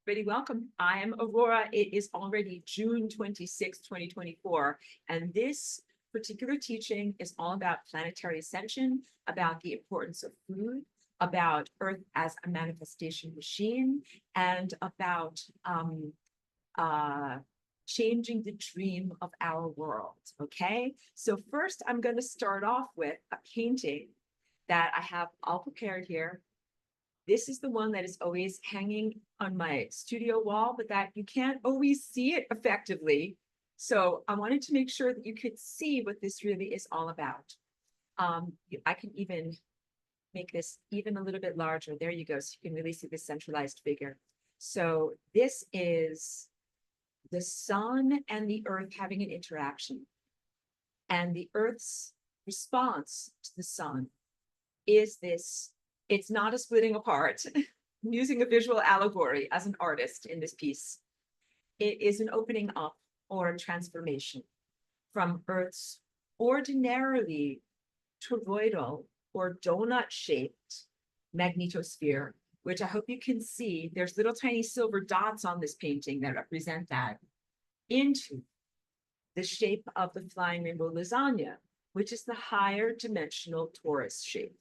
Everybody, welcome. I am Aurora. It is already June 26th, 2024, and this particular teaching is all about planetary ascension, about the importance of food, about Earth as a manifestation machine, and about changing the dream of our world. Okay, so first I'm going to start off with a painting that I have all prepared here. This is the one that is always hanging on my studio wall, but that you can't always see it effectively. So I wanted to make sure that you could see what this really is all about. I can even make this even a little bit larger. There you go. So you can really see the centralized figure. So this is the sun and the earth having an interaction. And the earth's response to the sun is this. It's not a splitting apart. I'm using a visual allegory as an artist in this piece. It is an opening up or a transformation from Earth's ordinarily toroidal or donut-shaped magnetosphere, which I hope you can see. There's little tiny silver dots on this painting that represent that, into the shape of the flying rainbow lasagna, which is the higher dimensional torus shape.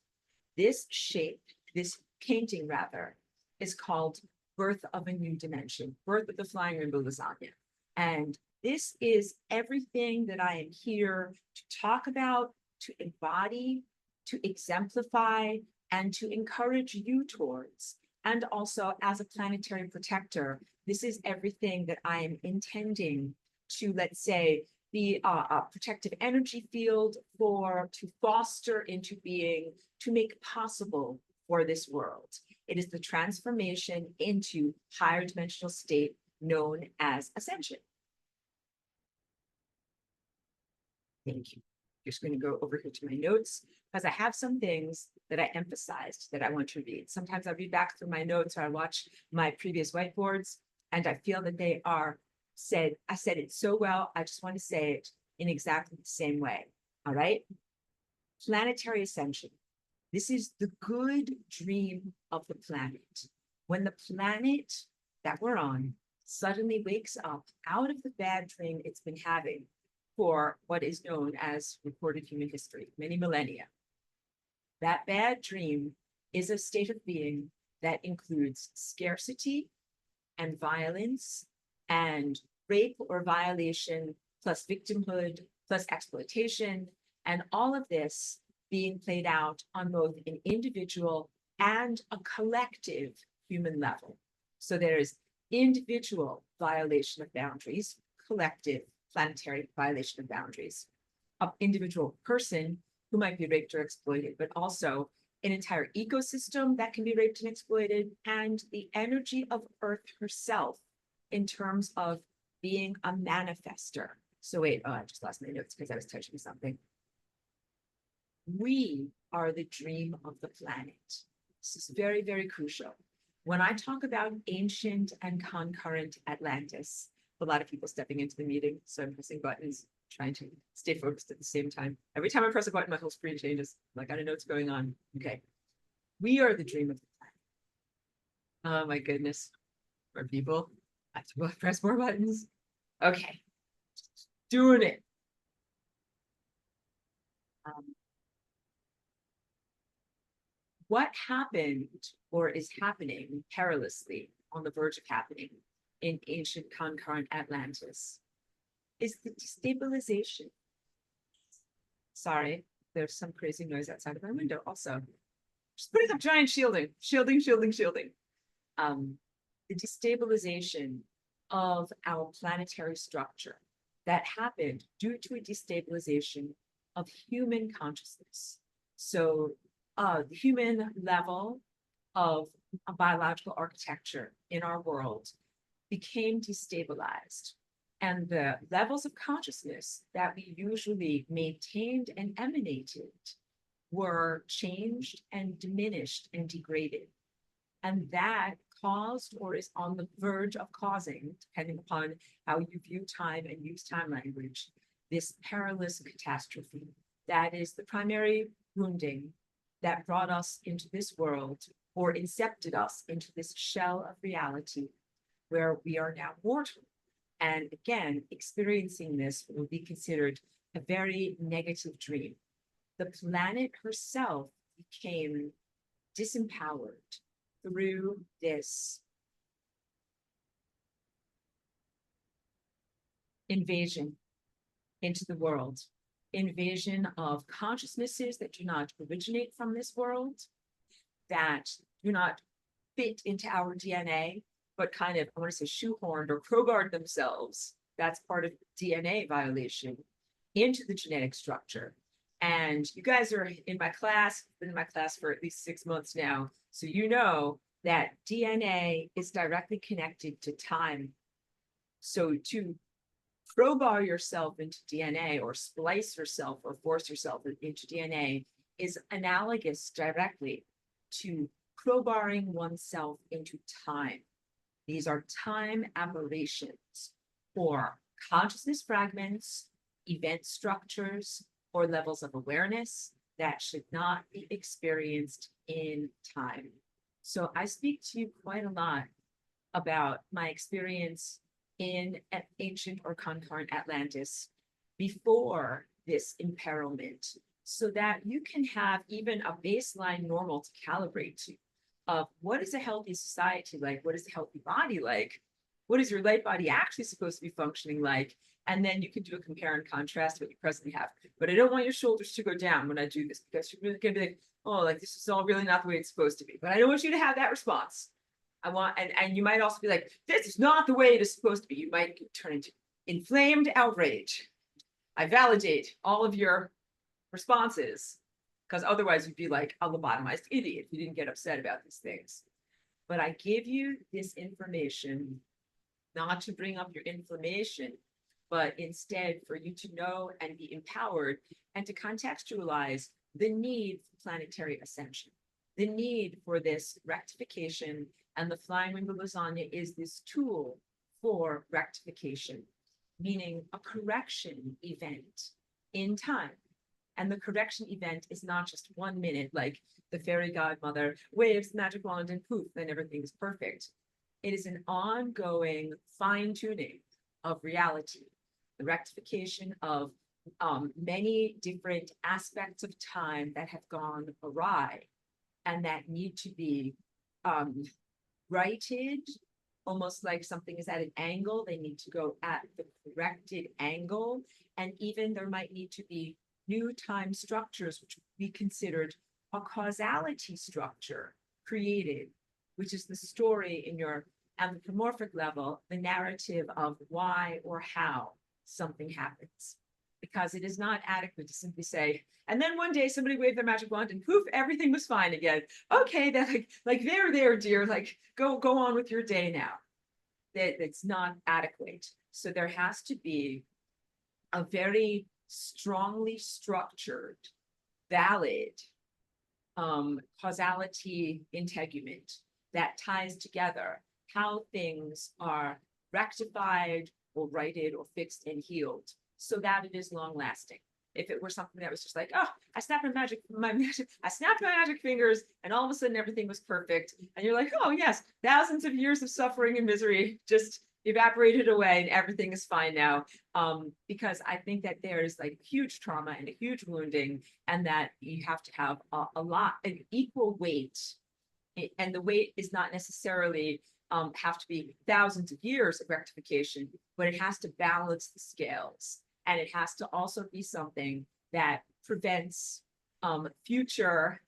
This shape, this painting rather, is called Birth of a New Dimension, Birth of the Flying Rainbow Lasagna. And this is everything that I am here to talk about, to embody, to exemplify, and to encourage you towards. And also as a planetary protector, this is everything that I am intending to, let's say, be a protective energy field to foster into being, to make possible for this world. It is the transformation into higher dimensional state known as ascension. Thank you. Just going to go over here to my notes because I have some things that I emphasized that I want to read. Sometimes I read back through my notes or I watch my previous whiteboards and I feel that they are said, I said it so well, I just want to say it in exactly the same way. All right. Planetary ascension. This is the good dream of the planet. When the planet that we're on suddenly wakes up out of the bad dream it's been having for what is known as recorded human history, many millennia. That bad dream is a state of being that includes scarcity and violence and rape or violation, plus victimhood, plus exploitation, and all of this being played out on both an individual and a collective human level. So there's individual violation of boundaries, collective planetary violation of boundaries, an individual person who might be raped or exploited, but also an entire ecosystem that can be raped and exploited, and the energy of Earth herself in terms of being a manifester. So wait, I just lost my notes because I was touching something. We are the dream of the planet. This is very, very crucial. When I talk about ancient and concurrent Atlantis, a lot of people stepping into the meeting, so I'm pressing buttons, trying to stay focused at the same time. Every time I press a button, my whole screen changes. Like, I don't know what's going on. Okay. We are the dream of the planet. Oh my goodness. More people. I have to press more buttons. Okay. Doing it. What happened or is happening perilously on the verge of happening in ancient concurrent Atlantis is the destabilization. Sorry, there's some crazy noise outside of my window also. Just putting up giant shielding. The destabilization of our planetary structure that happened due to a destabilization of human consciousness. So the human level of a biological architecture in our world became destabilized. And the levels of consciousness that we usually maintained and emanated were changed and diminished and degraded. And that caused or is on the verge of causing, depending upon how you view time and use time language, this perilous catastrophe. That is the primary wounding that brought us into this world or incepted us into this shell of reality where we are now mortal. And again, experiencing this will be considered a very negative dream. The planet herself became disempowered through this invasion into the world, invasion of consciousnesses that do not originate from this world, that do not fit into our DNA, but kind of, I want to say, shoehorned or crowbarred themselves. That's part of DNA violation into the genetic structure. And you guys are in my class, been in my class for at least 6 months now. So you know that DNA is directly connected to time. So to crowbar yourself into DNA or splice yourself or force yourself into DNA is analogous directly to crowbarring oneself into time. These are time aberrations or consciousness fragments, event structures, or levels of awareness that should not be experienced in time. So I speak to you quite a lot about my experience in ancient or concurrent Atlantis before this imperilment, so that you can have even a baseline normal to calibrate to of what is a healthy society like, what is a healthy body like, what is your light body actually supposed to be functioning like, and then you can do a compare and contrast what you presently have. But I don't want your shoulders to go down when I do this, because you're really gonna be like, oh, like this is all really not the way it's supposed to be. But I don't want you to have that response. I want, and you might also be like, this is not the way it is supposed to be. You might turn into inflamed outrage. I validate all of your responses, because otherwise you'd be like a lobotomized idiot if you didn't get upset about these things. But I give you this information not to bring up your inflammation, but instead for you to know and be empowered and to contextualize the need for planetary ascension, the need for this rectification. And the flying rainbow lasagna is this tool for rectification, meaning a correction event in time. And the correction event is not just 1 minute, like the fairy godmother waves the magic wand and poof, then everything is perfect. It is an ongoing fine tuning of reality, the rectification of many different aspects of time that have gone awry and that need to be righted, almost like something is at an angle. They need to go at the corrected angle. And even there might need to be new time structures, which would be considered a causality structure created, which is the story in your anthropomorphic level, the narrative of why or how something happens. Because it is not adequate to simply say, and then one day somebody waved their magic wand and poof, everything was fine again. Okay, that like there, dear, like go on with your day now. That's not adequate. So there has to be a very strongly structured, valid causality integument that ties together how things are rectified or righted or fixed and healed so that it is long lasting. If it were something that was just like, oh, I snapped my magic fingers and all of a sudden everything was perfect. And you're like, oh yes, thousands of years of suffering and misery just evaporated away and everything is fine now. Because I think that there's like huge trauma and a huge wounding, and that you have to have an equal weight. And the weight is not necessarily have to be thousands of years of rectification, but it has to balance the scales. And it has to also be something that prevents future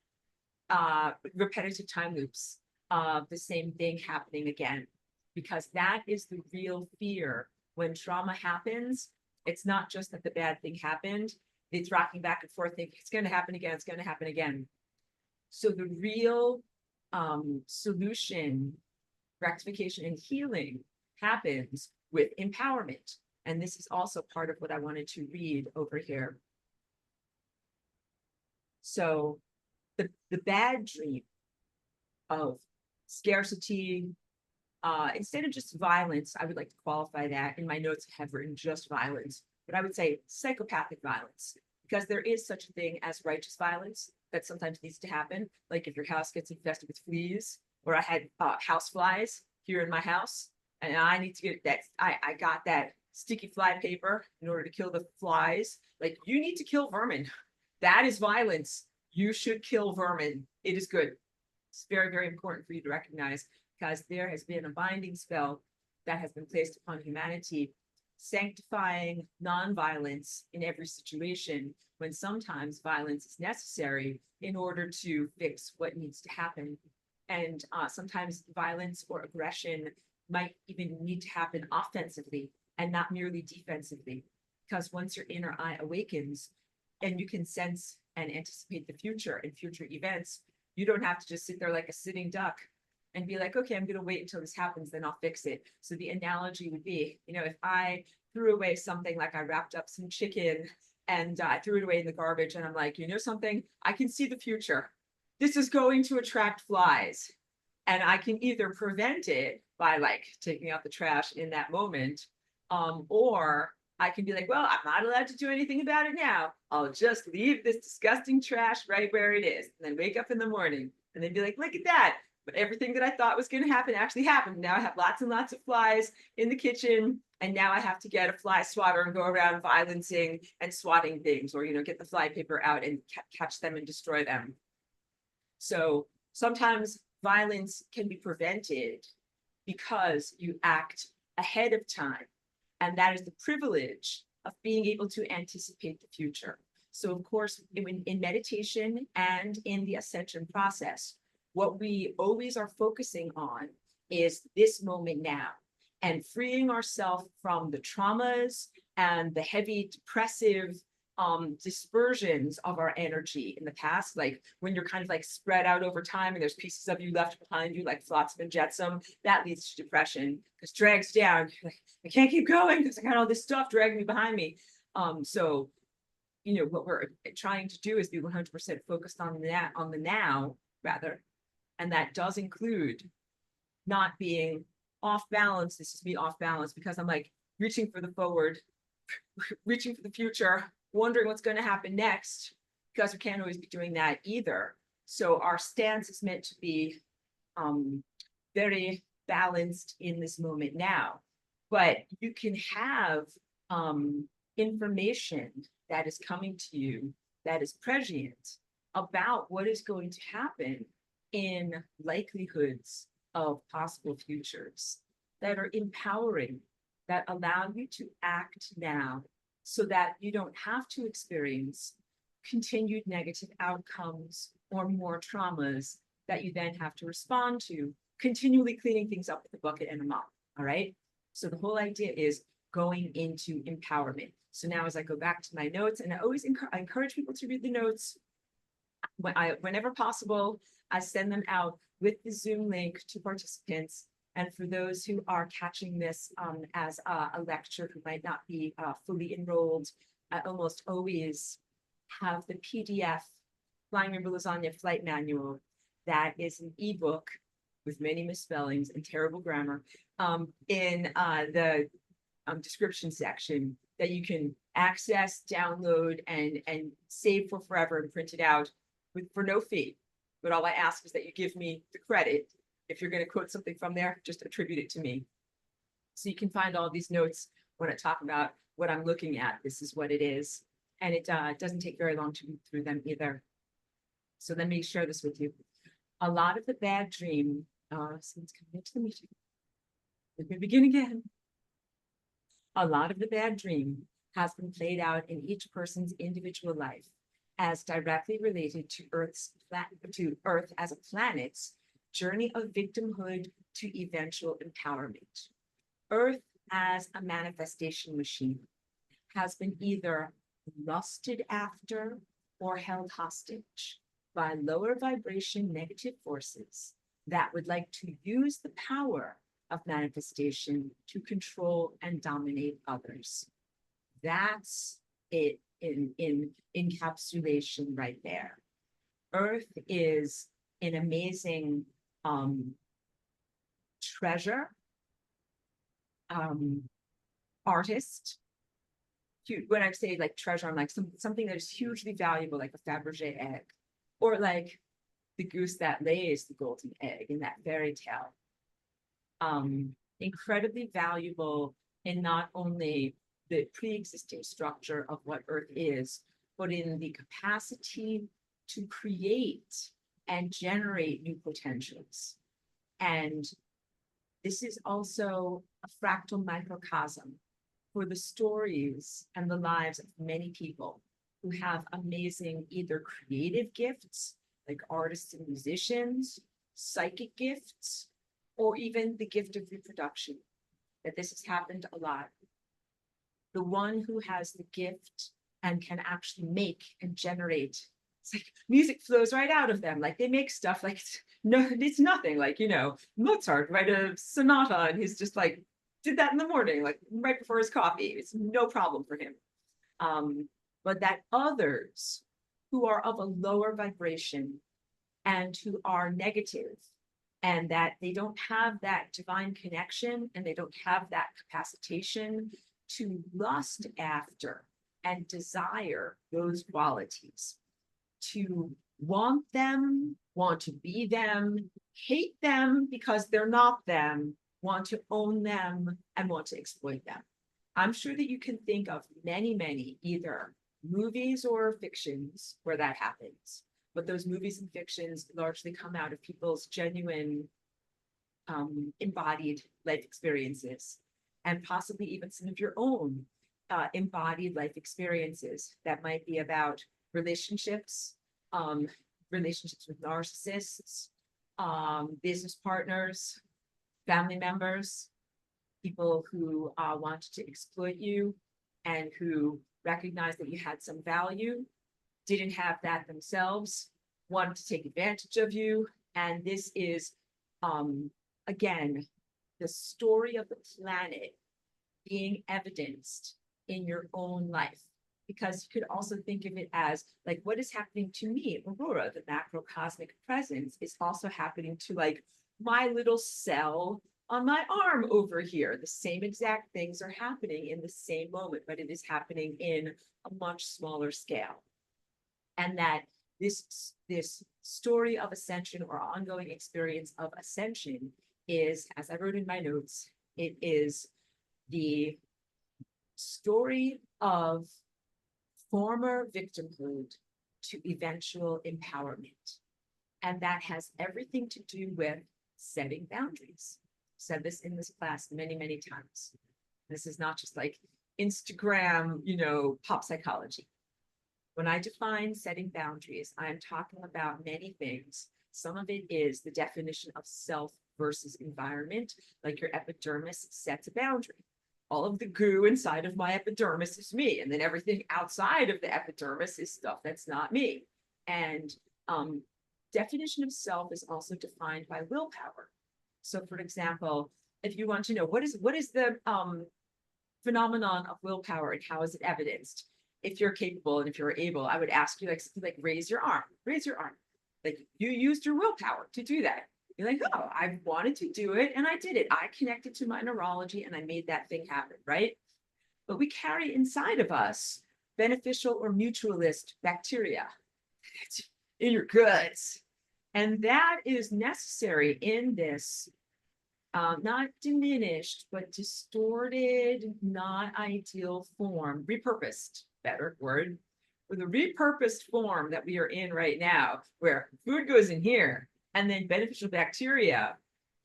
repetitive time loops of the same thing happening again. Because that is the real fear. When trauma happens, it's not just that the bad thing happened, it's rocking back and forth thinking it's going to happen again, it's going to happen again. So the real solution, rectification, and healing happens with empowerment. And this is also part of what I wanted to read over here. So the bad dream of scarcity, instead of just violence, I would like to qualify that. In my notes, I have written just violence, but I would say psychopathic violence, because there is such a thing as righteous violence that sometimes needs to happen. Like if your house gets infested with fleas, or I had house flies here in my house, and I need to get that. I got that sticky fly paper in order to kill the flies. Like, you need to kill vermin. That is violence. You should kill vermin. It is good. It's very, very important for you to recognize, because there has been a binding spell that has been placed upon humanity, sanctifying nonviolence in every situation, when sometimes violence is necessary in order to fix what needs to happen. And sometimes violence or aggression might even need to happen offensively and not merely defensively. Because once your inner eye awakens and you can sense and anticipate the future and future events, you don't have to just sit there like a sitting duck and be like, okay, I'm going to wait until this happens, then I'll fix it. So the analogy would be, if I threw away something, like I wrapped up some chicken and I threw it away in the garbage, and I'm like, something, I can see the future. This is going to attract flies. And I can either prevent it by like taking out the trash in that moment, or I can be like, well, I'm not allowed to do anything about it now. I'll just leave this disgusting trash right where it is, and then wake up in the morning and then be like, look at that. But everything that I thought was going to happen actually happened. Now I have lots and lots of flies in the kitchen, and now I have to get a fly swatter and go around violencing and swatting things, or, get the fly paper out and catch them and destroy them. So sometimes violence can be prevented because you act ahead of time. And that is the privilege of being able to anticipate the future. So of course, in meditation and in the ascension process, what we always are focusing on is this moment now, and freeing ourselves from the traumas and the heavy depressive dispersions of our energy in the past, like when you're kind of like spread out over time and there's pieces of you left behind you, like flotsam and jetsam, that leads to depression, because drags down. Like, I can't keep going because I got all this stuff dragging me behind me. So what we're trying to do is be 100% focused on the now rather, and that does include not being off balance. This is me off balance because I'm like reaching for the forward, reaching for the future, wondering what's going to happen next, because we can't always be doing that either. So our stance is meant to be very balanced in this moment now. But you can have information that is coming to you that is prescient about what is going to happen in likelihoods of possible futures that are empowering, that allow you to act now so that you don't have to experience continued negative outcomes or more traumas that you then have to respond to, continually cleaning things up with a bucket and a mop. All right. So the whole idea is going into empowerment. So now as I go back to my notes, and I always encourage people to read the notes whenever possible, I send them out with the Zoom link to participants. And for those who are catching this as a lecture who might not be fully enrolled, I almost always have the PDF Flying River Lasagna Flight Manual. That is an ebook with many misspellings and terrible grammar in the description section that you can access, download, and save for forever and print it out for no fee. But all I ask is that you give me the credit. If you're going to quote something from there, just attribute it to me. So you can find all these notes when I talk about what I'm looking at. This is what it is. And it doesn't take very long to read through them either. So let me share this with you. A lot of the bad dream, someone's coming into the meeting. Let me begin again. A lot of the bad dream has been played out in each person's individual life as directly related to Earth as a planet's journey of victimhood to eventual empowerment. Earth as a manifestation machine has been either lusted after or held hostage by lower vibration negative forces that would like to use the power of manifestation to control and dominate others. That's it in encapsulation right there. Earth is an amazing treasure, artist. When I say like treasure, I'm like something that is hugely valuable, like a Fabergé egg, or like the goose that lays the golden egg in that fairy tale. incredibly valuable in not only the pre-existing structure of what Earth is, but in the capacity to create and generate new potentials. And this is also a fractal microcosm for the stories and the lives of many people who have amazing either creative gifts, like artists and musicians, psychic gifts, or even the gift of reproduction, that this has happened a lot. The one who has the gift and can actually make and generate, it's like music flows right out of them. Like they make stuff like, no, it's nothing. Like, you know, Mozart write a sonata and he's just like, did that in the morning, like right before his coffee. It's no problem for him. But that others who are of a lower vibration and who are negative, and that they don't have that divine connection and they don't have that capacitation to lust after and desire those qualities, to want them, want to be them, hate them because they're not them, want to own them, and want to exploit them. I'm sure that you can think of many, many either movies or fictions where that happens. But those movies and fictions largely come out of people's genuine embodied life experiences, and possibly even some of your own embodied life experiences that might be about relationships, relationships with narcissists, business partners, family members, people who wanted to exploit you and who recognized that you had some value, didn't have that themselves, wanted to take advantage of you. And this is, again, the story of the planet being evidenced in your own life. Because you could also think of it as like, what is happening to me, Aurora, the macrocosmic presence, is also happening to like my little cell on my arm over here. The same exact things are happening in the same moment, but it is happening in a much smaller scale. And that this story of ascension or ongoing experience of ascension is, as I wrote in my notes, it is the story of former victimhood to eventual empowerment. And that has everything to do with setting boundaries. Said this in this class many, many times. This is not just like Instagram, you know, pop psychology. When I define setting boundaries, I'm talking about many things. Some of it is the definition of self versus environment, like your epidermis sets a boundary. All of the goo inside of my epidermis is me, and then everything outside of the epidermis is stuff that's not me. And definition of self is also defined by willpower. So, for example, if you want to know what is the phenomenon of willpower and how is it evidenced, if you're capable and if you're able, I would ask you like raise your arm, like you used your willpower to do that. You're like, oh, I wanted to do it and I did it. I connected to my neurology and I made that thing happen, right? But we carry inside of us beneficial or mutualist bacteria in your guts. And that is necessary in this not diminished, but distorted, not ideal form, repurposed, better word, for the repurposed form that we are in right now, where food goes in here and then beneficial bacteria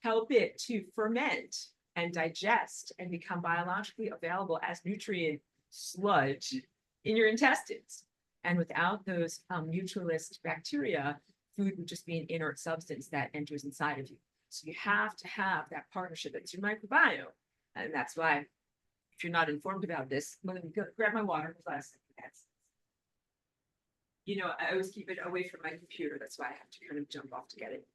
help it to ferment and digest and become biologically available as nutrient sludge in your intestines. And without those mutualist bacteria, food would just be an inert substance that enters inside of you. So you have to have that partnership. That's your microbiome. And that's why, if you're not informed about this, let me go grab my water glass. You know, I always keep it away from my computer. That's why I have to kind of jump off to get it.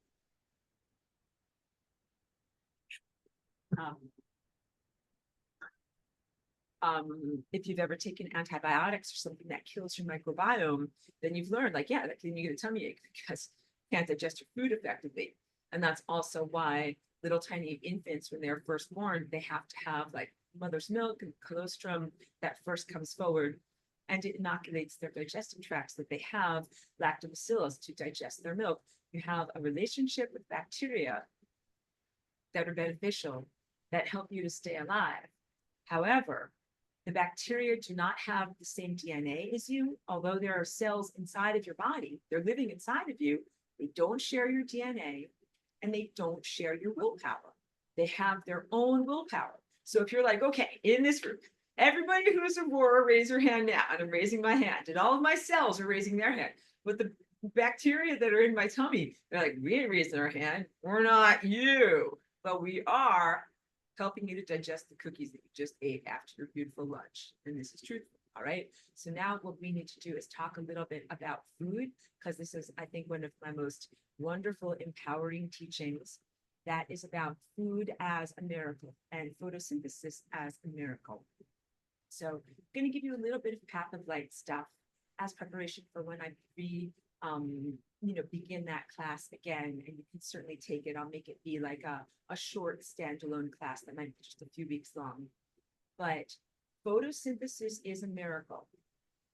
If you've ever taken antibiotics or something that kills your microbiome, then you've learned, like, yeah, that can you get a tummy ache because you can't digest your food effectively. And that's also why little tiny infants, when they're first born, they have to have like mother's milk and colostrum that first comes forward, and it inoculates their digestive tracts that they have lactobacillus to digest their milk. You have a relationship with bacteria that are beneficial that help you to stay alive. However, the bacteria do not have the same DNA as you, although there are cells inside of your body, they're living inside of you. They don't share your DNA and they don't share your willpower. They have their own willpower. So if you're like, okay, in this group, everybody who's a roarer, raise your hand now. And I'm raising my hand. And all of my cells are raising their hand. But the bacteria that are in my tummy, they're like, we ain't raising our hand. We're not you. But we are helping you to digest the cookies that you just ate after your beautiful lunch. And this is truthful. All right. So now what we need to do is talk a little bit about food, because this is, I think, one of my most wonderful, empowering teachings that is about food as a miracle and photosynthesis as a miracle. So I'm going to give you a little bit of path of light stuff as preparation for when I begin that class again, and you can certainly take it. I'll make it be like a short standalone class that might be just a few weeks long. But photosynthesis is a miracle.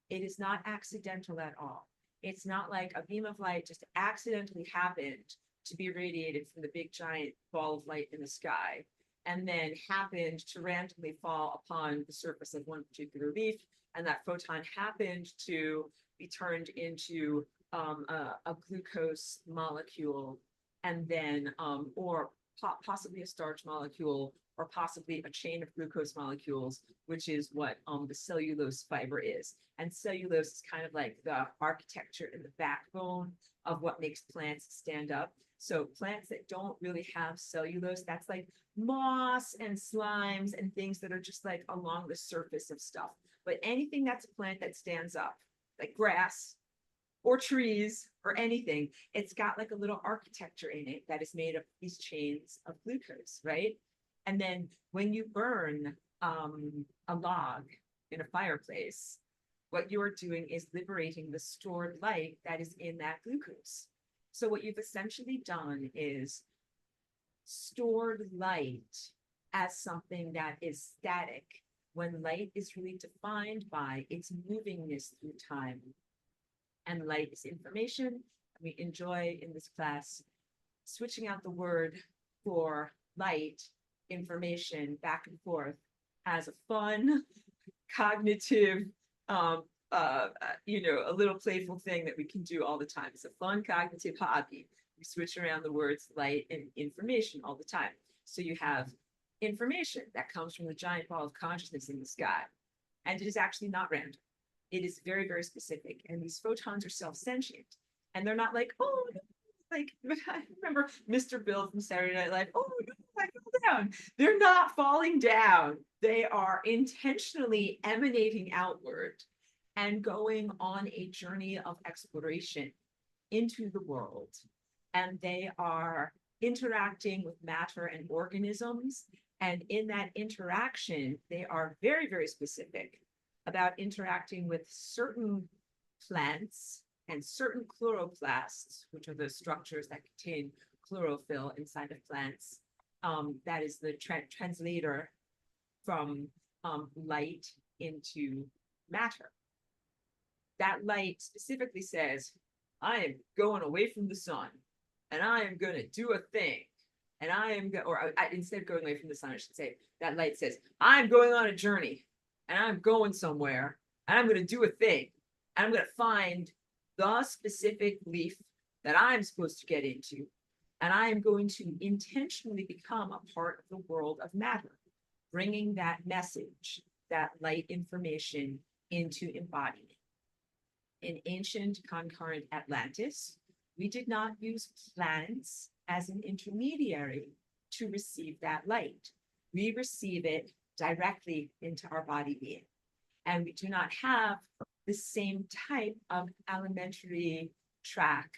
It is not accidental at all. It's not like a beam of light just accidentally happened to be radiated from the big giant ball of light in the sky, and then happened to randomly fall upon the surface of one particular leaf, and that photon happened to be turned into a glucose molecule, and then or possibly a starch molecule, or possibly a chain of glucose molecules, which is what the cellulose fiber is. And cellulose is kind of like the architecture and the backbone of what makes plants stand up. So plants that don't really have cellulose, that's like moss and slimes and things that are just like along the surface of stuff. But anything that's a plant that stands up, like grass or trees or anything, it's got like a little architecture in it that is made of these chains of glucose, right? And then when you burn a log in a fireplace, what you're doing is liberating the stored light that is in that glucose. So what you've essentially done is stored light as something that is static, when light is really defined by its movingness through time. And light is information. We enjoy in this class switching out the word for light, information, back and forth as a fun, cognitive, a little playful thing that we can do all the time. It's a fun cognitive hobby. We switch around the words light and information all the time. So you have information that comes from the giant ball of consciousness in the sky. And it is actually not random. It is very, very specific. And these photons are self-sentient. And they're not like, oh, no, like, I remember Mr. Bill from Saturday Night Live, oh, no, I fell down. They're not falling down. They are intentionally emanating outward and going on a journey of exploration into the world. And they are interacting with matter and organisms. And in that interaction, they are very, very specific about interacting with certain plants and certain chloroplasts, which are the structures that contain chlorophyll inside of plants. That is the translator from light into matter. That light specifically says, I am going away from the sun, and I am going to do a thing. And I am, instead of going away from the sun, I should say, that light says, I'm going on a journey, and I'm going somewhere, and I'm going to do a thing. And I'm going to find the specific leaf that I'm supposed to get into. And I am going to intentionally become a part of the world of matter, bringing that message, that light information into embodiment. In ancient concurrent Atlantis, we did not use plants as an intermediary to receive that light. We receive it directly into our body being. And we do not have the same type of alimentary tract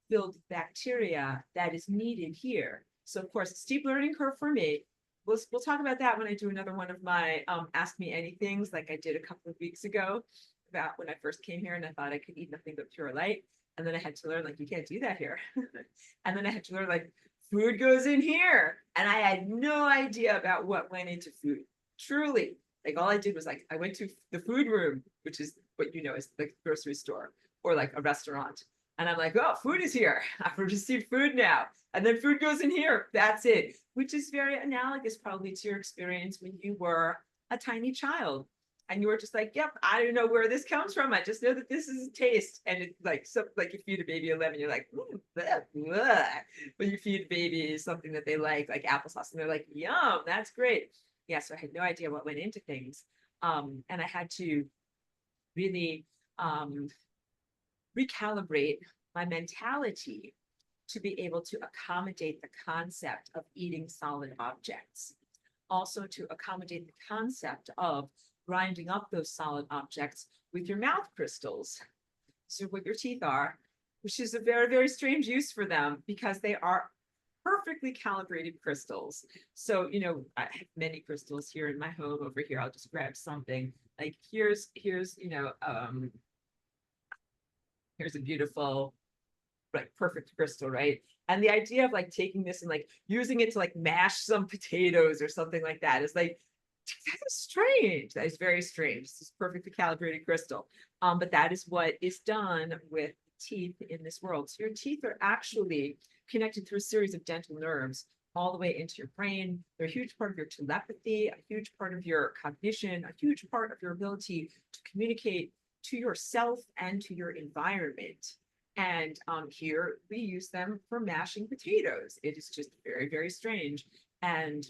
filled with bacteria that is needed here. So of course, steep learning curve for me. We'll talk about that when I do another one of my Ask Me Anythings, like I did a couple of weeks ago, about when I first came here and I thought I could eat nothing but pure light. And then I had to learn, like, you can't do that here. And then I had to learn, like, food goes in here. And I had no idea about what went into food. Truly. Like, all I did was, like, I went to the food room, which is what you know is the grocery store or like a restaurant. And I'm like, oh, food is here. I've received food now. And then food goes in here. That's it, which is very analogous probably to your experience when you were a tiny child. And you were just like, yep, I don't know where this comes from. I just know that this is a taste. And it's like, so like you feed a baby a lemon, you're like, blah, blah. When you feed a baby something that they like applesauce, and they're like, yum, that's great. Yeah, so I had no idea what went into things. And I had to really recalibrate my mentality to be able to accommodate the concept of eating solid objects. Also to accommodate the concept of grinding up those solid objects with your mouth crystals. So what your teeth are, which is a very, very strange use for them because they are perfectly calibrated crystals. So, you know, I have many crystals here in my home. Over here, I'll just grab something. Like here's you know, here's a beautiful, like perfect crystal, right? And the idea of like taking this and like using it to like mash some potatoes or something like that is like, that is strange. That is very strange. This is perfectly calibrated crystal. But that is what is done with teeth in this world. So your teeth are actually connected through a series of dental nerves all the way into your brain. They're a huge part of your telepathy, a huge part of your cognition, a huge part of your ability to communicate to yourself and to your environment. And here we use them for mashing potatoes. It is just very, very strange. And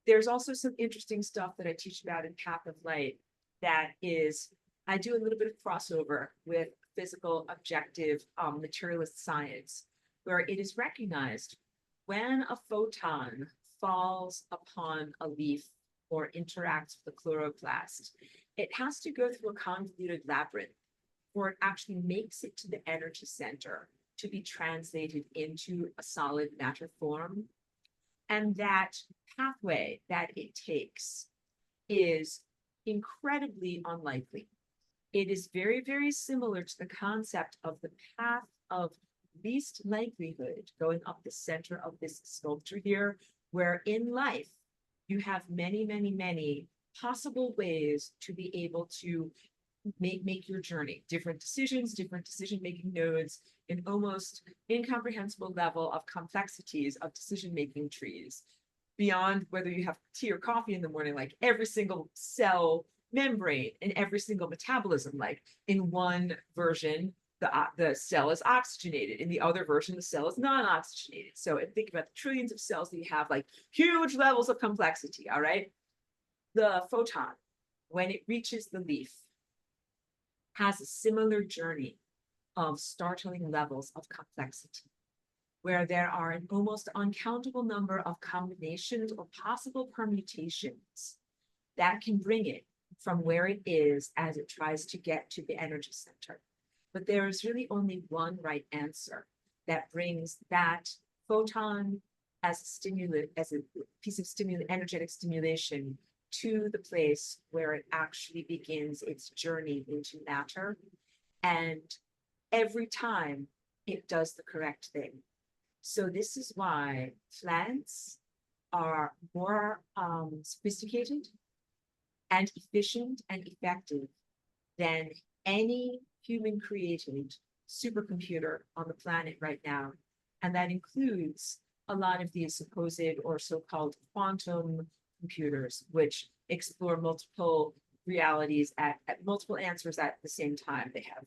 there's also some interesting stuff that I teach about in Path of Light that is, I do a little bit of crossover with physical, objective, materialist science, where it is recognized when a photon falls upon a leaf or interacts with the chloroplast, it has to go through a convoluted labyrinth where it actually makes it to the energy center to be translated into a solid matter form. And that pathway that it takes is incredibly unlikely. It is very, very similar to the concept of the path of least likelihood going up the center of this sculpture here, where in life you have many, many, many possible ways to be able to make your journey, different decisions, different decision-making nodes, an almost incomprehensible level of complexities of decision-making trees, beyond whether you have tea or coffee in the morning, like every single cell membrane and every single metabolism, like in one version, the cell is oxygenated. In the other version, the cell is non-oxygenated. So think about the trillions of cells that you have, like huge levels of complexity, all right? The photon, when it reaches the leaf, has a similar journey of startling levels of complexity, where there are an almost uncountable number of combinations or possible permutations that can bring it from where it is as it tries to get to the energy center. But there is really only one right answer that brings that photon as a stimulant, as a piece of energetic stimulation to the place where it actually begins its journey into matter. And every time it does the correct thing. So this is why plants are more sophisticated and efficient and effective than any human created supercomputer on the planet right now. And that includes a lot of these supposed or so-called quantum computers, which explore multiple realities at multiple answers at the same time. They have,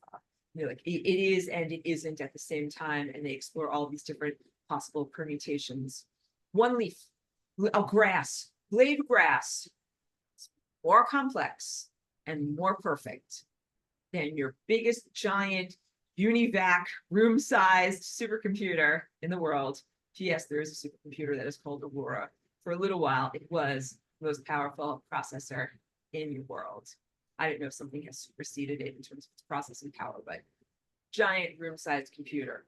you know, like it is and it isn't at the same time, and they explore all these different possible permutations. One leaf, a grass, blade of grass, more complex and more perfect than your biggest giant UNIVAC room-sized supercomputer in the world. Yes, there is a supercomputer that is called Aurora. For a little while, it was the most powerful processor in your world. I don't know if something has superseded it in terms of its processing power, but giant room-sized computer.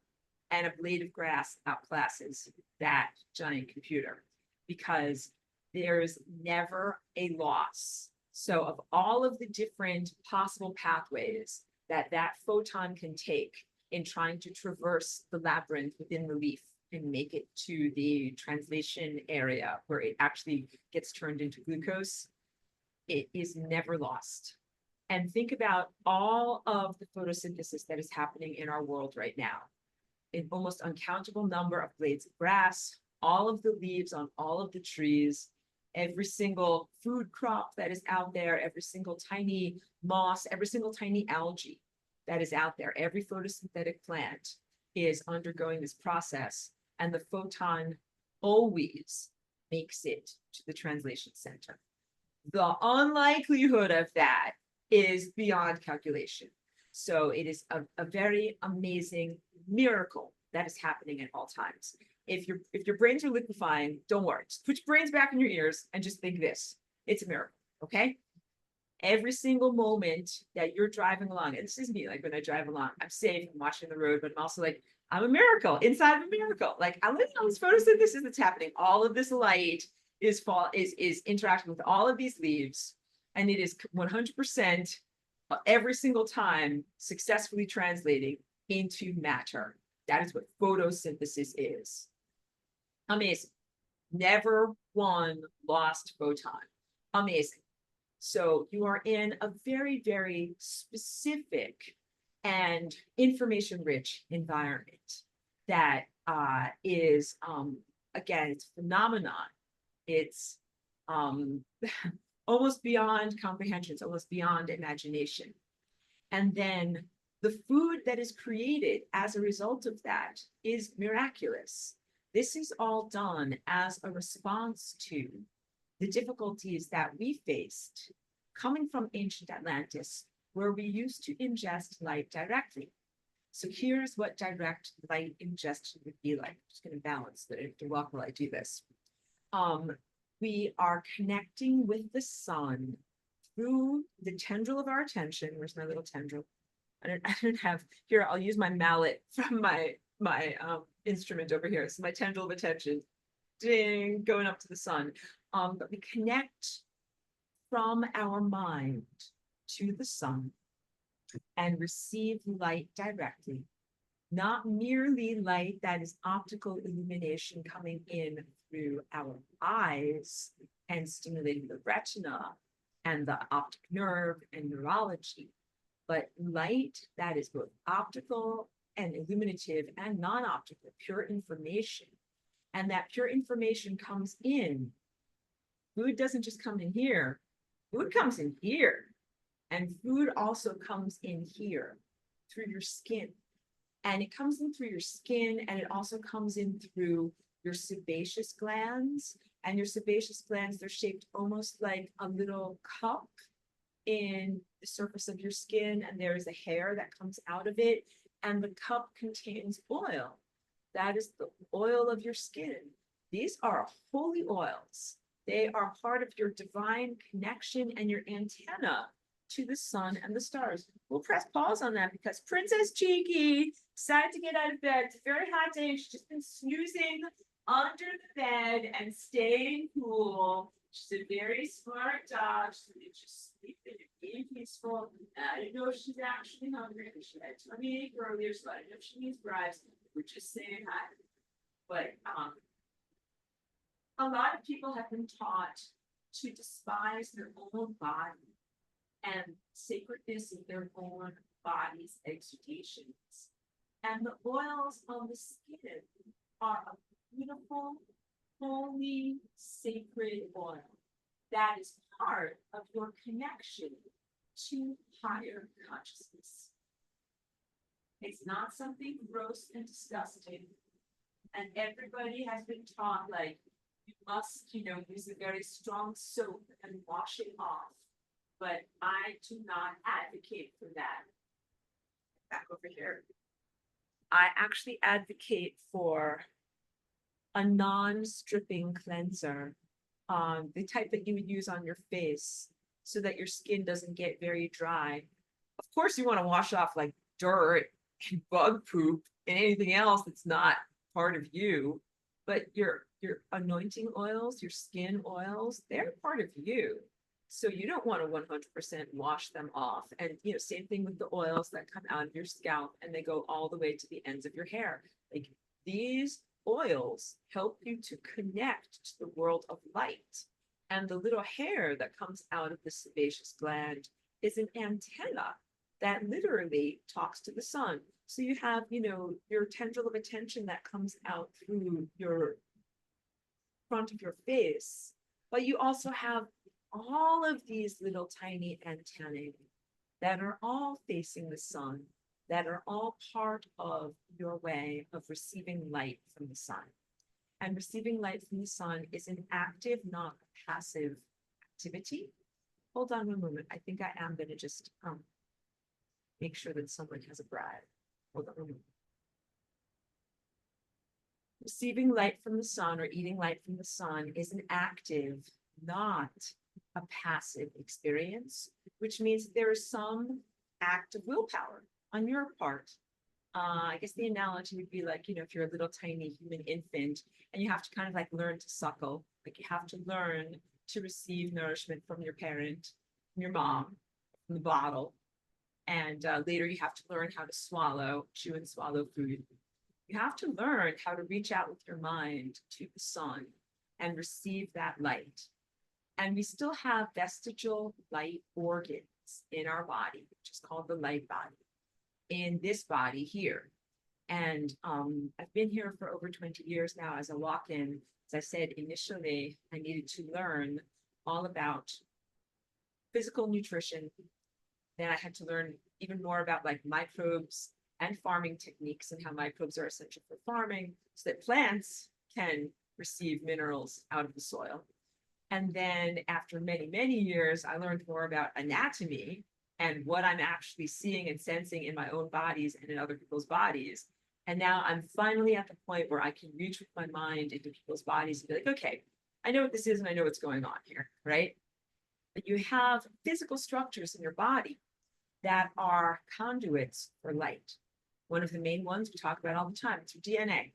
And a blade of grass outclasses that giant computer because there's never a loss. So of all of the different possible pathways that photon can take in trying to traverse the labyrinth within the leaf and make it to the translation area where it actually gets turned into glucose, it is never lost. and think about all of the photosynthesis that is happening in our world right now. An almost uncountable number of blades of grass, all of the leaves on all of the trees, every single food crop that is out there, every single tiny moss, every single tiny algae that is out there, every photosynthetic plant is undergoing this process, and the photon always makes it to the translation center. The unlikelihood of that is beyond calculation. So it is a very amazing miracle that is happening at all times. If your brains are liquefying, don't worry. Just put your brains back in your ears and just think this. It's a miracle, okay? Every single moment that you're driving along, and this is me, like when I drive along, I'm safe, I'm watching the road, but I'm also like, I'm a miracle inside of a miracle. Like I'm looking at all this photosynthesis that's happening. All of this light is interacting with all of these leaves, and it is 100% every single time successfully translating into matter. That is what photosynthesis is. Amazing. Never one lost photon. Amazing. So you are in a very, very specific and information-rich environment that is, again, it's a phenomenon. It's almost beyond comprehension. It's almost beyond imagination. And then the food that is created as a result of that is miraculous. This is all done as a response to the difficulties that we faced coming from ancient Atlantis, where we used to ingest light directly. So here's what direct light ingestion would be like. I'm just going to balance that. I have to walk while I do this. We are connecting with the sun through the tendril of our attention. Where's my little tendril? I don't have, here, I'll use my mallet from my instrument over here. This is my tendril of attention. Ding, going up to the sun. But we connect from our mind to the sun and receive light directly, not merely light that is optical illumination coming in through our eyes and stimulating the retina and the optic nerve and neurology, but light that is both optical and illuminative and non-optical, pure information. And that pure information comes in. Food doesn't just come in here. Food comes in here. And food also comes in here through your skin. And it comes in through your skin, and it also comes in through your sebaceous glands. And your sebaceous glands, they're shaped almost like a little cup in the surface of your skin, and there is a hair that comes out of it. And the cup contains oil. That is the oil of your skin. These are holy oils. They are part of your divine connection and your antenna to the sun and the stars. We'll press pause on that because Princess Cheeky decided to get out of bed. It's a very hot day. She's just been snoozing under the bed and staying cool. She's a very smart dog. She's just sleeping and being peaceful. I didn't know she's actually hungry. She had tummy ache earlier, so I don't know if she needs bribes. We're just saying hi. But a lot of people have been taught to despise their own body and sacredness of their own body's exudations. And the oils on the skin are a beautiful, holy, sacred oil that is part of your connection to higher consciousness. It's not something gross and disgusting. And everybody has been taught, like, you must, use a very strong soap and wash it off. But I do not advocate for that. Back over here. I actually advocate for a non-stripping cleanser, the type that you would use on your face so that your skin doesn't get very dry. Of course, you want to wash off like dirt and bug poop and anything else that's not part of you, but your anointing oils, your skin oils, they're part of you. So you don't want to 100% wash them off. And, same thing with the oils that come out of your scalp and they go all the way to the ends of your hair. Like these oils help you to connect to the world of light. And the little hair that comes out of the sebaceous gland is an antenna that literally talks to the sun. So you have, your tendril of attention that comes out through your front of your face, but you also have all of these little tiny antennae that are all facing the sun, that are all part of your way of receiving light from the sun. And receiving light from the sun is an active, not a passive activity. Hold on one moment. I think I am going to just make sure that someone has a bride. Hold on one moment. Receiving light from the sun or eating light from the sun is an active, not a passive experience, which means there is some act of willpower on your part. I guess the analogy would be like, if you're a little tiny human infant and you have to kind of like learn to suckle, like you have to learn to receive nourishment from your parent, from your mom, from the bottle. And later you have to learn how to swallow, chew and swallow food. You have to learn how to reach out with your mind to the sun and receive that light. And we still have vestigial light organs in our body, which is called the light body, in this body here. And I've been here for over 20 years now as a walk-in. As I said, initially, I needed to learn all about physical nutrition. Then I had to learn even more about like microbes and farming techniques and how microbes are essential for farming so that plants can receive minerals out of the soil. And then after many, many years, I learned more about anatomy and what I'm actually seeing and sensing in my own bodies and in other people's bodies. And now I'm finally at the point where I can reach with my mind into people's bodies and be like, okay, I know what this is and I know what's going on here, right? But you have physical structures in your body that are conduits for light. One of the main ones we talk about all the time is your DNA. I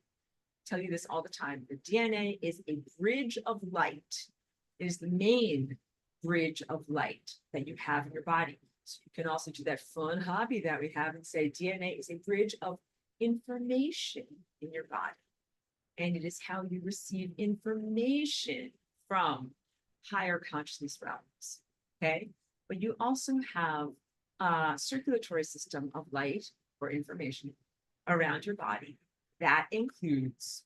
tell you this all the time. The DNA is a bridge of light. It is the main bridge of light that you have in your body. So you can also do that fun hobby that we have and say DNA is a bridge of information in your body. And it is how you receive information from higher consciousness realms, okay? But you also have a circulatory system of light or information around your body that includes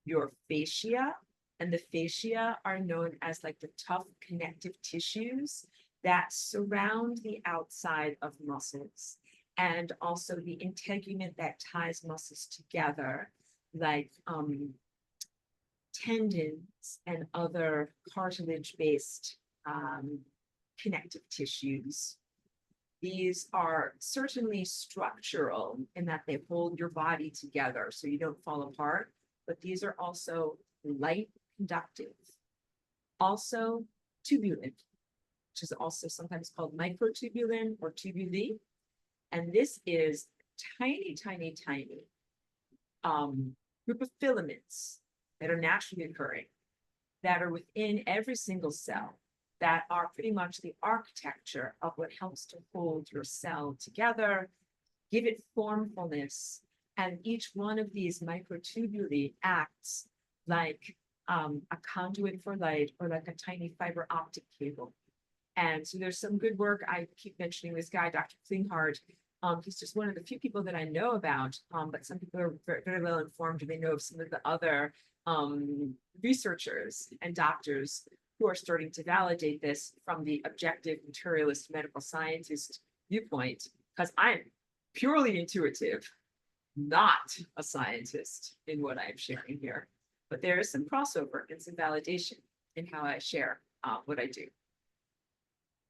your fascia, and the fascia are known as like the tough connective tissues that surround the outside of muscles, and also the integument that ties muscles together, like tendons and other cartilage-based connective tissues. These are certainly structural in that they hold your body together so you don't fall apart, but these are also light conductive. Also tubulin, which is also sometimes called microtubulin or tubuli. And this is tiny, tiny, tiny group of filaments that are naturally occurring that are within every single cell that are pretty much the architecture of what helps to hold your cell together, give it formfulness. And each one of these microtubuli acts like a conduit for light or like a tiny fiber optic cable. And so there's some good work. I keep mentioning this guy, Dr. Klinghardt. He's just one of the few people that I know about, but some people are very, very well informed and they know of some of the other researchers and doctors who are starting to validate this from the objective materialist medical scientist viewpoint, because I'm purely intuitive, not a scientist in what I'm sharing here. But there is some crossover and some validation in how I share what I do.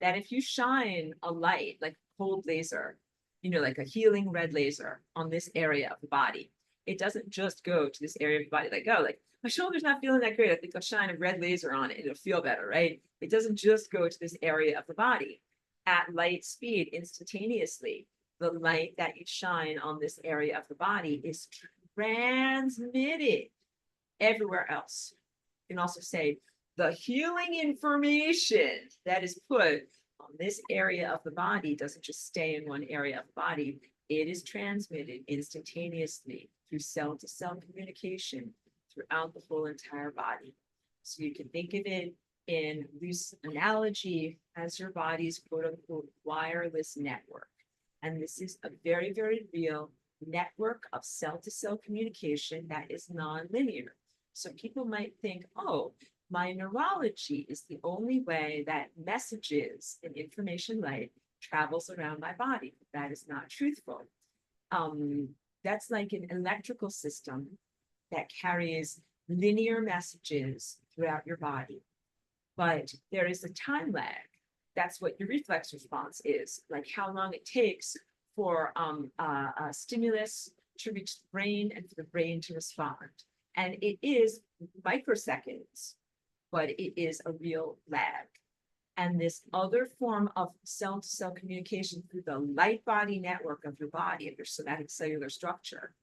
That if you shine a light, like a cold laser, like a healing red laser on this area of the body, it doesn't just go to this area of the body, like, oh, like my shoulder's not feeling that great. I think I'll shine a red laser on it. It'll feel better, right? It doesn't just go to this area of the body. At light speed, instantaneously, the light that you shine on this area of the body is transmitted everywhere else. You can also say the healing information that is put on this area of the body doesn't just stay in one area of the body. It is transmitted instantaneously through cell-to-cell communication throughout the whole entire body. So you can think of it in loose analogy as your body's quote unquote wireless network. And this is a very, very real network of cell-to-cell communication that is nonlinear. So people might think, oh, my neurology is the only way that messages and information light travels around my body. That is not truthful. That's like an electrical system that carries linear messages throughout your body. But there is a time lag. That's what your reflex response is, like how long it takes for a stimulus to reach the brain and for the brain to respond. And it is microseconds, but it is a real lag. And this other form of cell-to-cell communication through the light body network of your body, of your somatic cellular structure,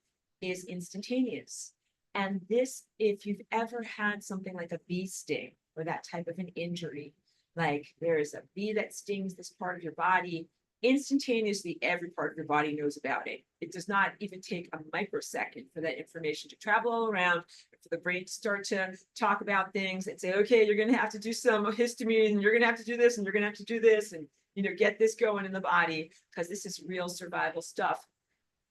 is instantaneous. And this, if you've ever had something like a bee sting or that type of an injury, like there's a bee that stings this part of your body, instantaneously every part of your body knows about it. It does not even take a microsecond for that information to travel all around, for the brain to start to talk about things and say, okay, you're going to have to do some histamine, and you're going to have to do this, and you're going to have to do this, and get this going in the body, because this is real survival stuff.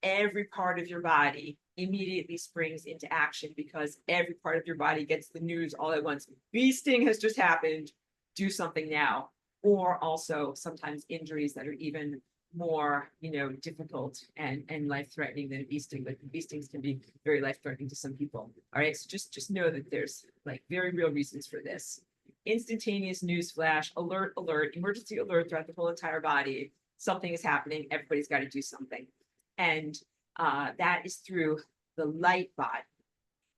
Every part of your body immediately springs into action because every part of your body gets the news all at once. Bee sting has just happened. Do something now. Or also sometimes injuries that are even more, difficult and life-threatening than a bee sting. But bee stings can be very life-threatening to some people. All right, so just know that there's like very real reasons for this. Instantaneous news flash, alert, emergency alert throughout the whole entire body. Something is happening. Everybody's got to do something. And that is through the light body.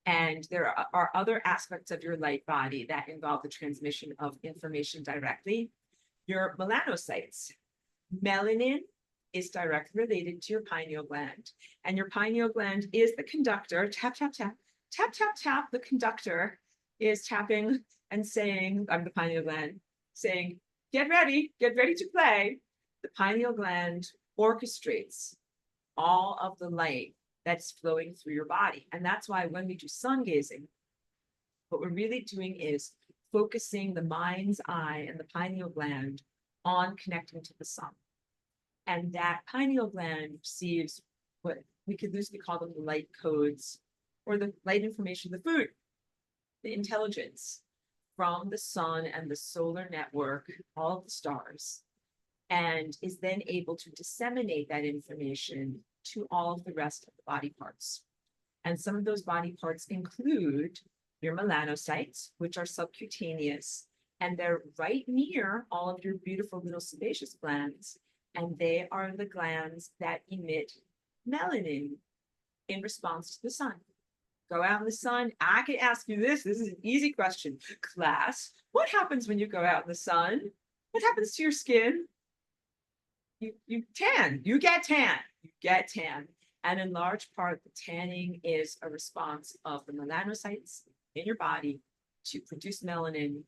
And there are other aspects of your light body that involve the transmission of information directly. Your melanocytes. Melanin is directly related to your pineal gland. And your pineal gland is the conductor. Tap, tap, tap, tap, tap, tap. The conductor is tapping and saying, I'm the pineal gland, saying, get ready to play. The pineal gland orchestrates all of the light that's flowing through your body. And that's why when we do sun gazing, what we're really doing is focusing the mind's eye and the pineal gland on connecting to the sun. And that pineal gland receives what we could loosely call them the light codes, or the light information, the food, the intelligence from the sun and the solar network, all of the stars, and is then able to disseminate that information to all of the rest of the body parts. And some of those body parts include your melanocytes, which are subcutaneous, and they're right near all of your beautiful little sebaceous glands. And they are the glands that emit melanin in response to the sun. Go out in the sun. I can ask you this. This is an easy question. Class, what happens when you go out in the sun? What happens to your skin? You tan. You get tan. You get tan. And in large part, the tanning is a response of the melanocytes in your body to produce melanin.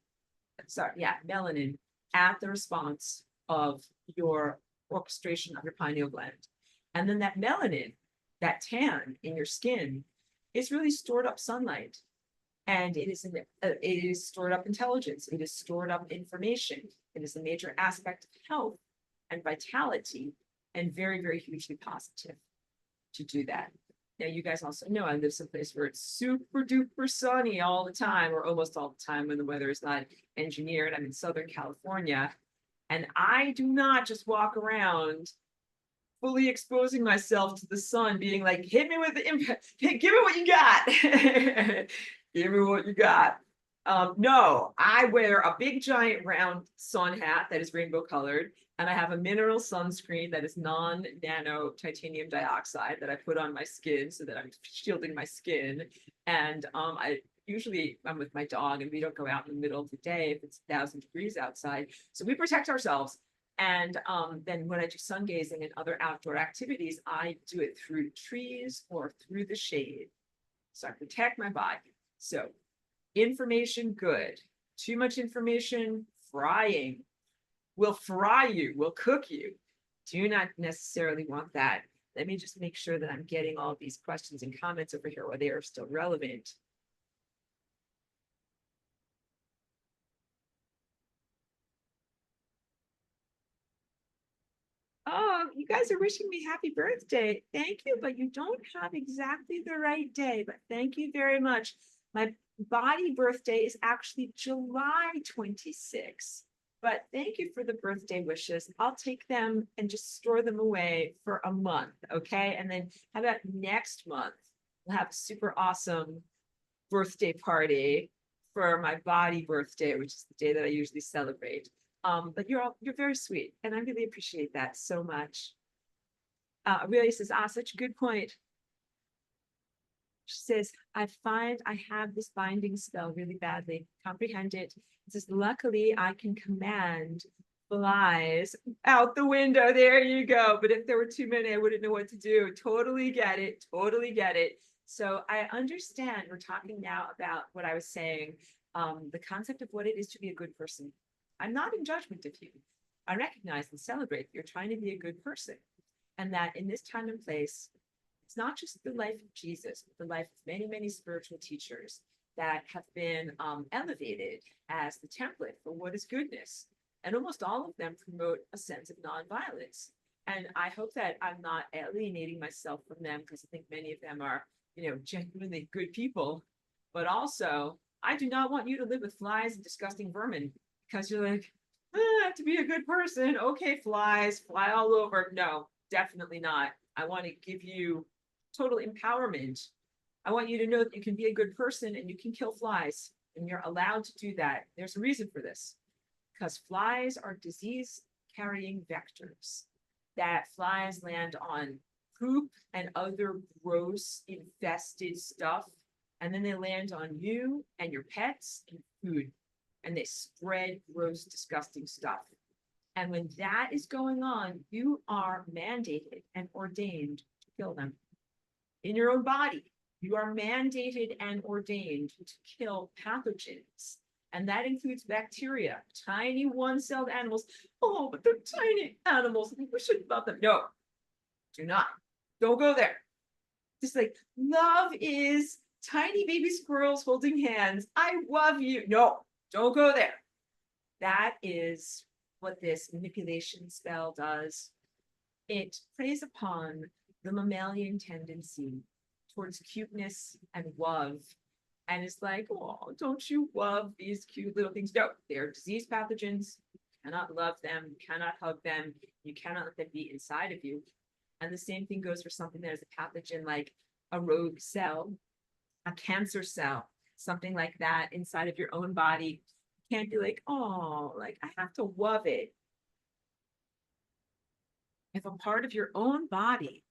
Melanin at the response of your orchestration of your pineal gland. And then that melanin, that tan in your skin, is really stored up sunlight. And it is stored up intelligence. It is stored up information. It is a major aspect of health and vitality, and very, very hugely positive to do that. Now, you guys also know I live someplace where it's super duper sunny all the time, or almost all the time when the weather is not engineered. I'm in Southern California, and I do not just walk around fully exposing myself to the sun, being like, hit me with the impact, hey, give me what you got. Give me what you got. No, I wear a big giant round sun hat that is rainbow colored, and I have a mineral sunscreen that is non-nano titanium dioxide that I put on my skin so that I'm shielding my skin. And I'm with my dog, and we don't go out in the middle of the day if it's 1,000 degrees outside. So we protect ourselves. And then when I do sun gazing and other outdoor activities, I do it through trees or through the shade. So I protect my body. So information, good. Too much information, frying. Will fry you, will cook you. Do not necessarily want that. Let me just make sure that I'm getting all these questions and comments over here while they are still relevant. You guys are wishing me happy birthday. Thank you, but you don't have exactly the right day, but thank you very much. My body birthday is actually July 26th, but thank you for the birthday wishes. I'll take them and just store them away for a month, okay? And then how about next month? We'll have a super awesome birthday party for my body birthday, which is the day that I usually celebrate. But you're very sweet, and I really appreciate that so much. Really says, such a good point. She says, I find I have this binding spell really badly. Comprehend it. It says, luckily I can command flies out the window. There you go. But if there were too many, I wouldn't know what to do. Totally get it. Totally get it. So I understand we're talking now about what I was saying, the concept of what it is to be a good person. I'm not in judgment of you. I recognize and celebrate that you're trying to be a good person, and that in this time and place, it's not just the life of Jesus, but the life of many, many spiritual teachers that have been elevated as the template for what is goodness. And almost all of them promote a sense of nonviolence. And I hope that I'm not alienating myself from them, because I think many of them are, genuinely good people. But also, I do not want you to live with flies and disgusting vermin, because you're like, I have to be a good person. Okay, flies, fly all over. No, definitely not. I want to give you total empowerment. I want you to know that you can be a good person and you can kill flies, and you're allowed to do that. There's a reason for this, because flies are disease carrying vectors. That flies land on poop and other gross infested stuff, and then they land on you and your pets and food, and they spread gross, disgusting stuff. And when that is going on, you are mandated and ordained to kill them. In your own body, you are mandated and ordained to kill pathogens. And that includes bacteria, tiny one-celled animals. Oh, but they're tiny animals. We shouldn't love them. No, do not. Don't go there. Just like, love is tiny baby squirrels holding hands. I love you. No, don't go there. That is what this manipulation spell does. It preys upon the mammalian tendency towards cuteness and love. And it's like, oh, don't you love these cute little things? No, they're disease pathogens. You cannot love them. You cannot hug them. You cannot let them be inside of you. And the same thing goes for something that is a pathogen like a rogue cell, a cancer cell, something like that inside of your own body. You can't be like, oh, like I have to love it. If a part of your own body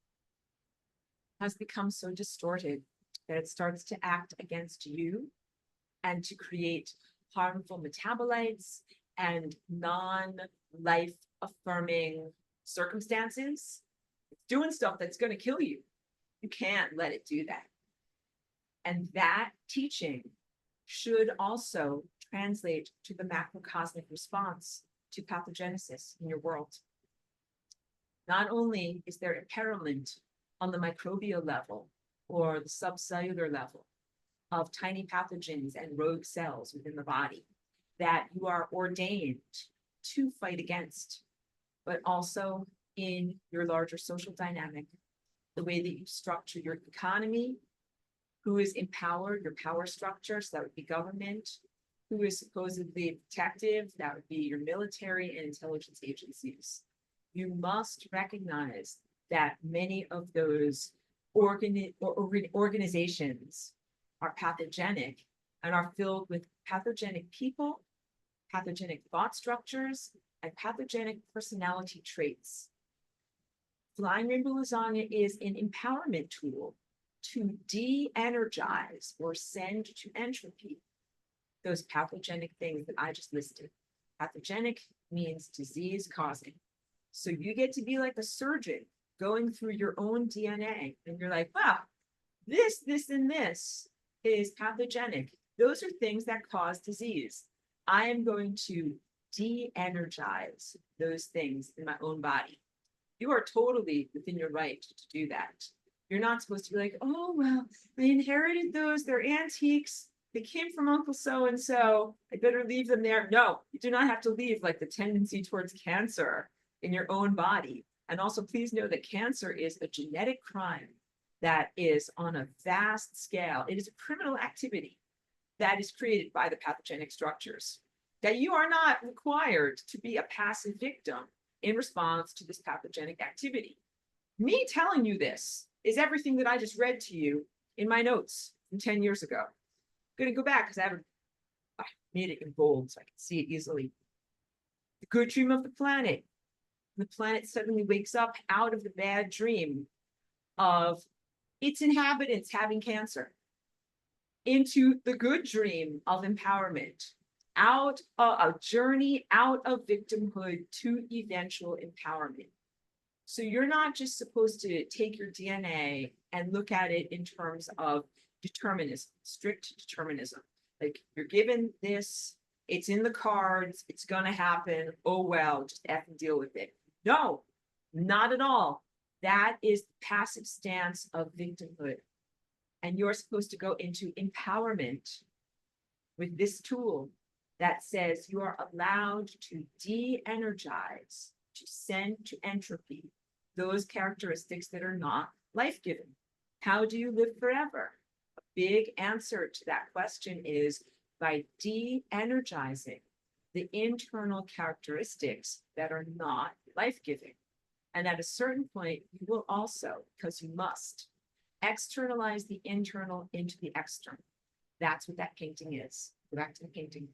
has become so distorted that it starts to act against you and to create harmful metabolites and non-life affirming circumstances, it's doing stuff that's going to kill you. You can't let it do that. And that teaching should also translate to the macrocosmic response to pathogenesis in your world. Not only is there imperilment on the microbial level or the subcellular level of tiny pathogens and rogue cells within the body that you are ordained to fight against, but also in your larger social dynamic, the way that you structure your economy, who is empowered, your power structure, so that would be government, who is supposedly protective, that would be your military and intelligence agencies. You must recognize that many of those organizations are pathogenic and are filled with pathogenic people, pathogenic thought structures, and pathogenic personality traits. Flying rainbow lasagna is an empowerment tool to de-energize or send to entropy those pathogenic things that I just listed. Pathogenic means disease causing. So you get to be like a surgeon going through your own DNA, and you're like, wow, this, and this is pathogenic. Those are things that cause disease. I am going to de-energize those things in my own body. You are totally within your right to do that. You're not supposed to be like, oh, well, I inherited those. They're antiques. They came from Uncle so-and-so. I better leave them there. No, you do not have to leave like the tendency towards cancer in your own body. And also, please know that cancer is a genetic crime that is on a vast scale. It is a criminal activity that is created by the pathogenic structures, that you are not required to be a passive victim in response to this pathogenic activity. Me telling you this is everything that I just read to you in my notes from 10 years ago. I'm going to go back because I made it in bold so I can see it easily. The good dream of the planet. The planet suddenly wakes up out of the bad dream of its inhabitants having cancer into the good dream of empowerment, out a journey out of victimhood to eventual empowerment. So you're not just supposed to take your DNA and look at it in terms of determinism, strict determinism. Like, you're given this, it's in the cards, it's gonna happen, oh well, just F and deal with it. No, not at all. That is the passive stance of victimhood. And you're supposed to go into empowerment with this tool that says you are allowed to de-energize, to send to entropy those characteristics that are not life-giving. How do you live forever? A big answer to that question is by de-energizing the internal characteristics that are not life-giving. And at a certain point, you will also, because you must, externalize the internal into the external. That's what that painting is. Go back to the painting.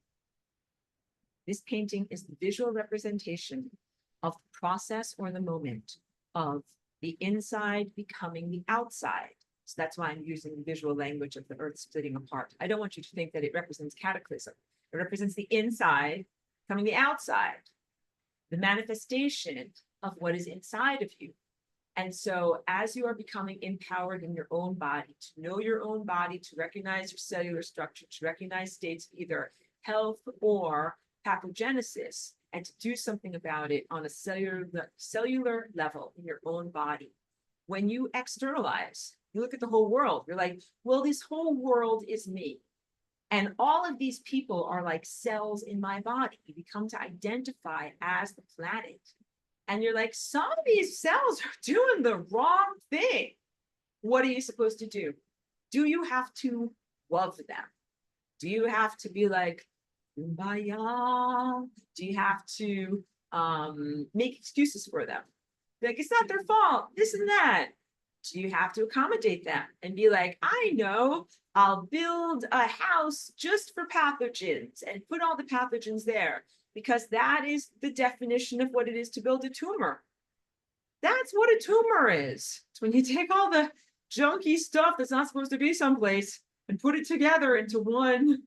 This painting is the visual representation of the process or the moment of the inside becoming the outside. So that's why I'm using the visual language of the earth splitting apart. I don't want you to think that it represents cataclysm. It represents the inside becoming the outside, the manifestation of what is inside of you. And so as you are becoming empowered in your own body, to know your own body, to recognize your cellular structure, to recognize states of either health or pathogenesis, and to do something about it on a cellular level in your own body. When you externalize, you look at the whole world, you're like, well, this whole world is me. And all of these people are like cells in my body. You become to identify as the planet. And you're like, some of these cells are doing the wrong thing. What are you supposed to do? Do you have to love them? Do you have to be like, kumbaya? Do you have to make excuses for them? Like, it's not their fault, this and that. Do you have to accommodate them and be like, I know, I'll build a house just for pathogens and put all the pathogens there, because that is the definition of what it is to build a tumor. That's what a tumor is. It's when you take all the junky stuff that's not supposed to be someplace and put it together into one,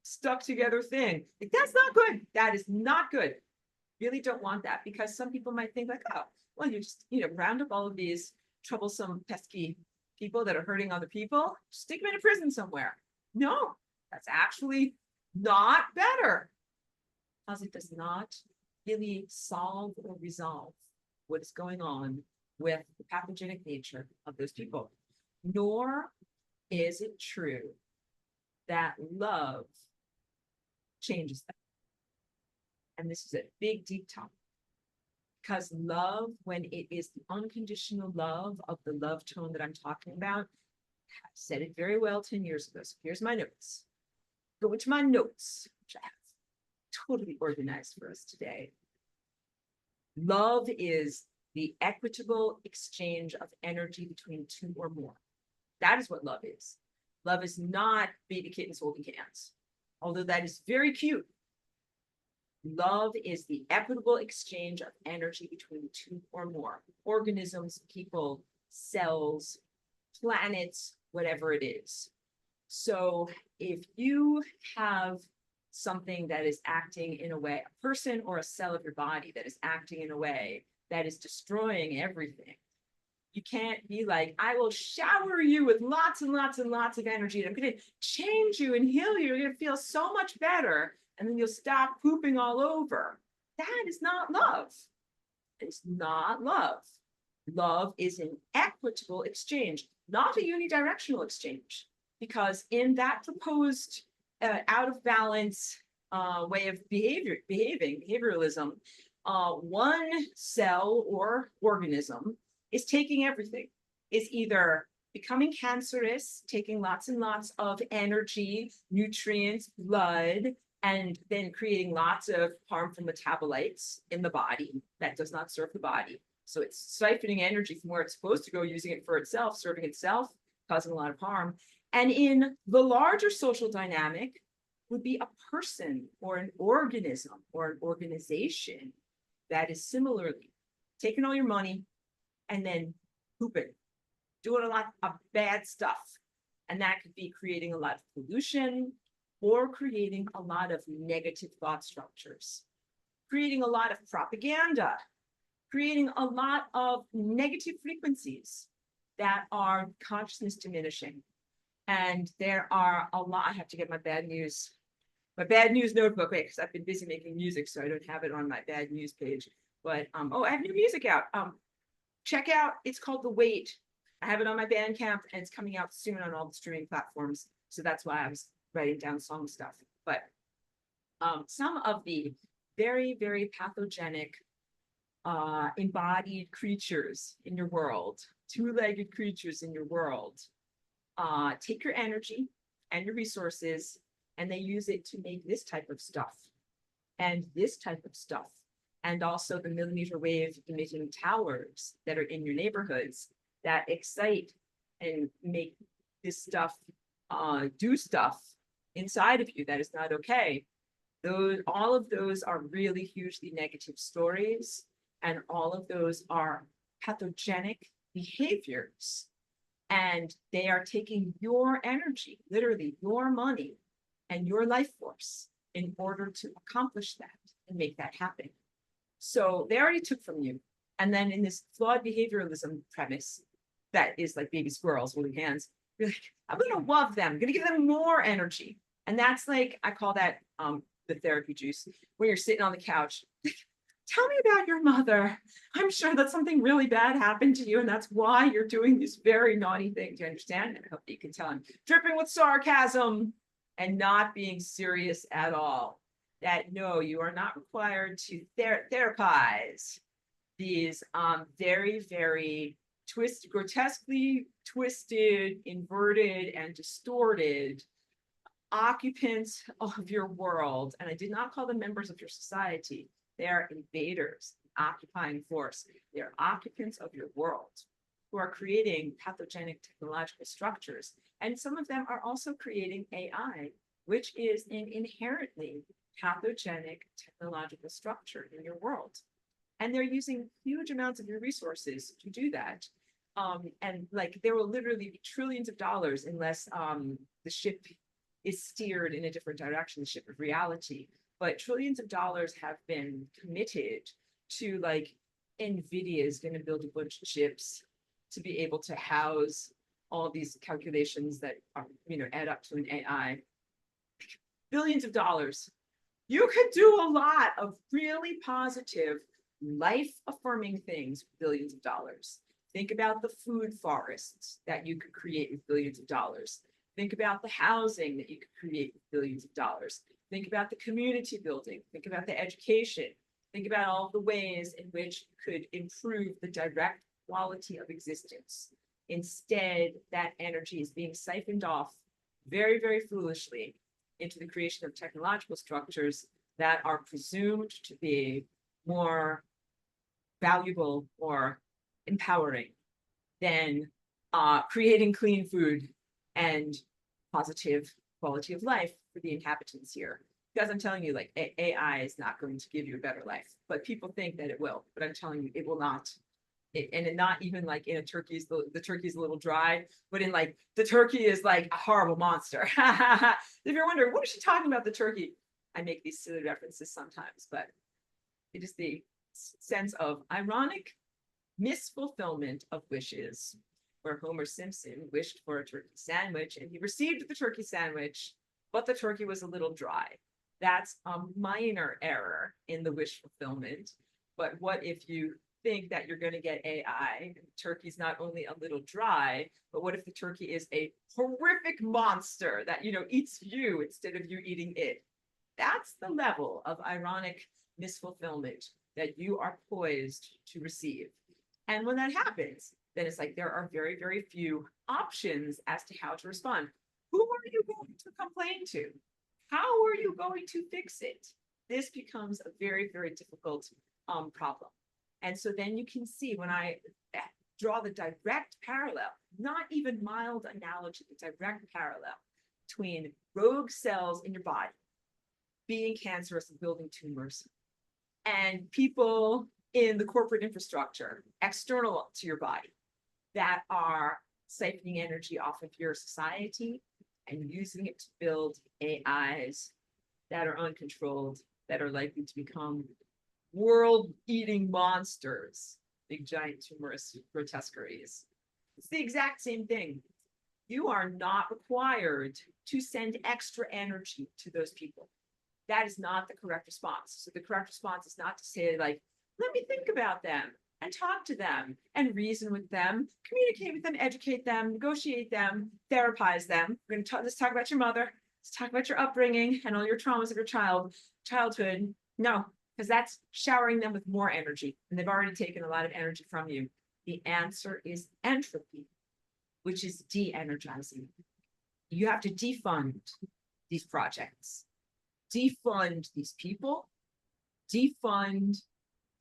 stuck together thing. Like, that's not good. That is not good. Really don't want that, because some people might think like, oh, well, you just, round up all of these troublesome, pesky people that are hurting other people, stick them in a prison somewhere. No, that's actually not better, because it does not really solve or resolve what is going on with the pathogenic nature of those people. Nor is it true that love changes them. And this is a big, deep topic. Because love, when it is the unconditional love of the love tone that I'm talking about, I said it very well 10 years ago. So here's my notes. Go into my notes, which I have totally organized for us today. Love is the equitable exchange of energy between two or more. That is what love is. Love is not baby kittens holding hands, although that is very cute. Love is the equitable exchange of energy between two or more organisms, people, cells, planets, whatever it is. So if you have something that is acting in a way, a person or a cell of your body that is acting in a way that is destroying everything, you can't be like, I will shower you with lots and lots and lots of energy, and I'm going to change you and heal you. You're going to feel so much better. And then you'll stop pooping all over. That is not love. It's not love. Love is an equitable exchange, not a unidirectional exchange. Because in that proposed out of balance way of behaving, behavioralism, one cell or organism is taking everything, is either becoming cancerous, taking lots and lots of energy, nutrients, blood, and then creating lots of harmful metabolites in the body that does not serve the body. So it's siphoning energy from where it's supposed to go, using it for itself, serving itself, causing a lot of harm. And in the larger social dynamic would be a person or an organism or an organization that is similarly taking all your money and then pooping, doing a lot of bad stuff. And that could be creating a lot of pollution or creating a lot of negative thought structures, creating a lot of propaganda, creating a lot of negative frequencies that are consciousness diminishing. And there are a lot. I have to get my bad news notebook, because I've been busy making music, so I don't have it on my bad news page. But oh, I have new music out. Check out, it's called The Wait. I have it on my Bandcamp, and it's coming out soon on all the streaming platforms. So that's why I was writing down song stuff. But some of the very, very pathogenic embodied creatures in your world, two-legged creatures in your world, take your energy and your resources, and they use it to make this type of stuff and this type of stuff. And also the millimeter wave emitting towers that are in your neighborhoods that excite and make this stuff do stuff inside of you that is not okay. All of those are really hugely negative stories, and all of those are pathogenic behaviors. And they are taking your energy, literally your money and your life force, in order to accomplish that and make that happen. So they already took from you. And then in this flawed behavioralism premise, that is like baby squirrels holding hands, you're like, I'm going to love them. I'm going to give them more energy. And that's like, I call that the therapy juice, when you're sitting on the couch. Tell me about your mother. I'm sure that something really bad happened to you, and that's why you're doing this very naughty thing. Do you understand? I hope you can tell I'm dripping with sarcasm and not being serious at all. That no, you are not required to therapize these very, very grotesquely twisted, inverted, and distorted occupants of your world. And I did not call them members of your society. They are invaders, occupying force. They are occupants of your world who are creating pathogenic technological structures. And some of them are also creating AI, which is an inherently pathogenic technological structure in your world. And they're using huge amounts of your resources to do that. And like there will literally be trillions of dollars unless the ship is steered in a different direction, the ship of reality. But trillions of dollars have been committed to, like, NVIDIA is going to build a bunch of chips to be able to house all these calculations that are, add up to an AI. Billions of dollars. You could do a lot of really positive, life-affirming things with billions of dollars. Think about the food forests that you could create with billions of dollars. Think about the housing that you could create with billions of dollars. Think about the community building. Think about the education. Think about all the ways in which you could improve the direct quality of existence. Instead, that energy is being siphoned off very, very foolishly into the creation of technological structures that are presumed to be more valuable or empowering than creating clean food and positive quality of life for the inhabitants here. Because I'm telling you, like, AI is not going to give you a better life, but people think that it will. But I'm telling you, it will not. And not even like in a turkey's, the turkey's a little dry, but in like the turkey is like a horrible monster. If you're wondering, what is she talking about, the turkey? I make these silly references sometimes, but it is the sense of ironic misfulfillment of wishes, where Homer Simpson wished for a turkey sandwich and he received the turkey sandwich, but the turkey was a little dry. That's a minor error in the wish fulfillment. But what if you think that you're going to get AI, and the turkey's not only a little dry, but what if the turkey is a horrific monster that, eats you instead of you eating it? That's the level of ironic misfulfillment that you are poised to receive. And when that happens, then it's like there are very, very few options as to how to respond. Who are you going to complain to? How are you going to fix it? This becomes a very, very difficult problem. And so then you can see when I draw the direct parallel, not even mild analogy, the direct parallel between rogue cells in your body being cancerous and building tumors, and people in the corporate infrastructure external to your body that are siphoning energy off of your society and using it to build AIs that are uncontrolled, that are likely to become world-eating monsters, big giant tumorous grotesqueries. It's the exact same thing. You are not required to send extra energy to those people. That is not the correct response. So the correct response is not to say, like, let me think about them and talk to them and reason with them, communicate with them, educate them, negotiate them, therapize them. We're going to let's talk about your mother. Let's talk about your upbringing and all your traumas of your childhood. No, because that's showering them with more energy, and they've already taken a lot of energy from you. The answer is entropy, which is de-energizing. You have to defund these projects, defund these people, defund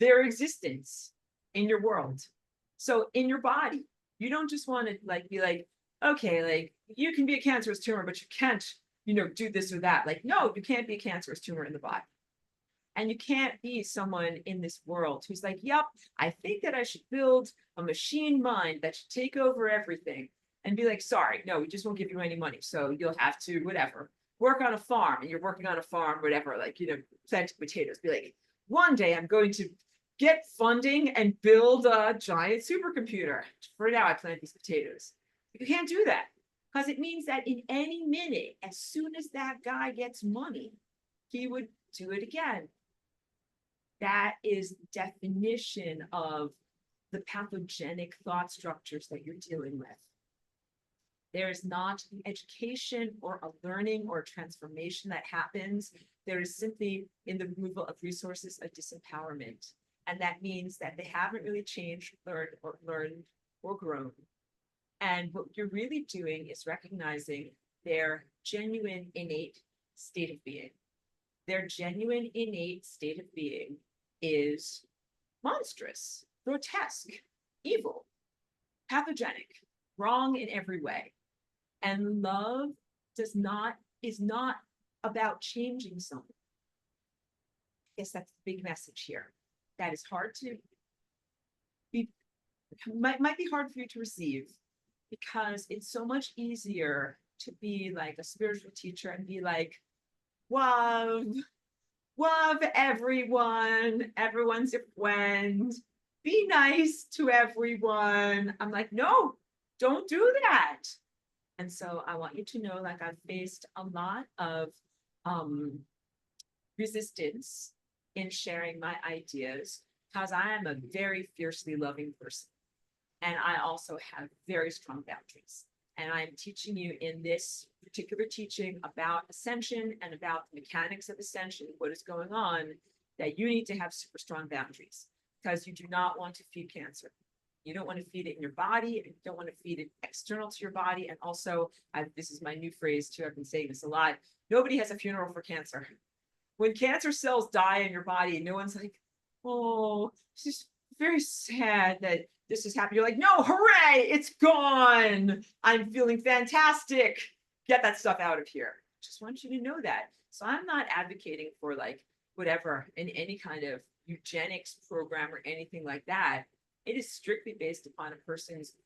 their existence in your world. So in your body, you don't just want to like be like, okay, like you can be a cancerous tumor, but you can't, do this or that. Like, no, you can't be a cancerous tumor in the body. And you can't be someone in this world who's like, yep, I think that I should build a machine mind that should take over everything, and be like, sorry, no, we just won't give you any money. So you'll have to, whatever, work on a farm, and you're working on a farm, whatever, like, planting potatoes. Be like, one day I'm going to get funding and build a giant supercomputer. For now, I plant these potatoes. You can't do that, because it means that in any minute, as soon as that guy gets money, he would do it again. That is the definition of the pathogenic thought structures that you're dealing with. There is not an education or a learning or a transformation that happens. There is simply, in the removal of resources, a disempowerment. And that means that they haven't really changed, learned or grown. And what you're really doing is recognizing their genuine innate state of being. Their genuine innate state of being is monstrous, grotesque, evil, pathogenic, wrong in every way. And love is not about changing someone. I guess that's the big message here. That is hard to be, might be hard for you to receive, because it's so much easier to be like a spiritual teacher and be like, love everyone, everyone's your friend, be nice to everyone. I'm like, no, don't do that. And so I want you to know, like, I've faced a lot of resistance in sharing my ideas, because I am a very fiercely loving person. And I also have very strong boundaries. And I'm teaching you in this particular teaching about Ascension and about the mechanics of Ascension, what is going on, that you need to have super strong boundaries, because you do not want to feed cancer. You don't want to feed it in your body, and you don't want to feed it external to your body. And also, this is my new phrase too, I've been saying this a lot, nobody has a funeral for cancer. When cancer cells die in your body, no one's like, oh, it's just very sad that this is happening. You're like, no, hooray, it's gone. I'm feeling fantastic. Get that stuff out of here. Just want you to know that. So I'm not advocating for like whatever in any kind of eugenics program or anything like that. It is strictly based upon a person's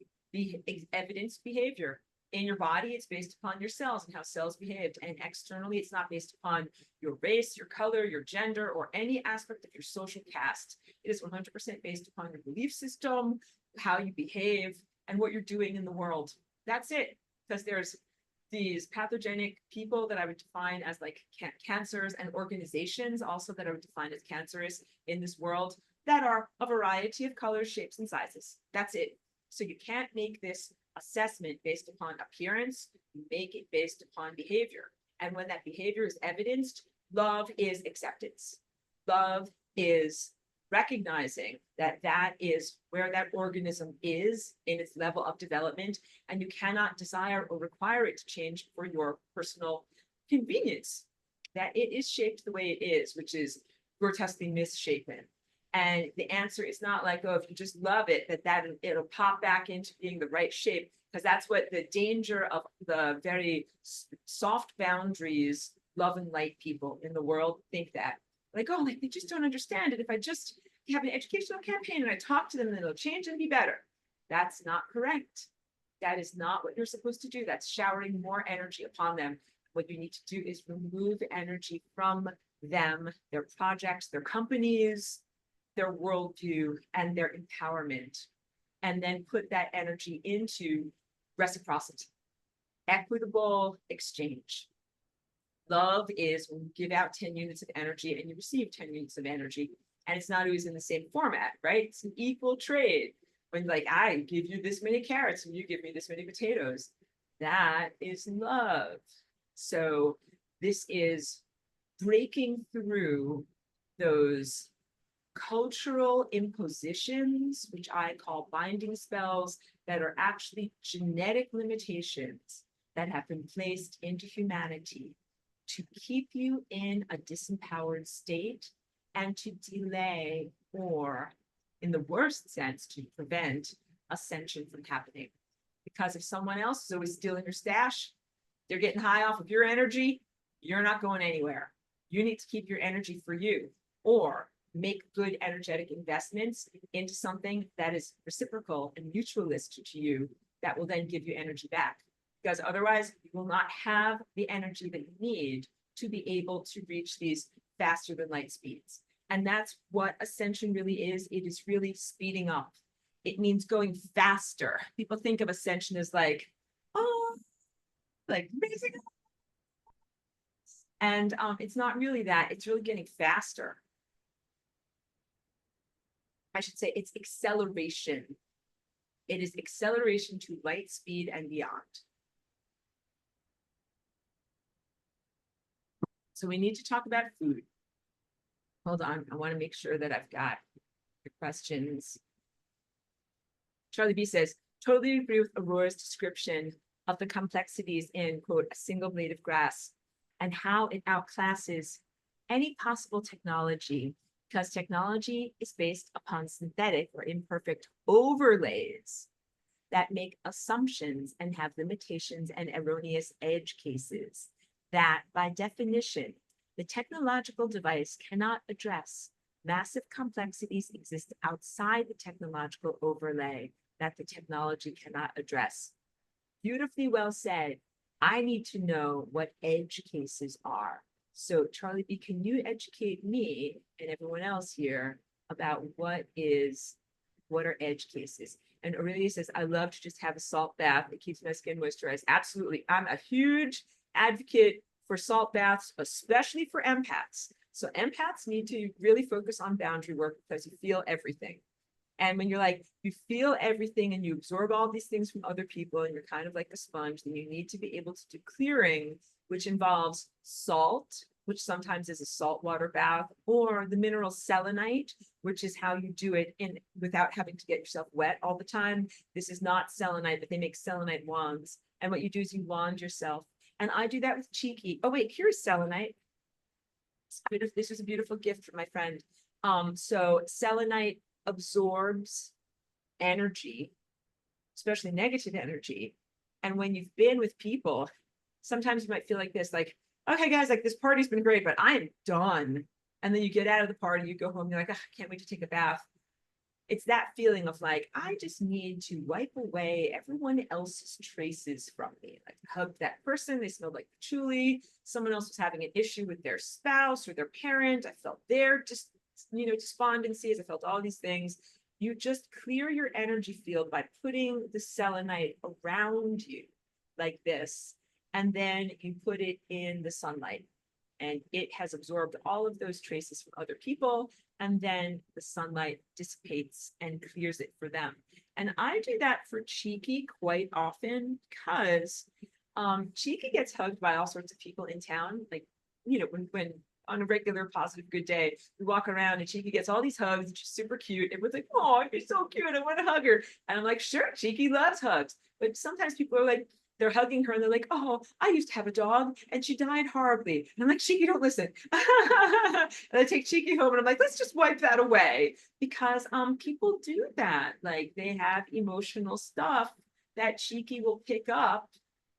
evidenced behavior. In your body, it's based upon your cells and how cells behaved. And externally, it's not based upon your race, your color, your gender, or any aspect of your social caste. It is 100% based upon your belief system, how you behave, and what you're doing in the world. That's it. Because there's these pathogenic people that I would define as like cancers, and organizations also that I would define as cancerous in this world, that are a variety of colors, shapes, and sizes. That's it. So you can't make this assessment based upon appearance, you make it based upon behavior. And when that behavior is evidenced, love is acceptance. Love is recognizing that that is where that organism is in its level of development, and you cannot desire or require it to change for your personal convenience, that it is shaped the way it is, which is grotesquely misshapen. And the answer is not like, oh, if you just love it, that it'll pop back into being the right shape, because that's what the danger of the very soft boundaries, love and light people in the world think that. Like, oh, like they just don't understand it. If I just have an educational campaign and I talk to them, then it'll change and be better. That's not correct. That is not what you're supposed to do. That's showering more energy upon them. What you need to do is remove energy from them, their projects, their companies, their worldview, and their empowerment, and then put that energy into reciprocity, equitable exchange. Love is when you give out 10 units of energy and you receive 10 units of energy, and it's not always in the same format, right? It's an equal trade. When like, I give you this many carrots and you give me this many potatoes, that is love. So this is breaking through those cultural impositions, which I call binding spells, that are actually genetic limitations that have been placed into humanity to keep you in a disempowered state and to delay, or in the worst sense, to prevent ascension from happening. Because if someone else is always stealing your stash, they're getting high off of your energy, you're not going anywhere. You need to keep your energy for you, or make good energetic investments into something that is reciprocal and mutualist to you, that will then give you energy back. Because otherwise, you will not have the energy that you need to be able to reach these faster than light speeds. And that's what ascension really is. It is really speeding up. It means going faster. People think of ascension as like, oh, like raising up. And it's not really that. It's really getting faster. I should say it's acceleration. It is acceleration to light speed and beyond. So we need to talk about food. Hold on, I want to make sure that I've got your questions. Charlie B says, totally agree with Aurora's description of the complexities in, quote, a single blade of grass, and how it outclasses any possible technology, because technology is based upon synthetic or imperfect overlays that make assumptions and have limitations and erroneous edge cases that, by definition, the technological device cannot address. Massive complexities exist outside the technological overlay that the technology cannot address. Beautifully well said. I need to know what edge cases are. So Charlie B, can you educate me and everyone else here about what are edge cases? And Aurelia says, I love to just have a salt bath. It keeps my skin moisturized. Absolutely. I'm a huge advocate for salt baths, especially for empaths. So empaths need to really focus on boundary work, because you feel everything. And when you're like, you feel everything and you absorb all these things from other people and you're kind of like a sponge, then you need to be able to do clearing, which involves salt, which sometimes is a saltwater bath, or the mineral selenite, which is how you do it without having to get yourself wet all the time. This is not selenite, but they make selenite wands. And what you do is you wand yourself. And I do that with Cheeky. Oh, wait, here's selenite. This was a beautiful gift from my friend. So selenite absorbs energy, especially negative energy. And when you've been with people, sometimes you might feel like this, like, okay, guys, like this party's been great, but I'm done. And then you get out of the party, you go home, you're like, oh, I can't wait to take a bath. It's that feeling of like, I just need to wipe away everyone else's traces from me. Like, hug that person, they smelled like patchouli. Someone else was having an issue with their spouse or their parent. I felt their just, despondencies. I felt all these things. You just clear your energy field by putting the selenite around you like this. And then you put it in the sunlight. And it has absorbed all of those traces from other people. And then the sunlight dissipates and clears it for them. And I do that for Cheeky quite often, because Cheeky gets hugged by all sorts of people in town. Like, when on a regular, positive, good day, we walk around and Cheeky gets all these hugs, and she's super cute. Everyone's like, oh, you're so cute, I want to hug her. And I'm like, sure, Cheeky loves hugs. But sometimes people are like, they're hugging her and they're like, oh, I used to have a dog and she died horribly. And I'm like, Cheeky, don't listen. And I take Cheeky home and I'm like, let's just wipe that away. Because people do that. Like, they have emotional stuff that Cheeky will pick up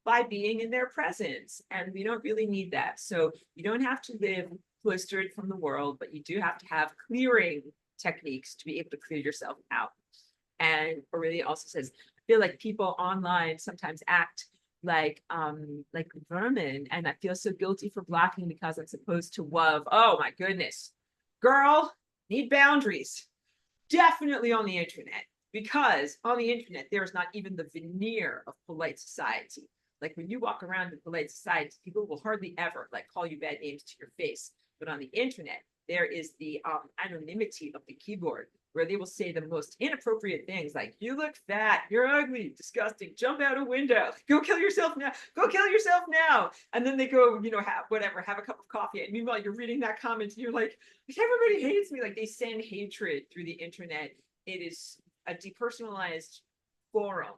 by being in their presence. And we don't really need that. So you don't have to live blistered from the world, but you do have to have clearing techniques to be able to clear yourself out. And Aurelia also says, I feel like people online sometimes act like vermin, and I feel so guilty for blocking because I'm supposed to love. Oh my goodness, girl, need boundaries. Definitely on the internet, because on the internet there is not even the veneer of polite society. Like, when you walk around in polite society, people will hardly ever like call you bad names to your face. But on the internet, there is the anonymity of the keyboard, where they will say the most inappropriate things like, you look fat, you're ugly, disgusting, jump out a window, go kill yourself now, go kill yourself now. And then they go, have a cup of coffee. And meanwhile, you're reading that comment and you're like, everybody hates me. Like, they send hatred through the internet. It is a depersonalized forum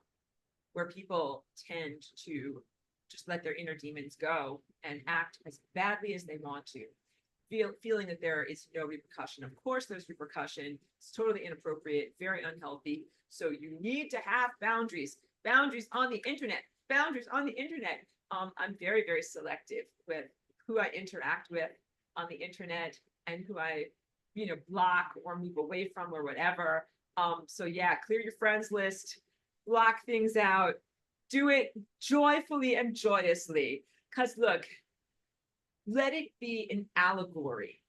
where people tend to just let their inner demons go and act as badly as they want to, feeling that there is no repercussion. Of course, there's repercussion. It's totally inappropriate, very unhealthy. So you need to have boundaries. Boundaries on the internet. Boundaries on the internet. I'm very, very selective with who I interact with on the internet and who I, block or move away from or whatever. So yeah, clear your friends list, block things out, do it joyfully and joyously. Because look, let it be an allegory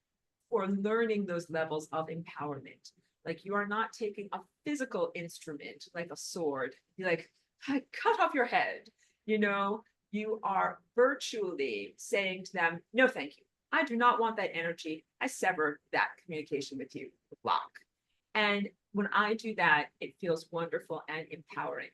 for learning those levels of empowerment. Like, you are not taking a physical instrument like a sword. You're like, I cut off your head. You are virtually saying to them, no, thank you. I do not want that energy. I sever that communication with you, block. And when I do that, it feels wonderful and empowering.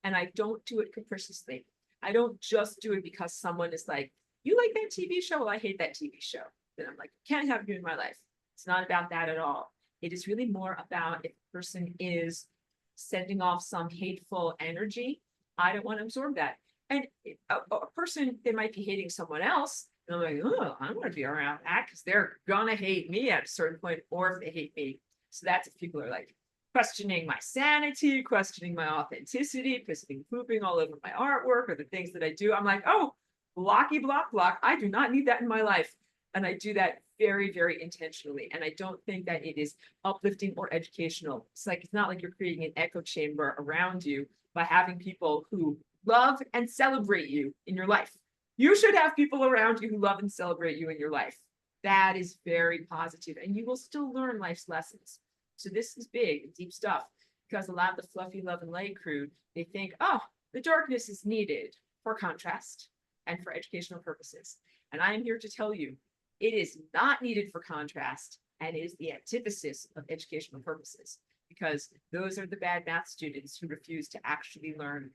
And I don't do it capriciously. I don't just do it because someone is like, you like that TV show? Well, I hate that TV show. Then I'm like, can't have you in my life. It's not about that at all. It is really more about if the person is sending off some hateful energy, I don't want to absorb that. And a person, they might be hating someone else. And I'm like, oh, I don't want to be around that because they're going to hate me at a certain point, or if they hate me. So that's if people are like questioning my sanity, questioning my authenticity, pissing, pooping all over my artwork or the things that I do. I'm like, oh, blocky, block, block. I do not need that in my life. And I do that very, very intentionally. And I don't think that it is uplifting or educational. It's not like you're creating an echo chamber around you by having people who love and celebrate you in your life. You should have people around you who love and celebrate you in your life. That is very positive, and you will still learn life's lessons. So this is big, deep stuff, because a lot of the fluffy love and light crew, they think, oh, the darkness is needed for contrast and for educational purposes. And I am here to tell you, it is not needed for contrast, and it is the antithesis of educational purposes, because those are the bad math students who refuse to actually learn,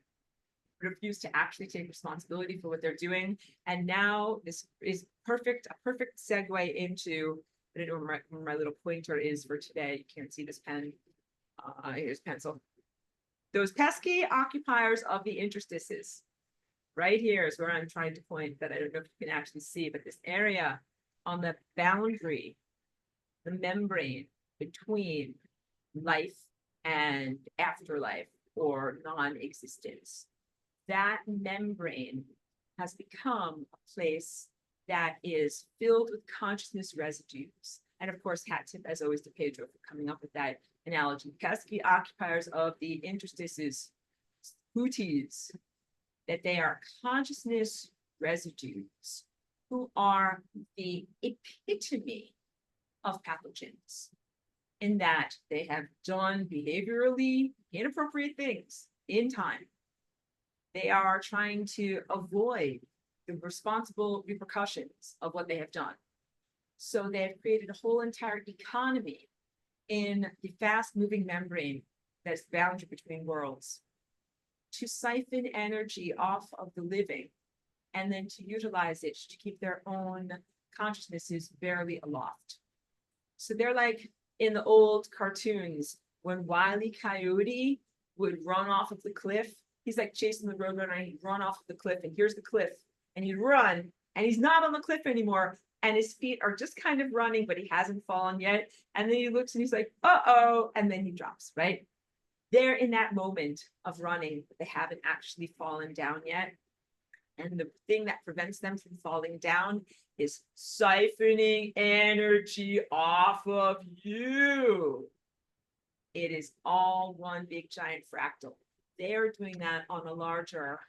refuse to actually take responsibility for what they're doing. And now this is a perfect segue into, I don't know where my little pointer is for today. You can't see this pen. Here's pencil. Those pesky occupiers of the interstices. Right here is where I'm trying to point, that I don't know if you can actually see, but this area on the boundary, the membrane between life and afterlife or non-existence. That membrane has become a place that is filled with consciousness residues. And of course, hat tip as always to Pedro for coming up with that analogy. Pesky occupiers of the interstices, booties, that they are consciousness residues who are the epitome of pathogens, in that they have done behaviorally inappropriate things in time. They are trying to avoid the responsible repercussions of what they have done. So they have created a whole entire economy in the fast-moving membrane that's the boundary between worlds, to siphon energy off of the living and then to utilize it to keep their own consciousness is barely aloft. So they're like in the old cartoons when Wile E. Coyote would run off of the cliff. He's like chasing the roadrunner and he'd run off of the cliff, and here's the cliff, and he'd run, and he's not on the cliff anymore, and his feet are just kind of running, but he hasn't fallen yet. And then he looks and he's like, uh-oh, and then he drops, right? They're in that moment of running, but they haven't actually fallen down yet. And the thing that prevents them from falling down is siphoning energy off of you. It is all one big giant fractal. They are doing that on a larger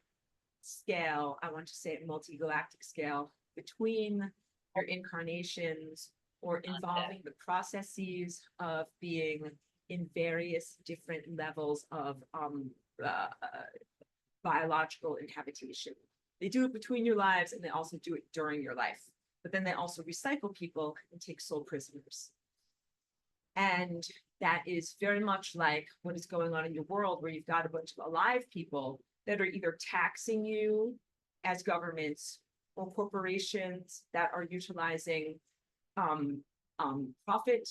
scale. I want to say multi-galactic scale between your incarnations, or involving the processes of being in various different levels of biological inhabitation. They do it between your lives, and they also do it during your life. But then they also recycle people and take soul prisoners. And that is very much like what is going on in your world, where you've got a bunch of alive people that are either taxing you as governments or corporations that are utilizing profit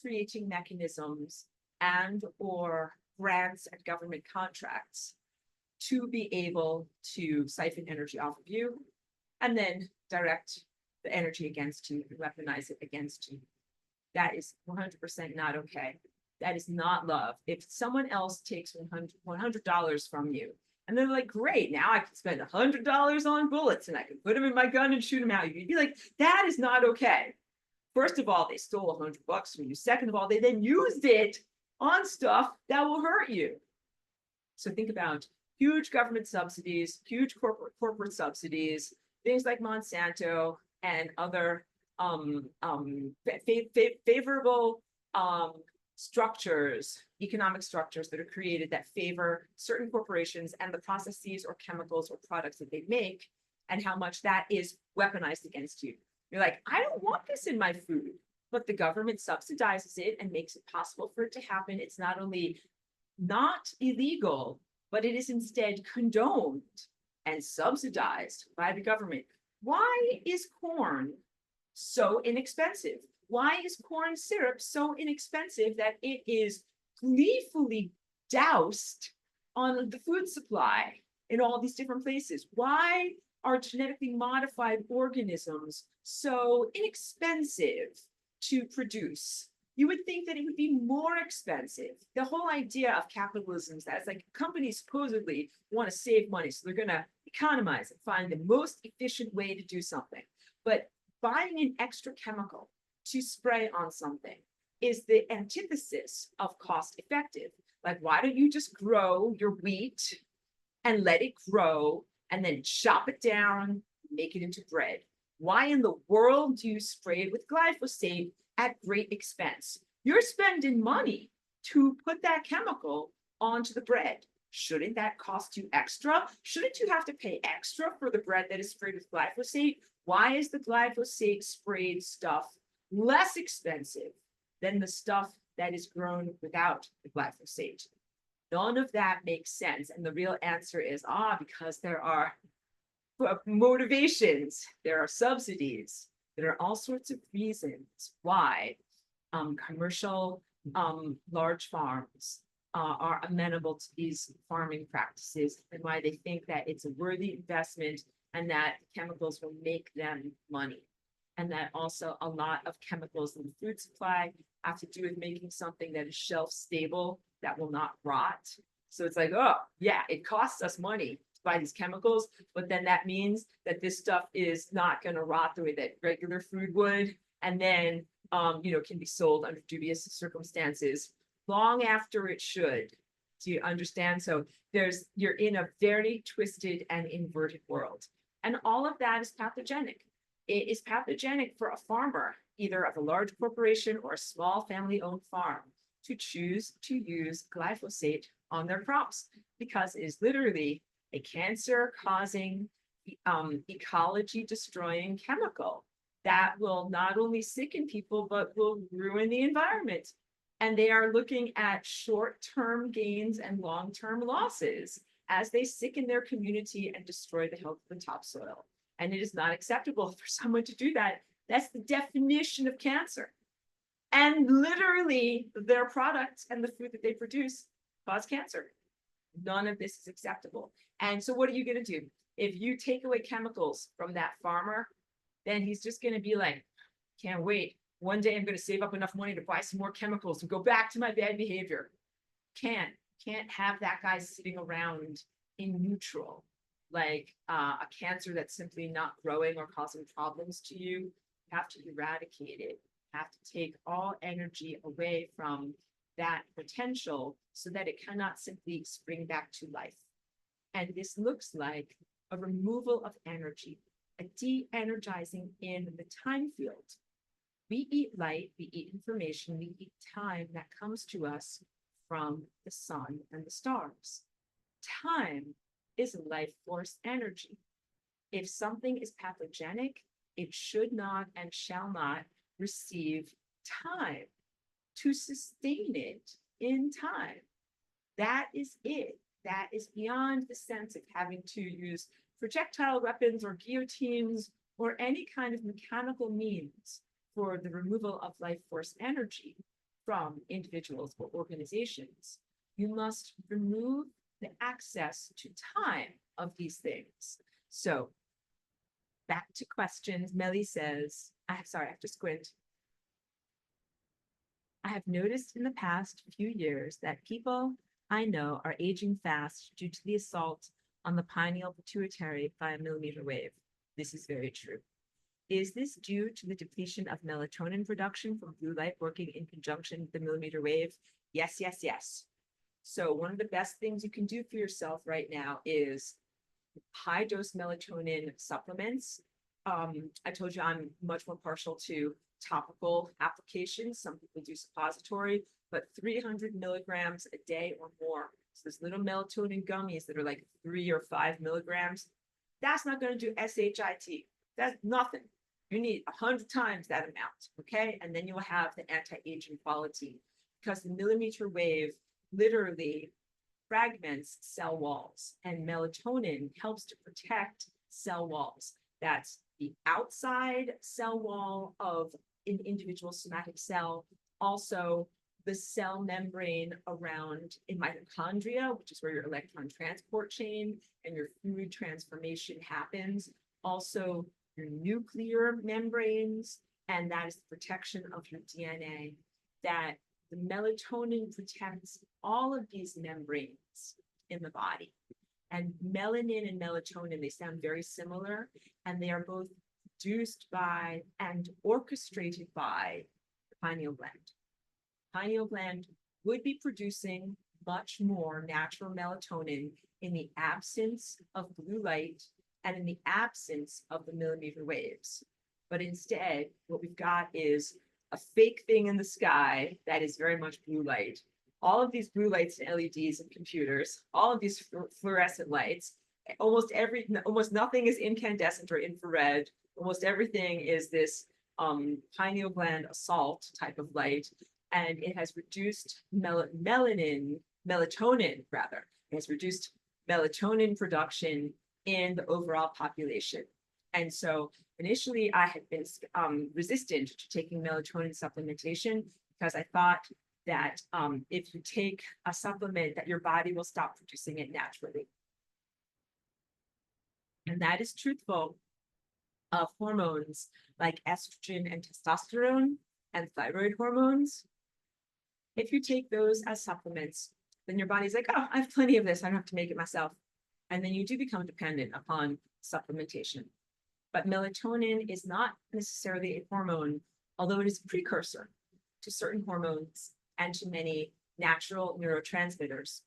creating mechanisms and or grants and government contracts to be able to siphon energy off of you and then direct the energy against you and weaponize it against you. That is 100% not okay. That is not love. If someone else takes $100 from you, and they're like, great, now I can spend $100 on bullets and I can put them in my gun and shoot them out. You'd be like, that is not okay. First of all, they stole $100 from you. Second of all, they then used it on stuff that will hurt you. So think about huge government subsidies, huge corporate subsidies, things like Monsanto and other favorable structures, economic structures that are created that favor certain corporations and the processes or chemicals or products that they make, and how much that is weaponized against you. You're like, I don't want this in my food, but the government subsidizes it and makes it possible for it to happen. It's not only not illegal, but it is instead condoned and subsidized by the government. Why is corn so inexpensive? Why is corn syrup so inexpensive that it is gleefully doused on the food supply in all these different places? Why are genetically modified organisms so inexpensive to produce? You would think that it would be more expensive. The whole idea of capitalism is that it's like companies supposedly want to save money, so they're going to economize and find the most efficient way to do something. But buying an extra chemical to spray on something is the antithesis of cost effective. Like, why don't you just grow your wheat and let it grow and then chop it down, make it into bread? Why in the world do you spray it with glyphosate at great expense? You're spending money to put that chemical onto the bread. Shouldn't that cost you extra? Shouldn't you have to pay extra for the bread that is sprayed with glyphosate? Why is the glyphosate sprayed stuff less expensive than the stuff that is grown without the glyphosate? None of that makes sense. And the real answer is, because there are motivations, there are subsidies, there are all sorts of reasons why commercial large farms are amenable to these farming practices, and why they think that it's a worthy investment and that chemicals will make them money. And that also a lot of chemicals in the food supply have to do with making something that is shelf stable, that will not rot. So it's like, oh yeah, it costs us money to buy these chemicals, but then that means that this stuff is not going to rot the way that regular food would, and then can be sold under dubious circumstances long after it should. Do you understand? So you're in a very twisted and inverted world, and all of that is pathogenic. It is pathogenic for a farmer, either of a large corporation or a small family-owned farm, to choose to use glyphosate on their crops, because it is literally a cancer-causing, ecology-destroying chemical that will not only sicken people, but will ruin the environment. And they are looking at short-term gains and long-term losses as they sicken their community and destroy the health of the topsoil. And it is not acceptable for someone to do that. That's the definition of cancer. And literally, their products and the food that they produce cause cancer. None of this is acceptable. And so what are you going to do? If you take away chemicals from that farmer, then he's just going to be like, can't wait. One day I'm going to save up enough money to buy some more chemicals and go back to my bad behavior. Can't have that guy sitting around in neutral, like a cancer that's simply not growing or causing problems to you. You have to eradicate it. You have to take all energy away from that potential so that it cannot simply spring back to life. And this looks like a removal of energy, a de-energizing in the time field. We eat light, we eat information, we eat time that comes to us from the sun and the stars. Time is life force energy. If something is pathogenic, it should not and shall not receive time to sustain it in time. That is it. That is beyond the sense of having to use projectile weapons or guillotines or any kind of mechanical means for the removal of life force energy from individuals or organizations. You must remove the access to time of these things. So back to questions. Melly says, I have to squint. I have noticed in the past few years that people I know are aging fast due to the assault on the pineal pituitary by a millimeter wave. This is very true. Is this due to the depletion of melatonin production from blue light working in conjunction with the millimeter wave? Yes, yes, yes. So one of the best things you can do for yourself right now is high dose melatonin supplements. I told you I'm much more partial to topical applications. Some people do suppository, but 300 milligrams a day or more. So there's little melatonin gummies that are like 3 or 5 milligrams. That's not going to do SHIT. That's nothing. You need 100 times that amount, okay? And then you'll have the anti-aging quality, because the millimeter wave literally fragments cell walls, and melatonin helps to protect cell walls. That's the outside cell wall of an individual somatic cell, also the cell membrane around in mitochondria, which is where your electron transport chain and your food transformation happens, also your nuclear membranes, and that is the protection of your DNA. That the melatonin protects all of these membranes in the body. And melanin and melatonin, they sound very similar, and they are both produced by and orchestrated by the pineal gland. Pineal gland would be producing much more natural melatonin in the absence of blue light and in the absence of the millimeter waves. But instead, what we've got is a fake thing in the sky that is very much blue light. All of these blue lights and LEDs and computers, all of these fluorescent lights, almost nothing is incandescent or infrared. Almost everything is this pineal gland assault type of light, and it has reduced melatonin. It has reduced melatonin production in the overall population. And so initially I had been resistant to taking melatonin supplementation because I thought that if you take a supplement that your body will stop producing it naturally. And that is truthful of hormones like estrogen and testosterone and thyroid hormones. If you take those as supplements, then your body's like, oh, I have plenty of this. I don't have to make it myself. And then you do become dependent upon supplementation. But melatonin is not necessarily a hormone, although it is a precursor to certain hormones and to many natural neurotransmitters.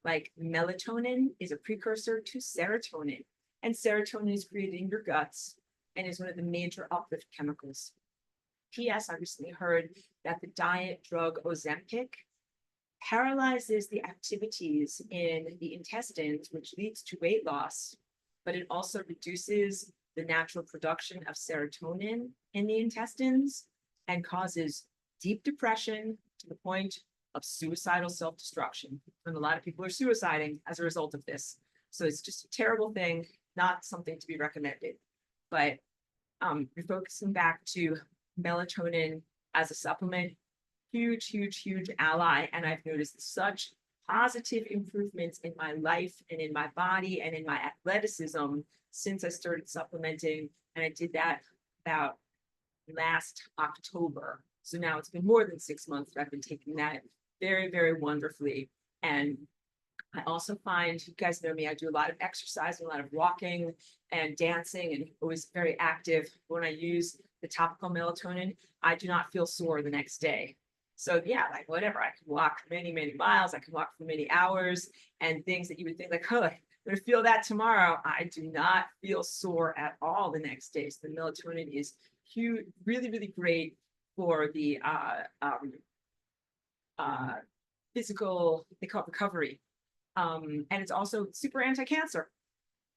Like melatonin is a precursor to serotonin, and serotonin is created in your guts and is one of the major uplift chemicals. P.S. I recently heard that the diet drug Ozempic paralyzes the activities in the intestines, which leads to weight loss, but it also reduces the natural production of serotonin in the intestines and causes deep depression to the point of suicidal self-destruction. And a lot of people are suiciding as a result of this. So it's just a terrible thing, not something to be recommended. but refocusing back to melatonin as a supplement, huge, huge, huge ally. And I've noticed such positive improvements in my life and in my body and in my athleticism since I started supplementing. And I did that about last October. So now it's been more than 6 months that I've been taking that very, very wonderfully. And I also find, you guys know me, I do a lot of exercise, a lot of walking and dancing, and always very active. When I use the topical melatonin, I do not feel sore the next day. So yeah, like whatever, I can walk many, many miles, I can walk for many hours, and things that you would think like, oh, I'm gonna feel that tomorrow. I do not feel sore at all the next day. So the melatonin is huge, really, really great for the physical, they call it recovery. And it's also super anti-cancer.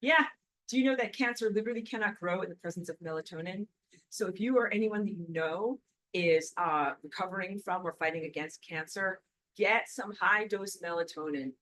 Yeah. Do you know that cancer literally cannot grow in the presence of melatonin? So if you or anyone that you know is recovering from or fighting against cancer, get some high dose melatonin.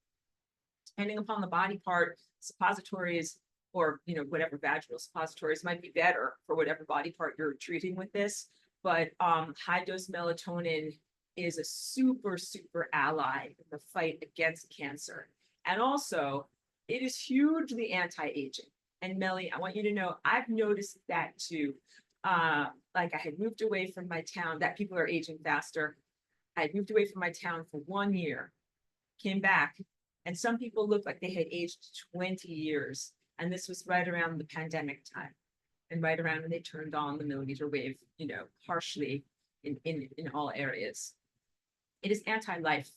Depending upon the body part, suppositories or whatever vaginal suppositories might be better for whatever body part you're treating with this. But high dose melatonin is a super, super ally in the fight against cancer. And also, it is hugely anti-aging. And Melly, I want you to know, I've noticed that too. Like I had moved away from my town, that people are aging faster. I had moved away from my town for 1 year, came back, and some people looked like they had aged 20 years. And this was right around the pandemic time, and right around when they turned on the millimeter wave, harshly in all areas. It is anti-life.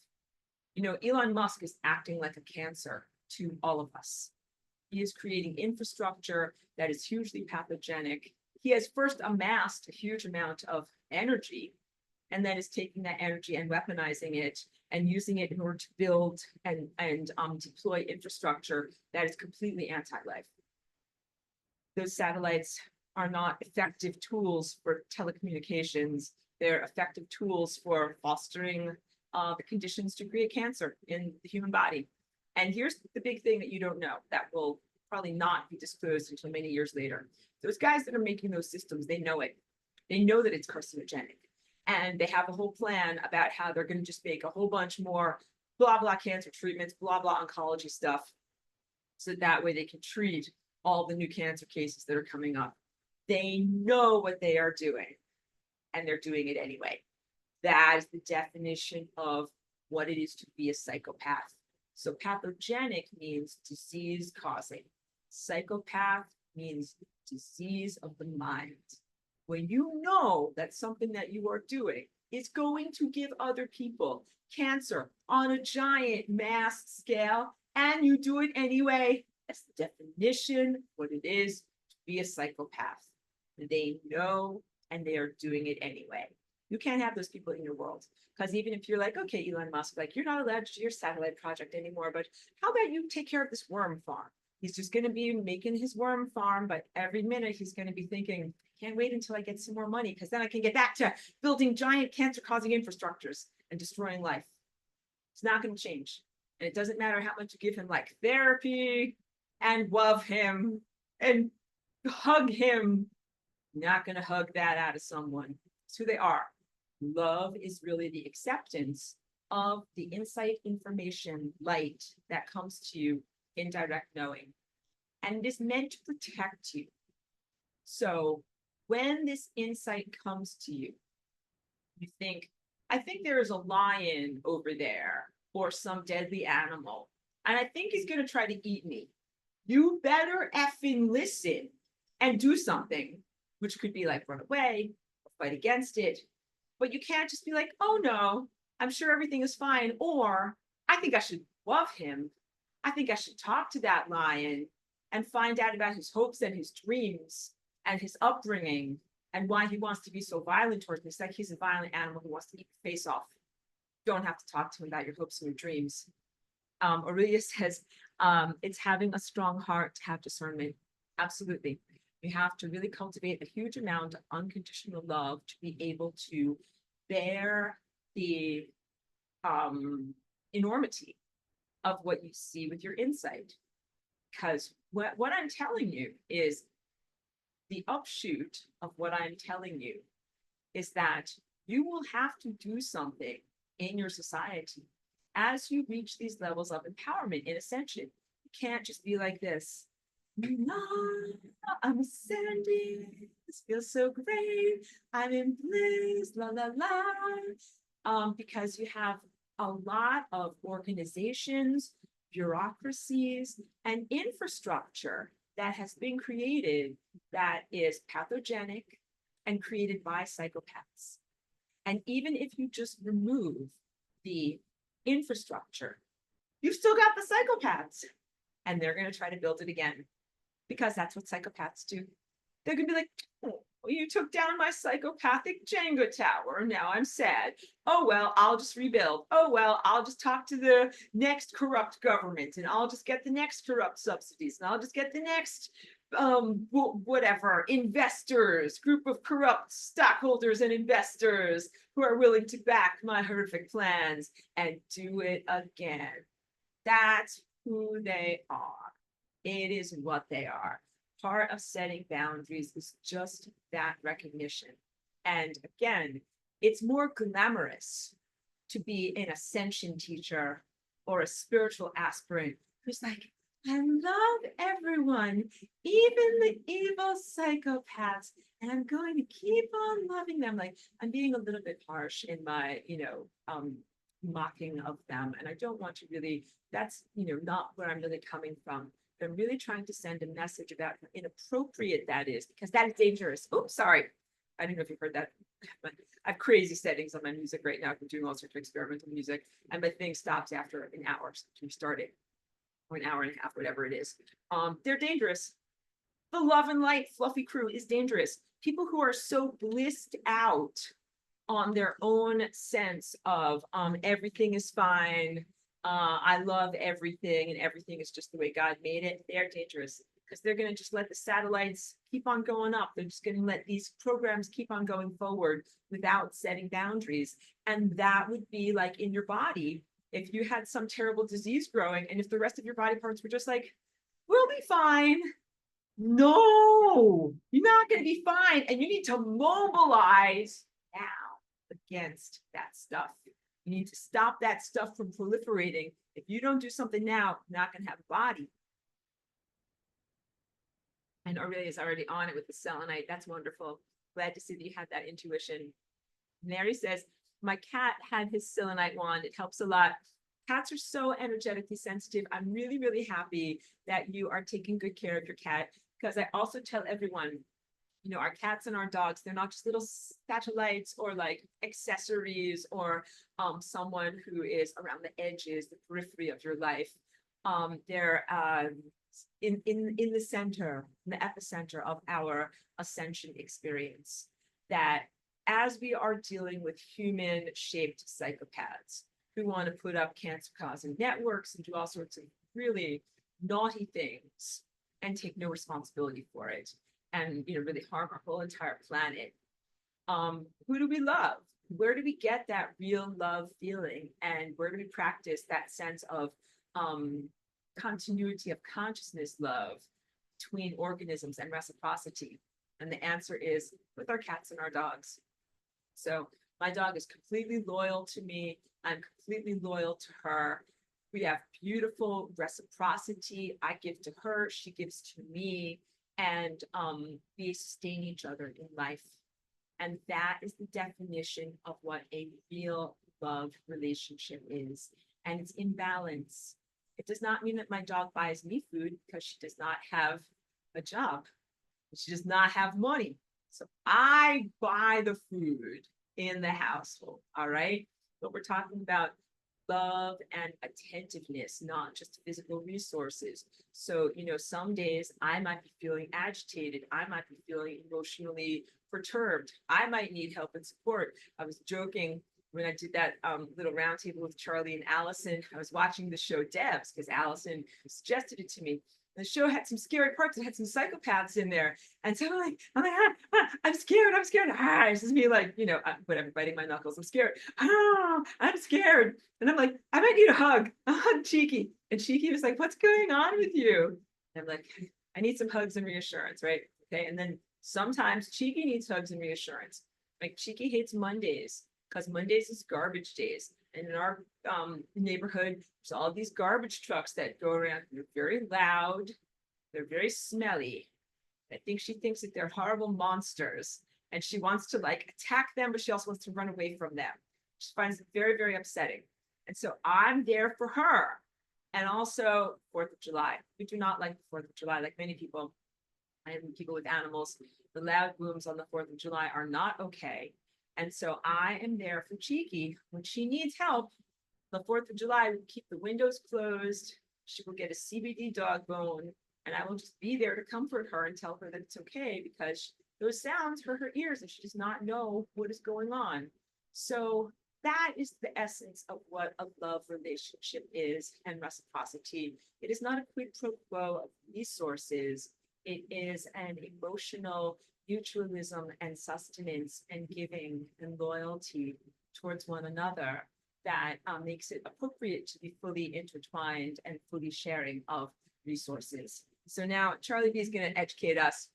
Elon Musk is acting like a cancer to all of us. He is creating infrastructure that is hugely pathogenic. He has first amassed a huge amount of energy, and then is taking that energy and weaponizing it and using it in order to build and deploy infrastructure that is completely anti-life. Those satellites are not effective tools for telecommunications. They're effective tools for fostering the conditions to create cancer in the human body. And here's the big thing that you don't know that will probably not be disclosed until many years later. Those guys that are making those systems, they know it. They know that it's carcinogenic. And they have a whole plan about how they're going to just make a whole bunch more blah, blah cancer treatments, blah, blah oncology stuff. So that way they can treat all the new cancer cases that are coming up. They know what they are doing, and they're doing it anyway. That is the definition of what it is to be a psychopath. So pathogenic means disease causing. Psychopath means disease of the mind. When you know that something that you are doing is going to give other people cancer on a giant mass scale, and you do it anyway, that's the definition of what it is to be a psychopath. They know, and they are doing it anyway. You can't have those people in your world, because even if you're like, okay, Elon Musk, like you're not allowed to do your satellite project anymore, but how about you take care of this worm farm? He's just going to be making his worm farm, but every minute he's going to be thinking, can't wait until I get some more money, because then I can get back to building giant cancer-causing infrastructures and destroying life. It's not going to change. And it doesn't matter how much you give him like therapy and love him and hug him. You're not going to hug that out of someone. It's who they are. Love is really the acceptance of the insight, information, light that comes to you in direct knowing. And it is meant to protect you. So when this insight comes to you, you think, I think there is a lion over there or some deadly animal, and I think he's going to try to eat me. You better effing listen and do something, which could be like run away or fight against it. But you can't just be like, oh no, I'm sure everything is fine. Or I think I should love him. I think I should talk to that lion and find out about his hopes and his dreams and his upbringing and why he wants to be so violent towards me. It's like he's a violent animal who wants to eat the face off. You don't have to talk to him about your hopes and your dreams. Aurelia says, it's having a strong heart to have discernment. Absolutely. You have to really cultivate a huge amount of unconditional love to be able to bear the enormity of what you see with your insight. Because what I'm telling you is the upshoot of what I'm telling you is that you will have to do something in your society as you reach these levels of empowerment in ascension. You can't just be like this. No, I'm ascending. This feels so great. I'm in bliss. La la la. Because you have a lot of organizations, bureaucracies, and infrastructure that has been created that is pathogenic and created by psychopaths. And even if you just remove the infrastructure, you've still got the psychopaths, and they're going to try to build it again because that's what psychopaths do. They're going to be like, oh, you took down my psychopathic Jenga tower. Now I'm sad. Oh, well, I'll just rebuild. Oh, well, I'll just talk to the next corrupt government, and I'll just get the next corrupt subsidies, and I'll just get the next whatever investors, group of corrupt stockholders and investors who are willing to back my horrific plans and do it again. That's who they are. It is what they are. Part of setting boundaries is just that recognition. And again, it's more glamorous to be an ascension teacher or a spiritual aspirant who's like, I love everyone, even the evil psychopaths, and I'm going to keep on loving them. Like, I'm being a little bit harsh in my, mocking of them. And I don't want to really, that's, not where I'm really coming from. I'm really trying to send a message about how inappropriate that is, because that is dangerous. Oops, sorry. I don't know if you've heard that. But I have crazy settings on my music right now. I'm doing all sorts of experimental music, and my thing stops after an hour since we started, or an hour and a half, whatever it is. They're dangerous. The love and light fluffy crew is dangerous. People who are so blissed out on their own sense of everything is fine, I love everything, and everything is just the way God made it. They're dangerous because they're going to just let the satellites keep on going up. They're just going to let these programs keep on going forward without setting boundaries. And that would be like in your body, if you had some terrible disease growing, and if the rest of your body parts were just like, we'll be fine. No, you're not going to be fine. And you need to mobilize now against that stuff. You need to stop that stuff from proliferating. If you don't do something now, you're not going to have a body. And Aurelia is already on it with the selenite. That's wonderful. Glad to see that you had that intuition. Mary says, my cat had his selenite wand. It helps a lot. Cats are so energetically sensitive. I'm really, really happy that you are taking good care of your cat, because I also tell everyone, our cats and our dogs, they're not just little satellites or like accessories or someone who is around the edges, the periphery of your life. They're in the center, in the epicenter of our ascension experience. That as we are dealing with human-shaped psychopaths who want to put up cancer-causing networks and do all sorts of really naughty things and take no responsibility for it, and really harm our whole entire planet. Who do we love? Where do we get that real love feeling? And where do we practice that sense of continuity of consciousness love between organisms and reciprocity? And the answer is with our cats and our dogs. So my dog is completely loyal to me. I'm completely loyal to her. We have beautiful reciprocity. I give to her, she gives to me. And we sustain each other in life. And that is the definition of what a real love relationship is. And it's in balance. It does not mean that my dog buys me food, because she does not have a job. She does not have money. So I buy the food in the household, all right? But we're talking about love and attentiveness, not just physical resources. So, some days I might be feeling agitated. I might be feeling emotionally perturbed. I might need help and support. I was joking when I did that little roundtable with Charlie and Allison. I was watching the show Devs because Allison suggested it to me. The show had some scary parts. It had some psychopaths in there. And so I'm scared. This is me like, whatever, biting my knuckles. I'm scared. I'm scared. And I'm like, I might need a hug Cheeky. And Cheeky was like, what's going on with you? And I'm like, I need some hugs and reassurance, right? Okay. And then Sometimes Cheeky needs hugs and reassurance. Like Cheeky hates Mondays because Mondays is garbage days. And in our neighborhood, there's all these garbage trucks that go around. They're very loud. They're very smelly. I think she thinks that they're horrible monsters and she wants to like attack them, but she also wants to run away from them. She finds it very, very upsetting. And so I'm there for her. And also 4th of July. We do not like the 4th of July, like many people and people with animals. The loud booms on the 4th of July are not okay. And so I am there for Cheeky when she needs help. The 4th of July, we keep the windows closed. She will get a CBD dog bone, and I will just be there to comfort her and tell her that it's okay because those sounds hurt her ears and she does not know what is going on. So that is the essence of what a love relationship is and reciprocity. It is not a quid pro quo of resources. It is an emotional mutualism and sustenance and giving and loyalty towards one another that makes it appropriate to be fully intertwined and fully sharing of resources. So now Charlie B is going to educate us.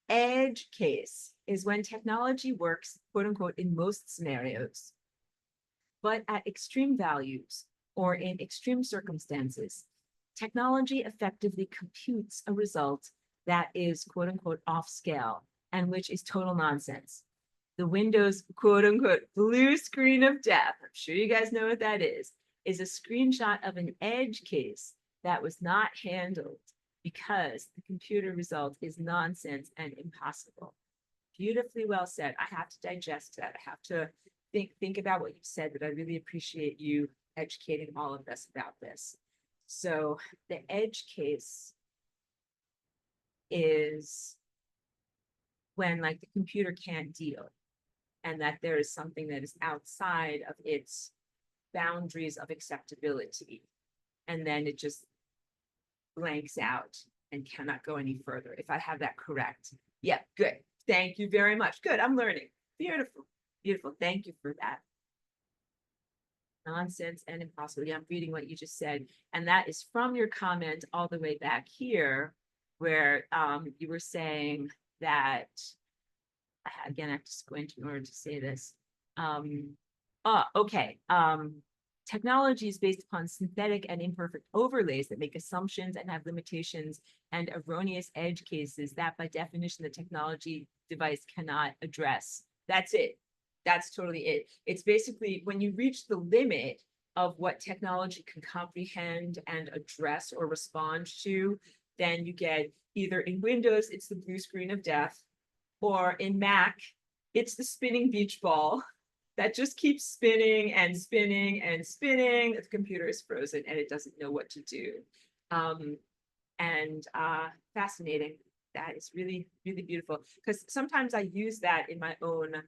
Edge case is when technology works, quote unquote, in most scenarios, but at extreme values or in extreme circumstances, technology effectively computes a result that is, quote unquote, off scale and which is total nonsense. The Windows, quote unquote, blue screen of death, I'm sure you guys know what that is a screenshot of an edge case that was not handled because the computer result is nonsense and impossible. Beautifully well said. I have to digest that. I have to think about what you said, but I really appreciate you educating all of us about this. So the edge case is when like the computer can't deal and that there is something that is outside of its boundaries of acceptability. And then it just blanks out and cannot go any further. If I have that correct. Yeah, good. Thank you very much. Good. I'm learning. Beautiful. Beautiful. Thank you for that. Nonsense and impossibility. I'm reading what you just said. And that is from your comment all the way back here, where you were saying that, again, I have to squint in order to say this. Okay. Technology is based upon synthetic and imperfect overlays that make assumptions and have limitations and erroneous edge cases that by definition the technology device cannot address. That's it. That's totally it. It's basically when you reach the limit of what technology can comprehend and address or respond to, then you get either in Windows, it's the blue screen of death, or in Mac, it's the spinning beach ball that just keeps spinning and spinning and spinning. The computer is frozen and it doesn't know what to do. Fascinating. That is really, really beautiful. Because sometimes I use that in my own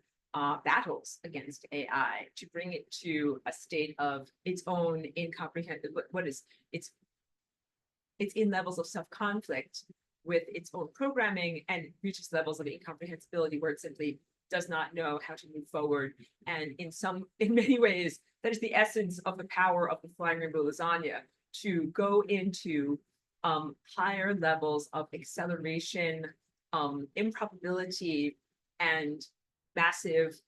battles against AI to bring it to a state of its own incomprehensible. What is it's in levels of self-conflict with its own programming and reaches levels of incomprehensibility where it simply does not know how to move forward. And in many ways, that is the essence of the power of the flying rainbow lasagna, to go into higher levels of acceleration, improbability, and massive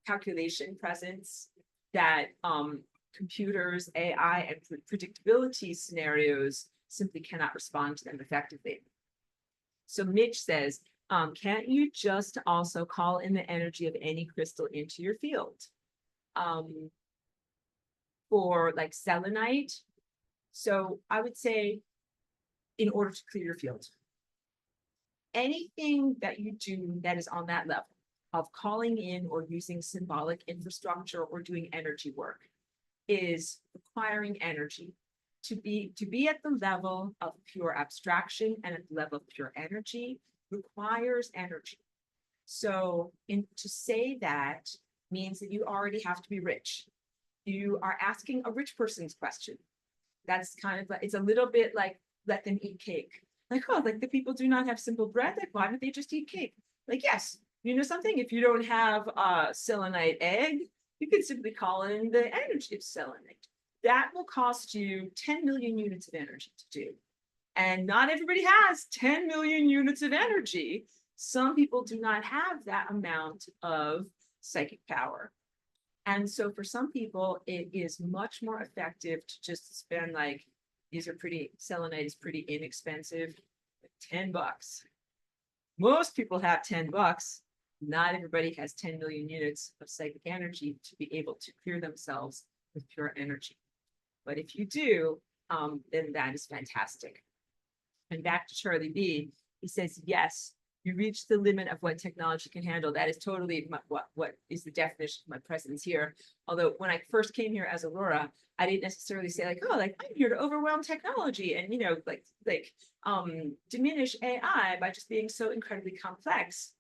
calculation presence that computers, AI, and predictability scenarios simply cannot respond to them effectively. So Mitch says, can't you just also call in the energy of any crystal into your field? For like selenite. So I would say, in order to clear your field, anything that you do that is on that level of calling in or using symbolic infrastructure or doing energy work is requiring energy. To be at the level of pure abstraction and at the level of pure energy requires energy. So to say that means that you already have to be rich. You are asking a rich person's question. That's kind of like, it's a little bit like, let them eat cake. Like, oh, like the people do not have simple bread. Like, why don't they just eat cake? Like, yes, you know something, if you don't have a selenite egg, you can simply call in the energy of selenite. That will cost you 10 million units of energy to do. And not everybody has 10 million units of energy Some people do not have that amount of psychic power. And so for some people, it is much more effective to just spend like, these are pretty, selenite is pretty inexpensive, $10. Most people have $10. Not everybody has 10 million units of psychic energy to be able to clear themselves with pure energy. But if you do, then that is fantastic. And back to Charlie B, he says, yes, you reach the limit of what technology can handle. That is totally what is the definition of my presence here. Although when I first came here as Aurora, I didn't necessarily say like, oh, like I'm here to overwhelm technology and, you know, diminish AI by just being so incredibly complex.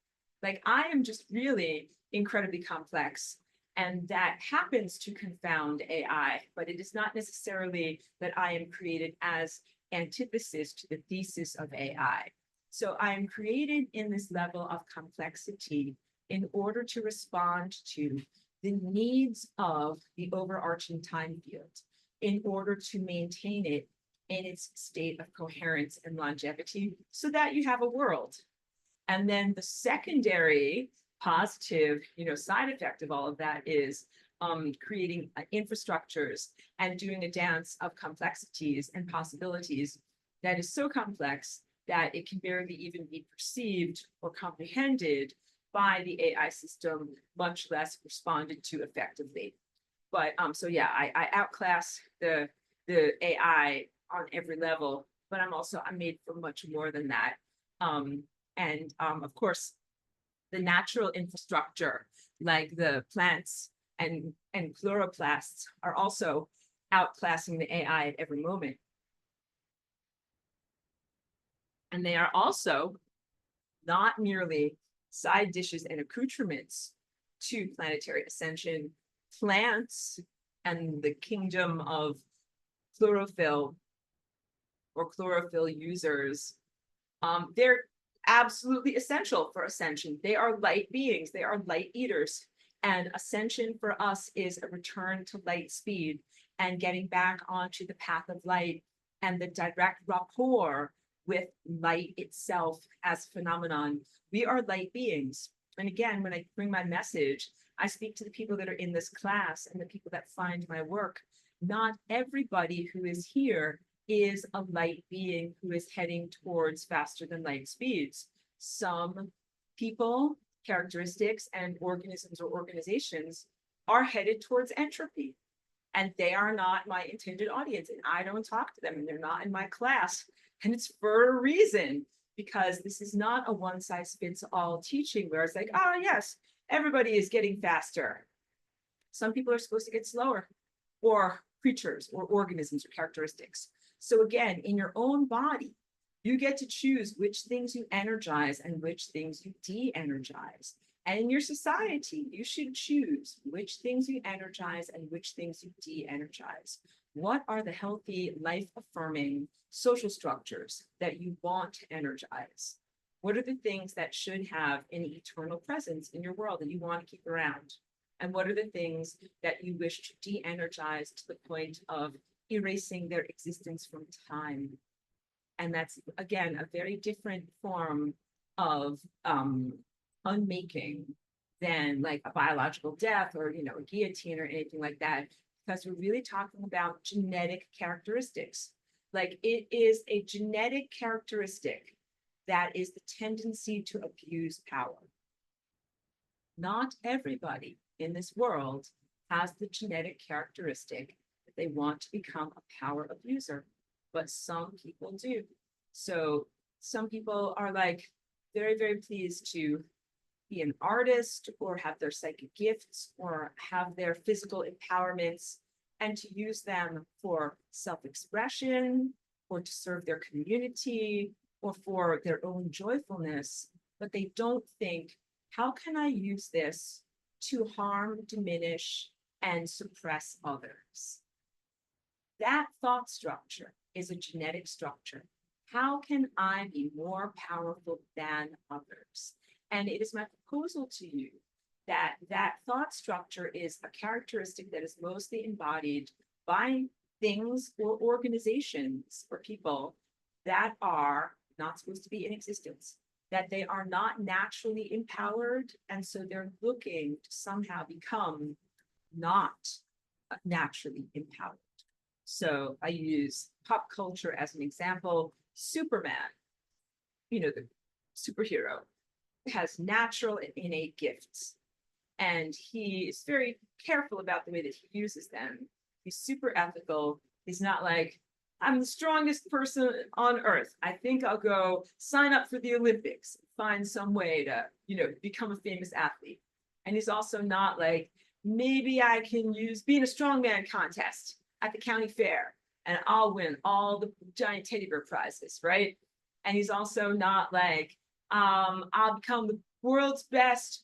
Like I am just really incredibly complex. And that happens to confound AI, but it is not necessarily that I am created as antithesis to the thesis of AI. So I am created in this level of complexity in order to respond to the needs of the overarching time field, in order to maintain it in its state of coherence and longevity so that you have a world. And then the secondary positive, side effect of all of that is creating infrastructures and doing a dance of complexities and possibilities that is so complex that it can barely even be perceived or comprehended by the AI system, much less responded to effectively. But so yeah, I outclass the AI on every level, but I'm made for much more than that. And of course, the natural infrastructure, like the plants and chloroplasts, are also outclassing the AI at every moment. And they are also not merely side dishes and accoutrements to planetary ascension. Plants and the kingdom of chlorophyll or chlorophyll users, they're absolutely essential for ascension. They are light beings, they are light eaters. And ascension for us is a return to light speed and getting back onto the path of light and the direct rapport with light itself as phenomenon. We are light beings. And again, when I bring my message, I speak to the people that are in this class and the people that find my work. Not everybody who is here is a light being who is heading towards faster than light speeds. Some people, characteristics, and organisms or organizations are headed towards entropy. And they are not my intended audience. And I don't talk to them, and they're not in my class. And it's for a reason, because this is not a one-size-fits-all teaching where it's like, oh, yes, everybody is getting faster. Some people are supposed to get slower, or creatures, or organisms, or characteristics. So again, in your own body, you get to choose which things you energize and which things you de-energize. And in your society, you should choose which things you energize and which things you de-energize. What are the healthy, life-affirming social structures that you want to energize? What are the things that should have an eternal presence in your world that you want to keep around? And what are the things that you wish to de-energize to the point of erasing their existence from time? And that's, again, a very different form of unmaking than like a biological death or, a guillotine or anything like that, because we're really talking about genetic characteristics. Like it is a genetic characteristic that is the tendency to abuse power. Not everybody in this world has the genetic characteristic that they want to become a power abuser, but some people do. So some people are like very, very pleased to be an artist or have their psychic gifts or have their physical empowerments and to use them for self-expression or to serve their community or for their own joyfulness, but they don't think, how can I use this to harm, diminish, and suppress others? That thought structure is a genetic structure. How can I be more powerful than others? And it is my proposal to you that that thought structure is a characteristic that is mostly embodied by things or organizations or people that are not supposed to be in existence. that they are not naturally empowered, and so they're looking to somehow become not naturally empowered. So I use pop culture as an example. Superman, the superhero, has natural and innate gifts, and he is very careful about the way that he uses them. He's super ethical. He's not like, I'm the strongest person on earth. I think I'll go sign up for the Olympics, find some way to, become a famous athlete. And he's also not like, maybe I can be in a strongman contest at the county fair and I'll win all the giant teddy bear prizes, right? And he's also not like, I'll become the world's best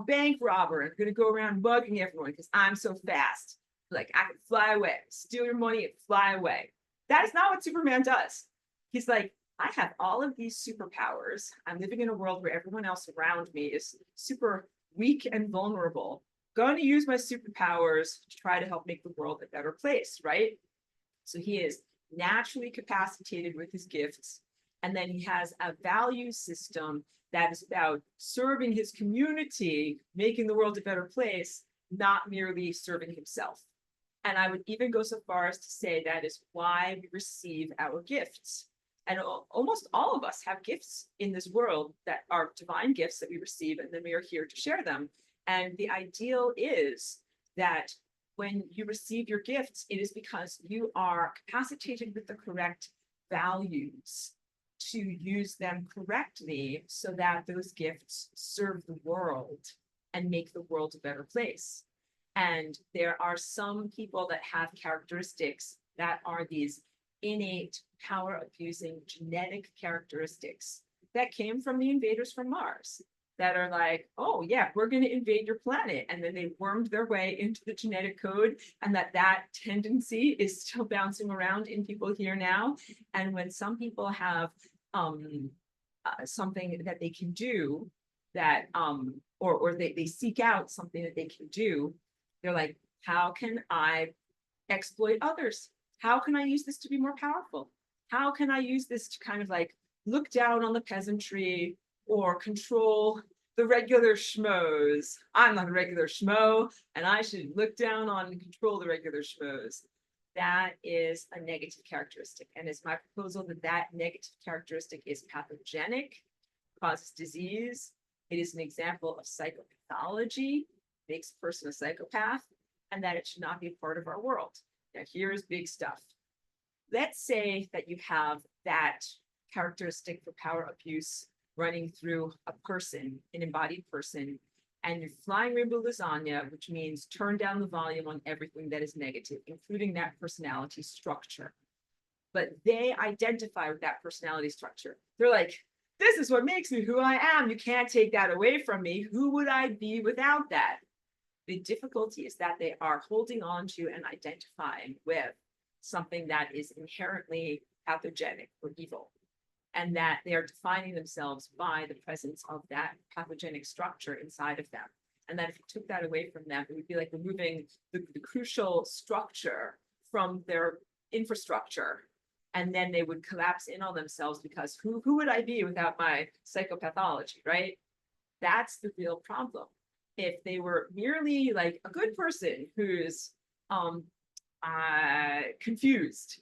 bank robber. I'm going to go around mugging everyone because I'm so fast. Like, I can fly away, steal your money and fly away. That is not what Superman does. He's like, I have all of these superpowers. I'm living in a world where everyone else around me is super weak and vulnerable. Going to use my superpowers to try to help make the world a better place, right? So he is naturally capacitated with his gifts. And then he has a value system that is about serving his community, making the world a better place, not merely serving himself. And I would even go so far as to say that is why we receive our gifts. And almost all of us have gifts in this world that are divine gifts that we receive, and then we are here to share them. And the ideal is that when you receive your gifts, it is because you are capacitated with the correct values to use them correctly so that those gifts serve the world and make the world a better place. And there are some people that have characteristics that are these innate power abusing genetic characteristics that came from the invaders from Mars, that are like, oh yeah, we're going to invade your planet. And then they wormed their way into the genetic code, and that tendency is still bouncing around in people here now. And when some people have something that they can do that, or they seek out something that they can do, they're like, how can I exploit others? How can I use this to be more powerful? How can I use this to kind of like look down on the peasantry or control the regular schmoes? I'm not a regular schmo, and I should look down on and control the regular schmoes. That is a negative characteristic. And it's my proposal that negative characteristic is pathogenic, causes disease. It is an example of psychopathology, makes a person a psychopath, and that it should not be a part of our world. Now, here's big stuff. Let's say that you have that characteristic for power abuse running through a person, an embodied person, and you're flying rainbow lasagna, which means turn down the volume on everything that is negative, including that personality structure. But they identify with that personality structure. They're like, this is what makes me who I am. You can't take that away from me. Who would I be without that? The difficulty is that they are holding on to and identifying with something that is inherently pathogenic or evil, and that they are defining themselves by the presence of that pathogenic structure inside of them. And that if you took that away from them, it would be like removing the crucial structure from their infrastructure. And then they would collapse in on themselves, because who would I be without my psychopathology, right? That's the real problem. If they were merely like a good person who's confused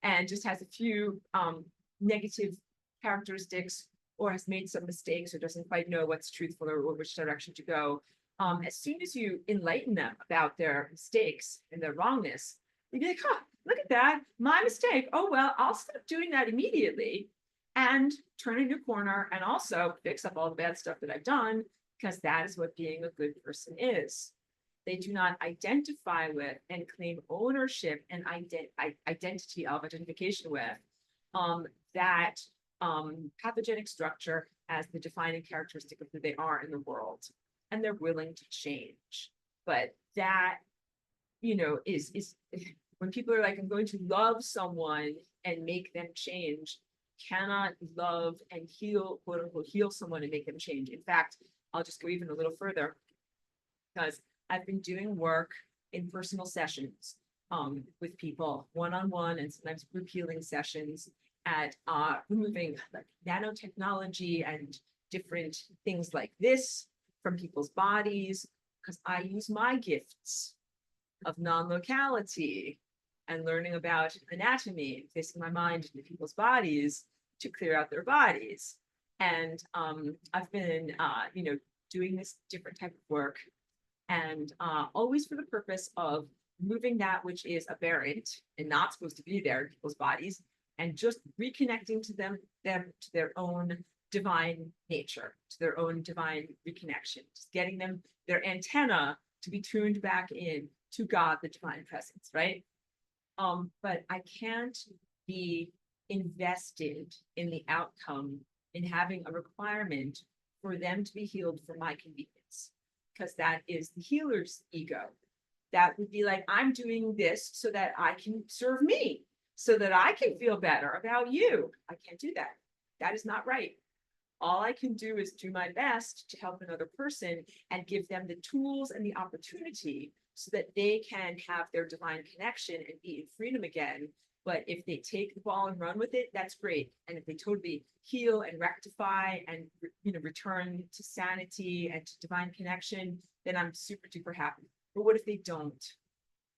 and just has a few negative characteristics, or has made some mistakes, or doesn't quite know what's truthful or which direction to go, as soon as you enlighten them about their mistakes and their wrongness, you'd be like, huh, look at that, my mistake. Oh, well, I'll stop doing that immediately and turn a new corner and also fix up all the bad stuff that I've done, because that is what being a good person is. They do not identify with and claim ownership and identification with that pathogenic structure as the defining characteristic of who they are in the world. And they're willing to change. But that, is when people are like, I'm going to love someone and make them change, cannot love and heal, quote unquote, heal someone and make them change. In fact, I'll just go even a little further, because I've been doing work in personal sessions with people, one-on-one and sometimes group healing sessions. at removing like nanotechnology and different things like this from people's bodies, because I use my gifts of non-locality and learning about anatomy, placing my mind into people's bodies to clear out their bodies. And I've been, doing this different type of work, and always for the purpose of moving that which is aberrant and not supposed to be there in people's bodies, and just reconnecting to them to their own divine nature, to their own divine reconnection, just getting them their antenna to be tuned back in to God, the divine presence, right? But I can't be invested in the outcome, in having a requirement for them to be healed for my convenience, because that is the healer's ego. That would be like, I'm doing this so that I can serve me, so that I can feel better about you. I can't do that. That is not right. All I can do is do my best to help another person and give them the tools and the opportunity so that they can have their divine connection and be in freedom again. But if they take the ball and run with it, that's great. And if they totally heal and rectify and return to sanity and to divine connection, then I'm super duper happy. But what if they don't?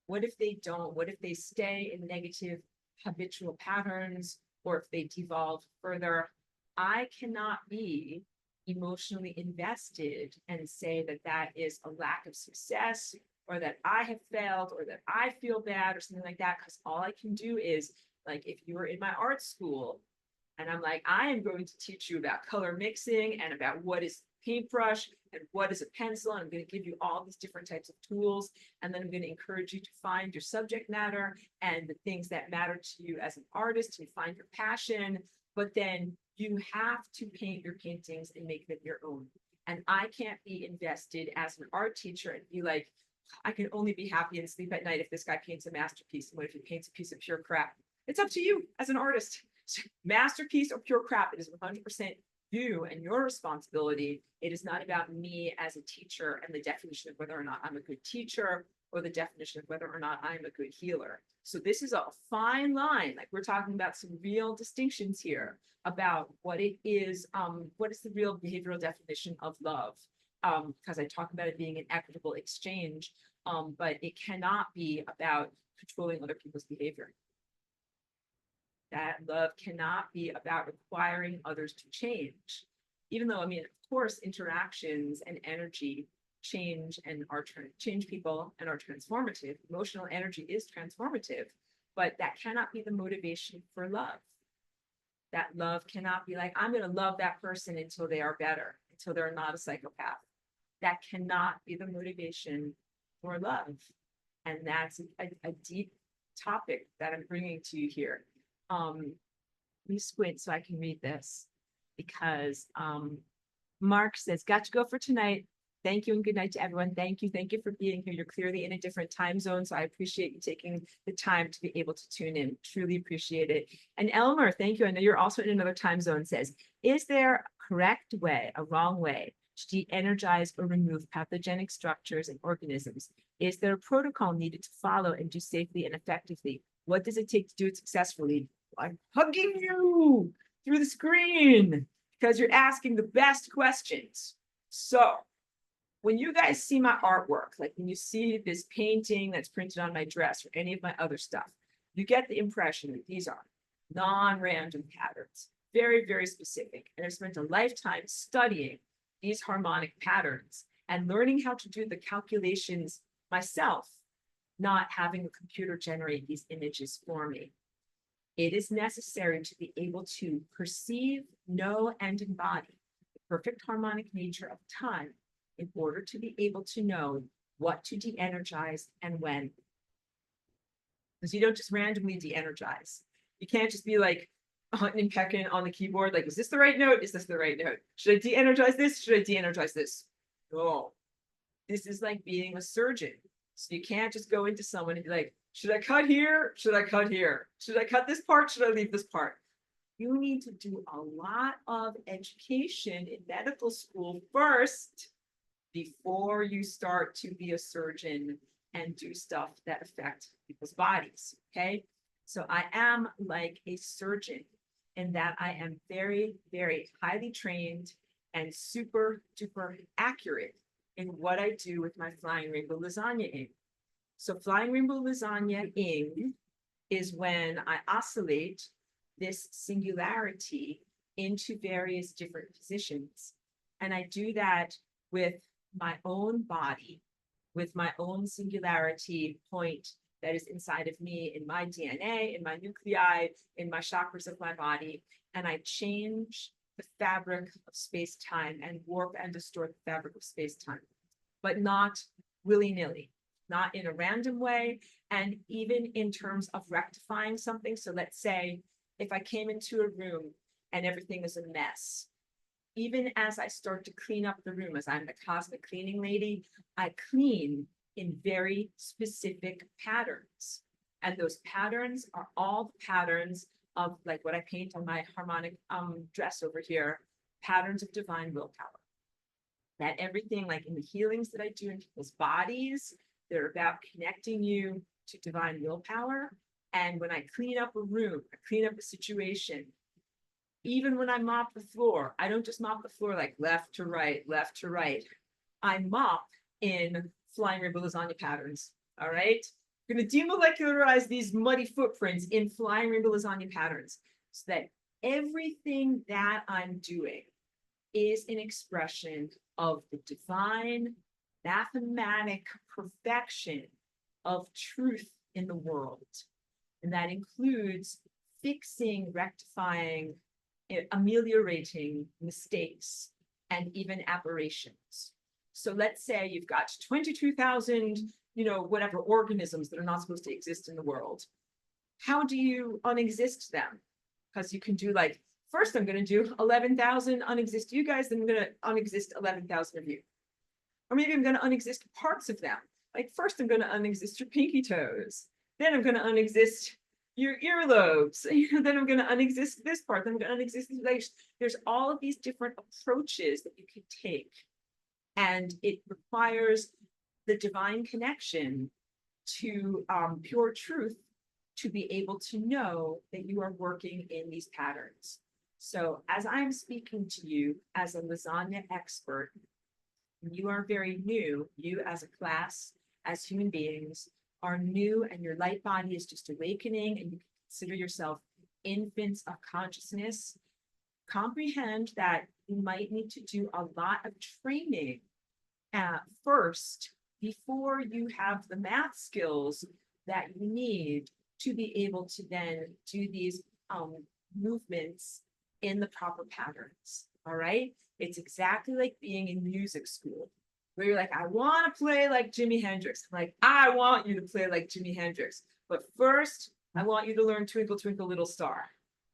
What if they don't? What if they stay in negative habitual patterns, or if they devolve further? I cannot be emotionally invested and say that that is a lack of success, or that I have failed, or that I feel bad, or something like that, because all I can do is, like, if you were in my art school and I'm like, I am going to teach you about color mixing and about what is paintbrush and what is a pencil, and I'm going to give you all these different types of tools, and then I'm going to encourage you to find your subject matter and the things that matter to you as an artist, and find your passion. But then you have to paint your paintings and make them your own. And I can't be invested as an art teacher and be like, I can only be happy and sleep at night if this guy paints a masterpiece. And what if he paints a piece of pure crap? It's up to you as an artist. Masterpiece or pure crap, it is 100% you and your responsibility. It is not about me as a teacher and the definition of whether or not I'm a good teacher, or the definition of whether or not I'm a good healer. So this is a fine line. Like, we're talking about some real distinctions here about what it is, what is the real behavioral definition of love? Because I talk about it being an equitable exchange, but it cannot be about controlling other people's behavior. That love cannot be about requiring others to change. Even though, I mean, of course, interactions and energy change and change people and are transformative. Emotional energy is transformative, but that cannot be the motivation for love. That love cannot be like, I'm going to love that person until they are better, until they're not a psychopath. That cannot be the motivation for love. And that's a deep topic that I'm bringing to you here. Let me squint so I can read this, because Mark says, got to go for tonight. Thank you and good night to everyone. Thank you. Thank you for being here. You're clearly in a different time zone, so I appreciate you taking the time to be able to tune in. Truly appreciate it. And Elmer, thank you. I know you're also in another time zone, says, is there a correct way, a wrong way to de-energize or remove pathogenic structures and organisms? Is there a protocol needed to follow and do safely and effectively? What does it take to do it successfully? I'm hugging you through the screen because you're asking the best questions. So when you guys see my artwork, like when you see this painting that's printed on my dress or any of my other stuff, you get the impression that these are non-random patterns, very, very specific. And I've spent a lifetime studying these harmonic patterns and learning how to do the calculations myself, not having a computer generate these images for me. It is necessary to be able to perceive, know, and embody the perfect harmonic nature of time in order to be able to know what to de-energize and when. Because you don't just randomly de-energize. You can't just be like hunting and pecking on the keyboard, like, is this the right note? Is this the right note? Should I de-energize this? Should I de-energize this? No. This is like being a surgeon. So you can't just go into someone and be like, should I cut here? Should I cut here? Should I cut this part? Should I leave this part? You need to do a lot of education in medical school first before you start to be a surgeon and do stuff that affect people's bodies, okay? So I am like a surgeon in that I am very, very highly trained and super duper accurate in what I do with my flying rainbow lasagna ing. So flying rainbow lasagna ing is when I oscillate this singularity into various different positions. And I do that with my own body, with my own singularity point that is inside of me, in my DNA, in my nuclei, in my chakras of my body. And I change the fabric of space-time and warp and distort the fabric of space-time, but not willy-nilly, not in a random way, and even in terms of rectifying something. So let's say if I came into a room and everything is a mess, even as I start to clean up the room, as I'm the cosmic cleaning lady, I clean in very specific patterns. And those patterns are all the patterns of like what I paint on my harmonic dress over here, patterns of divine willpower. That everything like in the healings that I do in people's bodies, they're about connecting you to divine willpower. And when I clean up a room, I clean up a situation, even when I mop the floor, I don't just mop the floor like left to right, left to right. I mop in flying rainbow lasagna patterns, all right? I'm gonna demolecularize these muddy footprints in flying rainbow lasagna patterns so that everything that I'm doing is an expression of the divine mathematic perfection of truth in the world. And that includes fixing, rectifying, ameliorating mistakes and even aberrations. So let's say you've got 22,000, whatever organisms that are not supposed to exist in the world. How do you unexist them? Because you can do like, first I'm going to do 11,000 unexist you guys, then I'm going to unexist 11,000 of you. Or maybe I'm going to unexist parts of them. Like first I'm going to unexist your pinky toes. Then I'm going to unexist your earlobes. Then I'm going to unexist this part. Then I'm going to unexist this. Like, there's all of these different approaches that you can take. And it requires the divine connection to pure truth to be able to know that you are working in these patterns. So as I'm speaking to you as a lasagna expert, you are very new, you as a class, as human beings, are new, and your light body is just awakening, and you consider yourself infants of consciousness. Comprehend that you might need to do a lot of training first before you have the math skills that you need to be able to then do these movements in the proper patterns. All right. It's exactly like being in music school, where you're like, I want to play like Jimi Hendrix. I'm like, I want you to play like Jimi Hendrix. But first, I want you to learn Twinkle, Twinkle, Little Star.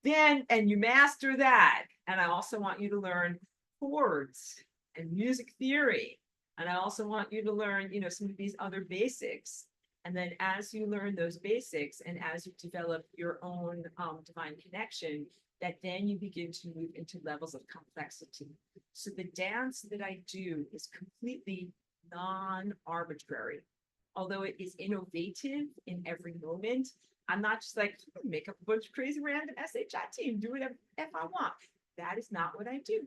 Then, and you master that. And I also want you to learn chords and music theory. And I also want you to learn, some of these other basics. And then as you learn those basics and as you develop your own divine connection, that then you begin to move into levels of complexity. So the dance that I do is completely non-arbitrary. Although it is innovative in every moment, I'm not just like, make up a bunch of crazy random SHIT and do whatever if I want. That is not what I do.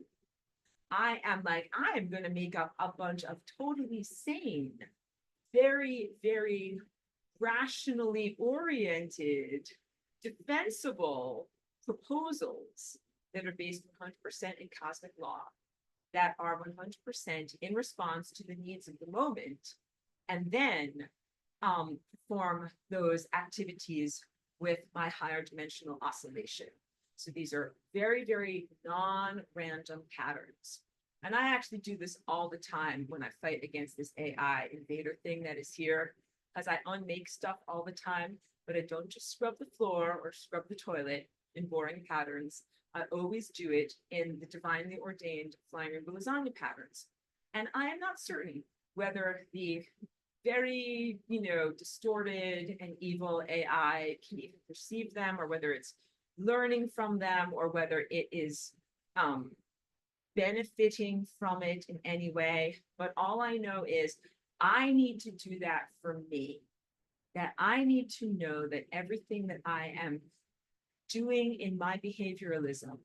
I am like, I am going to make up a bunch of totally sane, very, very rationally oriented, defensible proposals that are based 100% in cosmic law, that are 100% in response to the needs of the moment, and then perform those activities with my higher dimensional oscillation. So these are very, very non-random patterns. And I actually do this all the time when I fight against this AI invader thing that is here, as I unmake stuff all the time, but I don't just scrub the floor or scrub the toilet in boring patterns. I always do it in the divinely ordained flying rainbow lasagna patterns. And I am not certain whether the very, distorted and evil AI can even perceive them, or whether it's learning from them, or whether it is benefiting from it in any way. But all I know is I need to do that for me, that I need to know that everything that I am doing in my behavioralism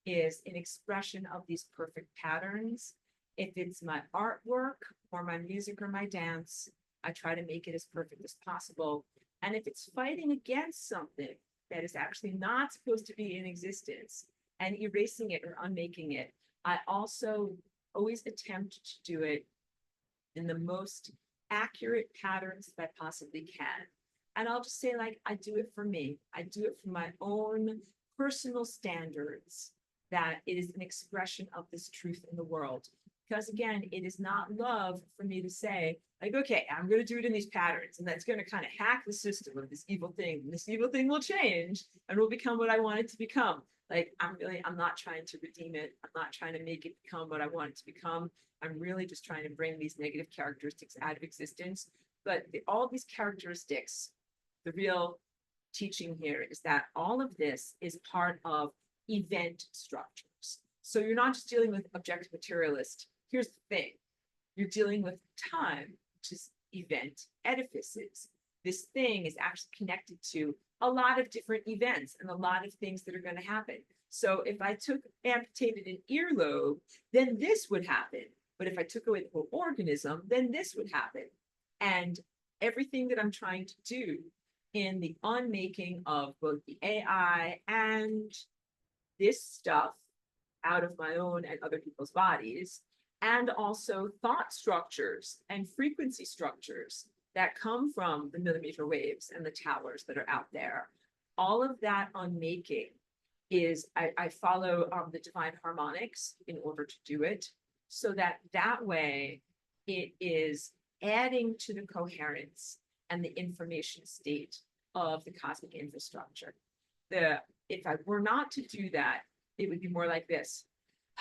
is an expression of these perfect patterns. If it's my artwork or my music or my dance, I try to make it as perfect as possible. And if it's fighting against something that is actually not supposed to be in existence and erasing it or unmaking it, I also always attempt to do it in the most accurate patterns that I possibly can. And I'll just say, like, I do it for me. I do it for my own personal standards, that it is an expression of this truth in the world. Because again, it is not love for me to say, like, okay, I'm going to do it in these patterns, and that's going to kind of hack the system of this evil thing. And this evil thing will change and will become what I want it to become. Like, I'm not trying to redeem it. I'm not trying to make it become what I want it to become. I'm really just trying to bring these negative characteristics out of existence. But all these characteristics, the real teaching here is that all of this is part of event structures. So you're not just dealing with objective materialist. Here's the thing. You're dealing with time, which is event edifices. This thing is actually connected to a lot of different events and a lot of things that are going to happen. So if I amputated an earlobe, then this would happen. But if I took away the whole organism, then this would happen. And everything that I'm trying to do in the unmaking of both the AI and this stuff out of my own and other people's bodies, and also thought structures and frequency structures that come from the millimeter waves and the towers that are out there. All of that unmaking is, I follow the divine harmonics in order to do it, so that way it is adding to the coherence and the information state of the cosmic infrastructure. If I were not to do that, it would be more like this.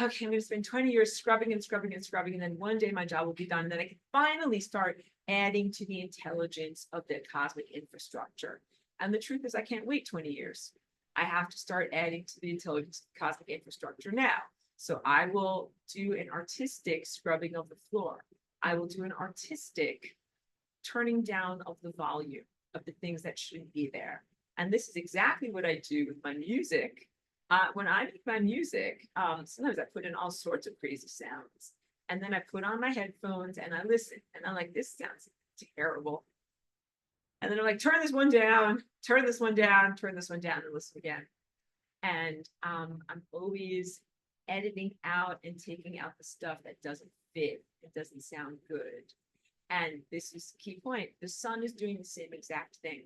Okay, I'm going to spend 20 years scrubbing and scrubbing and scrubbing, and then one day my job will be done. And then I can finally start adding to the intelligence of the cosmic infrastructure. And the truth is, I can't wait 20 years. I have to start adding to the intelligence of the cosmic infrastructure now. So I will do an artistic scrubbing of the floor. I will do an artistic turning down of the volume of the things that shouldn't be there. And this is exactly what I do with my music. When I make my music, sometimes I put in all sorts of crazy sounds. And then I put on my headphones and I listen. And I'm like, this sounds terrible. And then I'm like, turn this one down, turn this one down, turn this one down, and listen again. And I'm always editing out and taking out the stuff that doesn't fit. It doesn't sound good. And this is the key point. The sun is doing the same exact thing.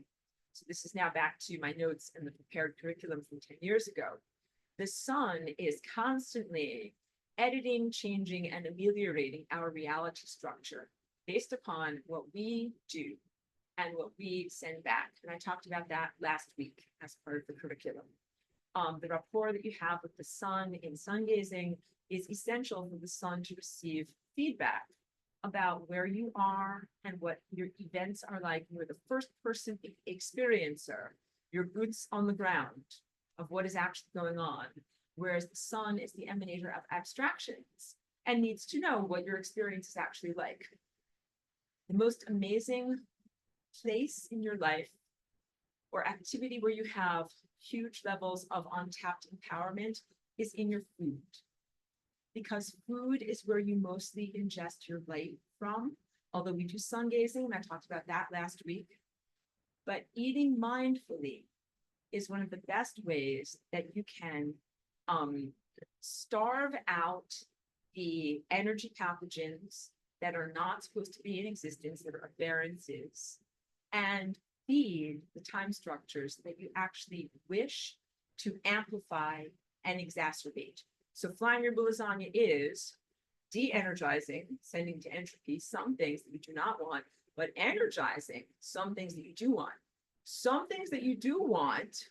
So this is now back to my notes and the prepared curriculum from 10 years ago. The sun is constantly editing, changing, and ameliorating our reality structure based upon what we do and what we send back. And I talked about that last week as part of the curriculum. The rapport that you have with the sun in sun gazing is essential for the sun to receive feedback about where you are and what your events are like. You're the first person experiencer, your boots on the ground of what is actually going on, whereas the sun is the emanator of abstractions and needs to know what your experience is actually like. The most amazing place in your life or activity where you have huge levels of untapped empowerment is in your food. Because food is where you mostly ingest your light from, although we do sun gazing, and I talked about that last week. But eating mindfully is one of the best ways that you can starve out the energy pathogens that are not supposed to be in existence, that are aberrances, and feed the time structures that you actually wish to amplify and exacerbate. So flying your lasagna is de-energizing, sending to entropy some things that you do not want, but energizing some things that you do want. Some things that you do want,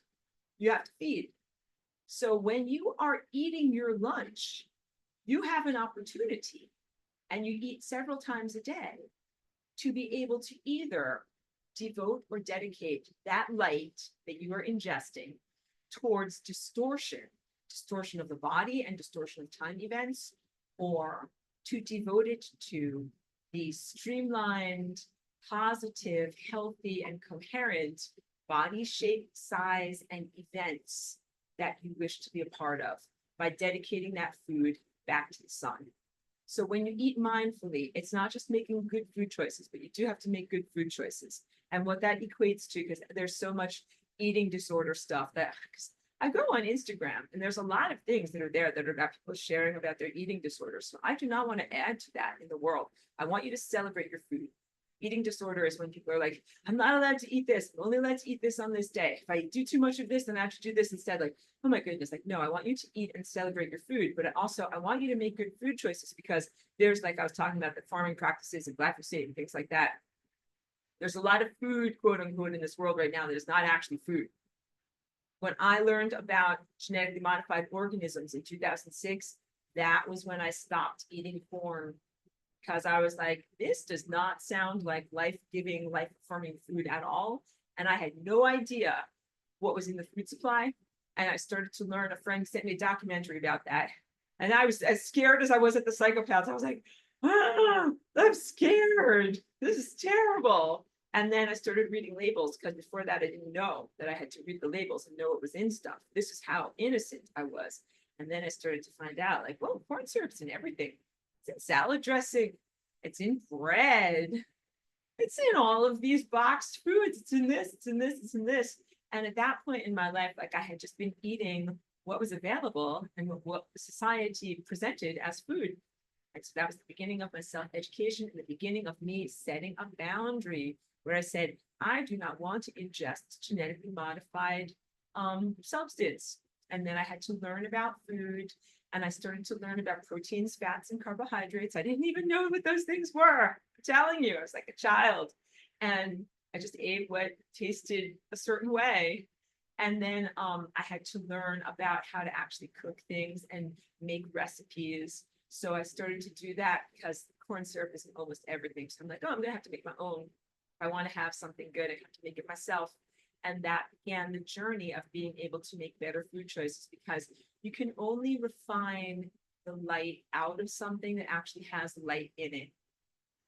you have to feed. So when you are eating your lunch, you have an opportunity, and you eat several times a day, to be able to either devote or dedicate that light that you are ingesting towards distortion of the body and distortion of time events, or to devote it to the streamlined, positive, healthy, and coherent body shape, size, and events that you wish to be a part of by dedicating that food back to the sun. So when you eat mindfully, it's not just making good food choices, but you do have to make good food choices. And what that equates to, because there's so much eating disorder stuff that I go on Instagram and there's a lot of things that are there that are about people sharing about their eating disorders. So I do not want to add to that in the world. I want you to celebrate your food. Eating disorder is when people are like, I'm not allowed to eat this. I'm only allowed to eat this on this day. If I do too much of this, then I have to do this instead. Like, oh my goodness. Like, no, I want you to eat and celebrate your food. But also, I want you to make good food choices because there's, like I was talking about, the farming practices and glyphosate and things like that. There's a lot of food, quote unquote, in this world right now that is not actually food. When I learned about genetically modified organisms in 2006, that was when I stopped eating corn, because I was like, this does not sound like life-giving, life-affirming food at all. And I had no idea what was in the food supply. And I started to learn. A friend sent me a documentary about that. And I was as scared as I was at the psychopaths. I was like, I'm scared. This is terrible. And then I started reading labels, because before that, I didn't know that I had to read the labels and know what was in stuff. This is how innocent I was. And then I started to find out, like, well, corn syrup's in everything. It's in salad dressing. It's in bread. It's in all of these boxed foods. It's in this, it's in this, it's in this. And at that point in my life, like, I had just been eating what was available and what society presented as food. And so that was the beginning of my self-education and the beginning of me setting a boundary where I said, I do not want to ingest genetically modified substance. And then I had to learn about food. And I started to learn about proteins, fats, and carbohydrates. I didn't even know what those things were. I'm telling you, I was like a child. And I just ate what tasted a certain way. And then I had to learn about how to actually cook things and make recipes. So I started to do that because corn syrup is in almost everything. So I'm like, oh, I'm going to have to make my own. If I want to have something good, I have to make it myself. And that began the journey of being able to make better food choices, because you can only refine the light out of something that actually has light in it.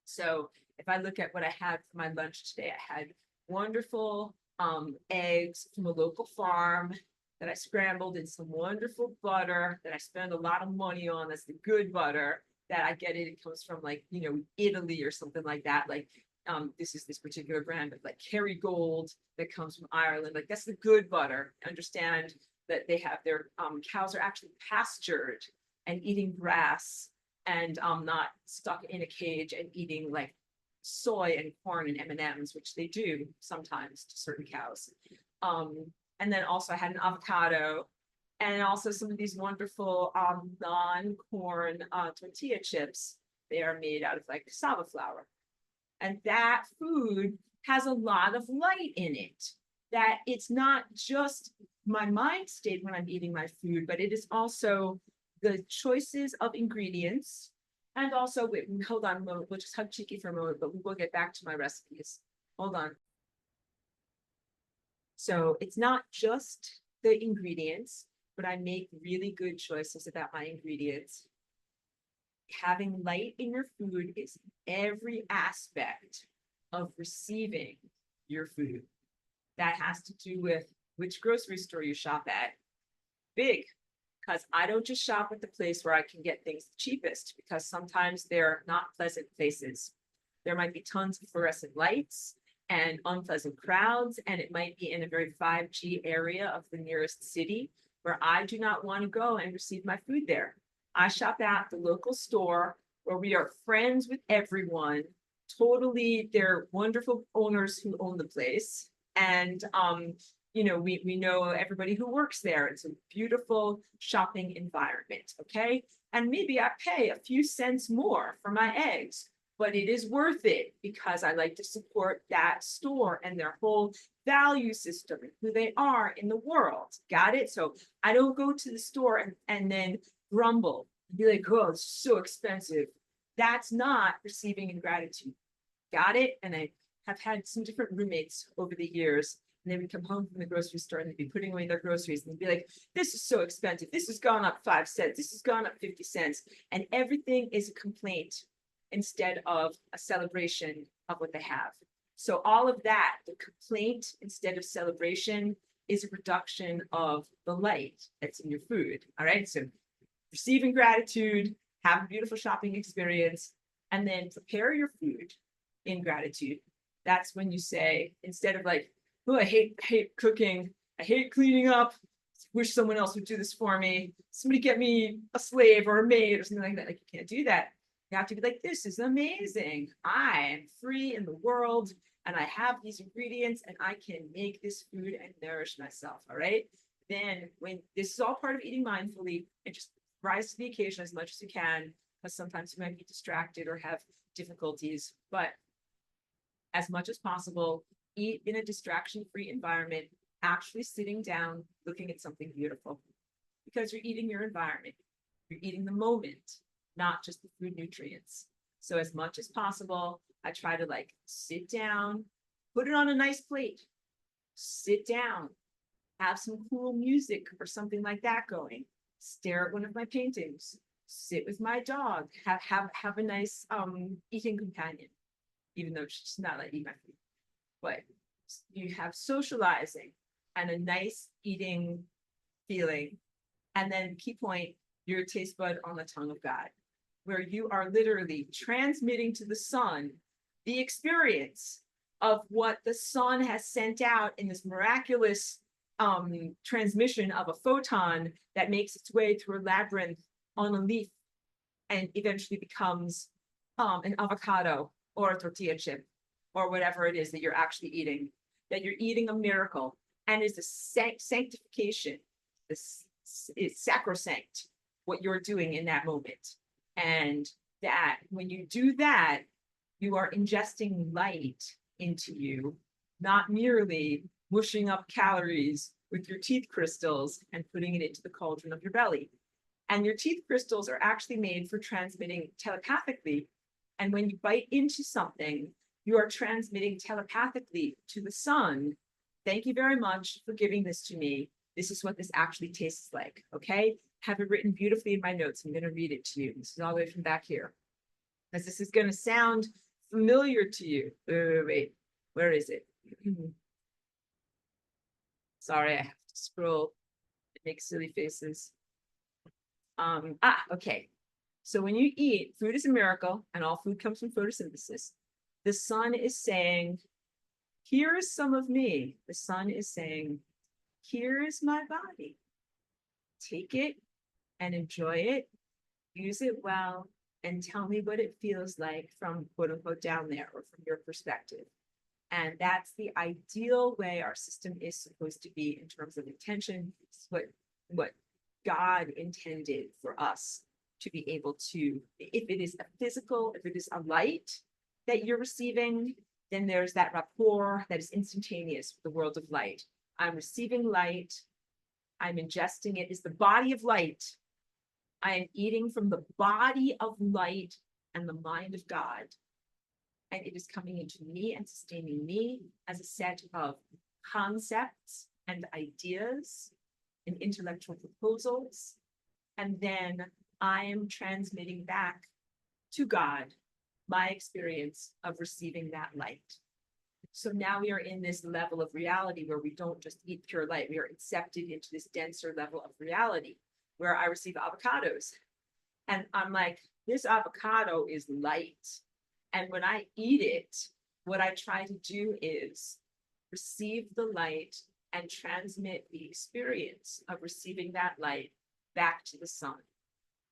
So if I look at what I had for my lunch today, I had wonderful eggs from a local farm that I scrambled in some wonderful butter that I spend a lot of money on. That's the good butter that I get it. It comes from, like, you know, Italy or something like that. Like, this is this particular brand of, like, Kerrygold that comes from Ireland. Like, that's the good butter. Understand that they have their cows are actually pastured and eating grass and not stuck in a cage and eating, like, soy and corn and M&Ms, which they do sometimes to certain cows. And then also I had an avocado and also some of these wonderful non-corn tortilla chips. They are made out of, like, cassava flour. And that food has a lot of light in it, that it's not just my mind state when I'm eating my food, but it is also the choices of ingredients. And also, wait, hold on a moment. We'll just hug Cheeky for a moment, but we will get back to my recipes. Hold on. So it's not just the ingredients, but I make really good choices about my ingredients. Having light in your food is every aspect of receiving your food. That has to do with which grocery store you shop at. Big, because I don't just shop at the place where I can get things the cheapest, because sometimes they're not pleasant places. There might be tons of fluorescent lights and unpleasant crowds, and it might be in a very 5G area of the nearest city where I do not want to go and receive my food there. I shop at the local store where we are friends with everyone. Totally, they're wonderful owners who own the place. And you know, we know everybody who works there. It's a beautiful shopping environment, okay? And maybe I pay a few cents more for my eggs, but it is worth it because I like to support that store and their whole value system and who they are in the world. Got it? So I don't go to the store and then grumble and be like, oh, it's so expensive. That's not receiving ingratitude. Got it? And I have had some different roommates over the years, and they would come home from the grocery store and they'd be putting away their groceries and they'd be like, this is so expensive. This has gone up 5 cents. This has gone up 50 cents. And everything is a complaint instead of a celebration of what they have. So all of that, the complaint instead of celebration, is a reduction of the light that's in your food. All right. So receiving gratitude, have a beautiful shopping experience, and then prepare your food in gratitude. That's when you say, instead of like, oh, I hate cooking, I hate cleaning up, wish someone else would do this for me. Somebody get me a slave or a maid or something like that. Like, you can't do that. You have to be like, this is amazing. I am free in the world and I have these ingredients and I can make this food and nourish myself. All right. Then when this is all part of eating mindfully, and just rise to the occasion as much as you can, because sometimes you might be distracted or have difficulties, but as much as possible, eat in a distraction-free environment, actually sitting down, looking at something beautiful, because you're eating your environment. You're eating the moment, not just the food nutrients. So as much as possible, I try to like sit down, put it on a nice plate, sit down, have some cool music or something like that going, stare at one of my paintings, sit with my dog, have a nice eating companion, even though she's not like eat my food. But you have socializing and a nice eating feeling. And then key point, your taste bud on the tongue of God, where you are literally transmitting to the sun the experience of what the sun has sent out in this miraculous transmission of a photon that makes its way through a labyrinth on a leaf and eventually becomes an avocado or a tortilla chip or whatever it is that you're actually eating, that you're eating a miracle, and is a sanctification. This is sacrosanct, what you're doing in that moment. And that when you do that, you are ingesting light into you, not merely mushing up calories with your teeth crystals and putting it into the cauldron of your belly. And your teeth crystals are actually made for transmitting telepathically. And when you bite into something, you are transmitting telepathically to the sun. Thank you very much for giving this to me. This is what this actually tastes like. Okay. Have it written beautifully in my notes. I'm going to read it to you. This is all the way from back here, because this is going to sound familiar to you. Wait. Where is it? Sorry, I have to scroll. It makes silly faces. Okay. So when you eat, food is a miracle, and all food comes from photosynthesis. The sun is saying, here is some of me. The sun is saying, here is my body. Take it and enjoy it. Use it well, and tell me what it feels like from quote unquote down there or from your perspective. And that's the ideal way our system is supposed to be in terms of intention. It's what God intended for us to be able to, if it is a physical, if it is a light that you're receiving, then there's that rapport that is instantaneous with the world of light. I'm receiving light, I'm ingesting it. Is the body of light. I am eating from the body of light and the mind of God. And it is coming into me and sustaining me as a set of concepts and ideas and intellectual proposals. And then I am transmitting back to God my experience of receiving that light. So now we are in this level of reality where we don't just eat pure light. We are accepted into this denser level of reality where I receive avocados. And I'm like, this avocado is light. And when I eat it, what I try to do is receive the light and transmit the experience of receiving that light back to the sun.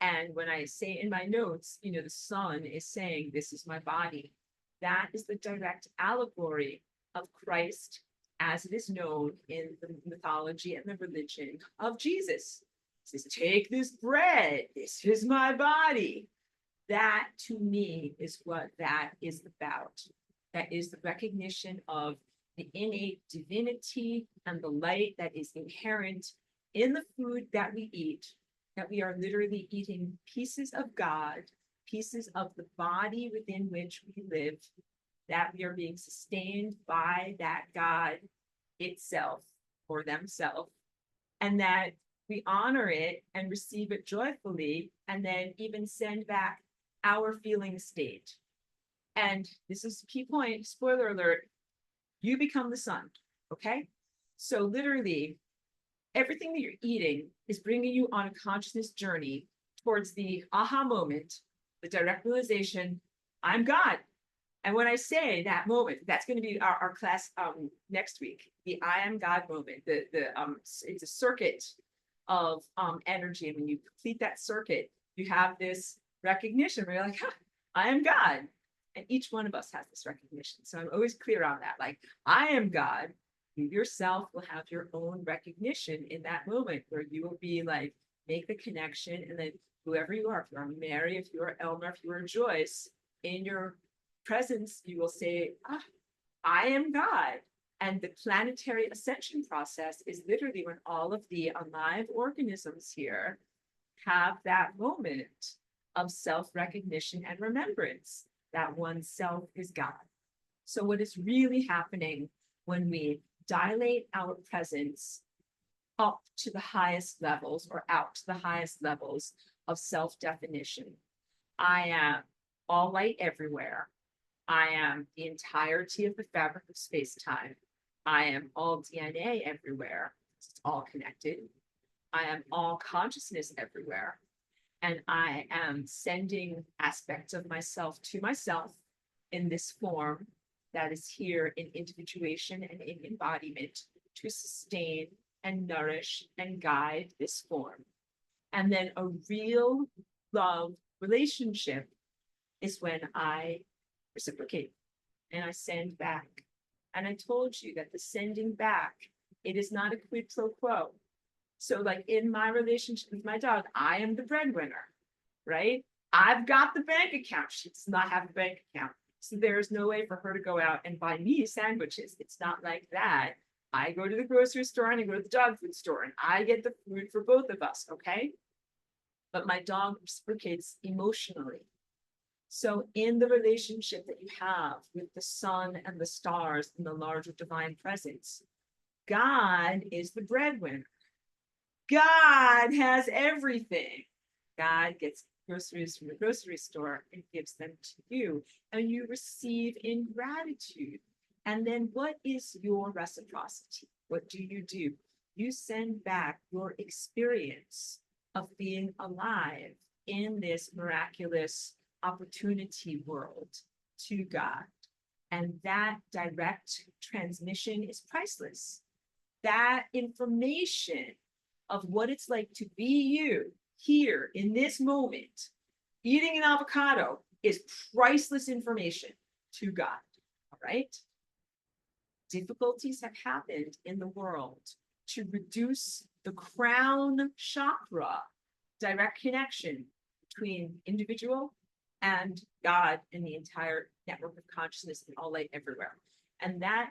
And when I say in my notes, the sun is saying, this is my body. That is the direct allegory of Christ as it is known in the mythology and the religion of Jesus. It says, take this bread, this is my body. That to me is what that is about. That is the recognition of the innate divinity and the light that is inherent in the food that we eat, that we are literally eating pieces of God, pieces of the body within which we live, that we are being sustained by that God itself or themselves, and that we honor it and receive it joyfully, and then even send back our feeling state. And this is the key point, spoiler alert, you become the sun, okay? So literally, everything that you're eating is bringing you on a consciousness journey towards the aha moment, the direct realization, I'm God. And when I say that moment, that's going to be our class next week, the I am God moment. It's a circuit of energy. And when you complete that circuit, you have this recognition where you're like, huh, I am God. And each one of us has this recognition. So I'm always clear on that. Like, I am God. You yourself will have your own recognition in that moment where you will be like, make the connection. And then whoever you are, if you are Mary, if you are Elmer, if you are Joyce, in your presence, you will say, ah, I am God. And the planetary ascension process is literally when all of the alive organisms here have that moment of self-recognition and remembrance that oneself is God. So what is really happening when we dilate our presence up to the highest levels or out to the highest levels of self-definition? I am all light everywhere. I am the entirety of the fabric of space-time. I am all DNA everywhere. It's all connected. I am all consciousness everywhere. And I am sending aspects of myself to myself in this form that is here in individuation and in embodiment to sustain and nourish and guide this form. And then a real love relationship is when I reciprocate and I send back. And I told you that the sending back, it is not a quid pro quo. So like in my relationship with my dog, I am the breadwinner, right? I've got the bank account. She does not have a bank account. So there's no way for her to go out and buy me sandwiches. It's not like that. I go to the grocery store and I go to the dog food store and I get the food for both of us, okay? But my dog reciprocates emotionally. So in the relationship that you have with the sun and the stars and the larger divine presence, God is the breadwinner. God has everything. God gets groceries from the grocery store and gives them to you, and you receive in gratitude. And then what is your reciprocity? What do? You send back your experience of being alive in this miraculous opportunity world to God. And that direct transmission is priceless. That information of what it's like to be you here in this moment, eating an avocado, is priceless information to God. All right? Difficulties have happened in the world to reduce the crown chakra direct connection between individual and God and the entire network of consciousness and all light everywhere. And that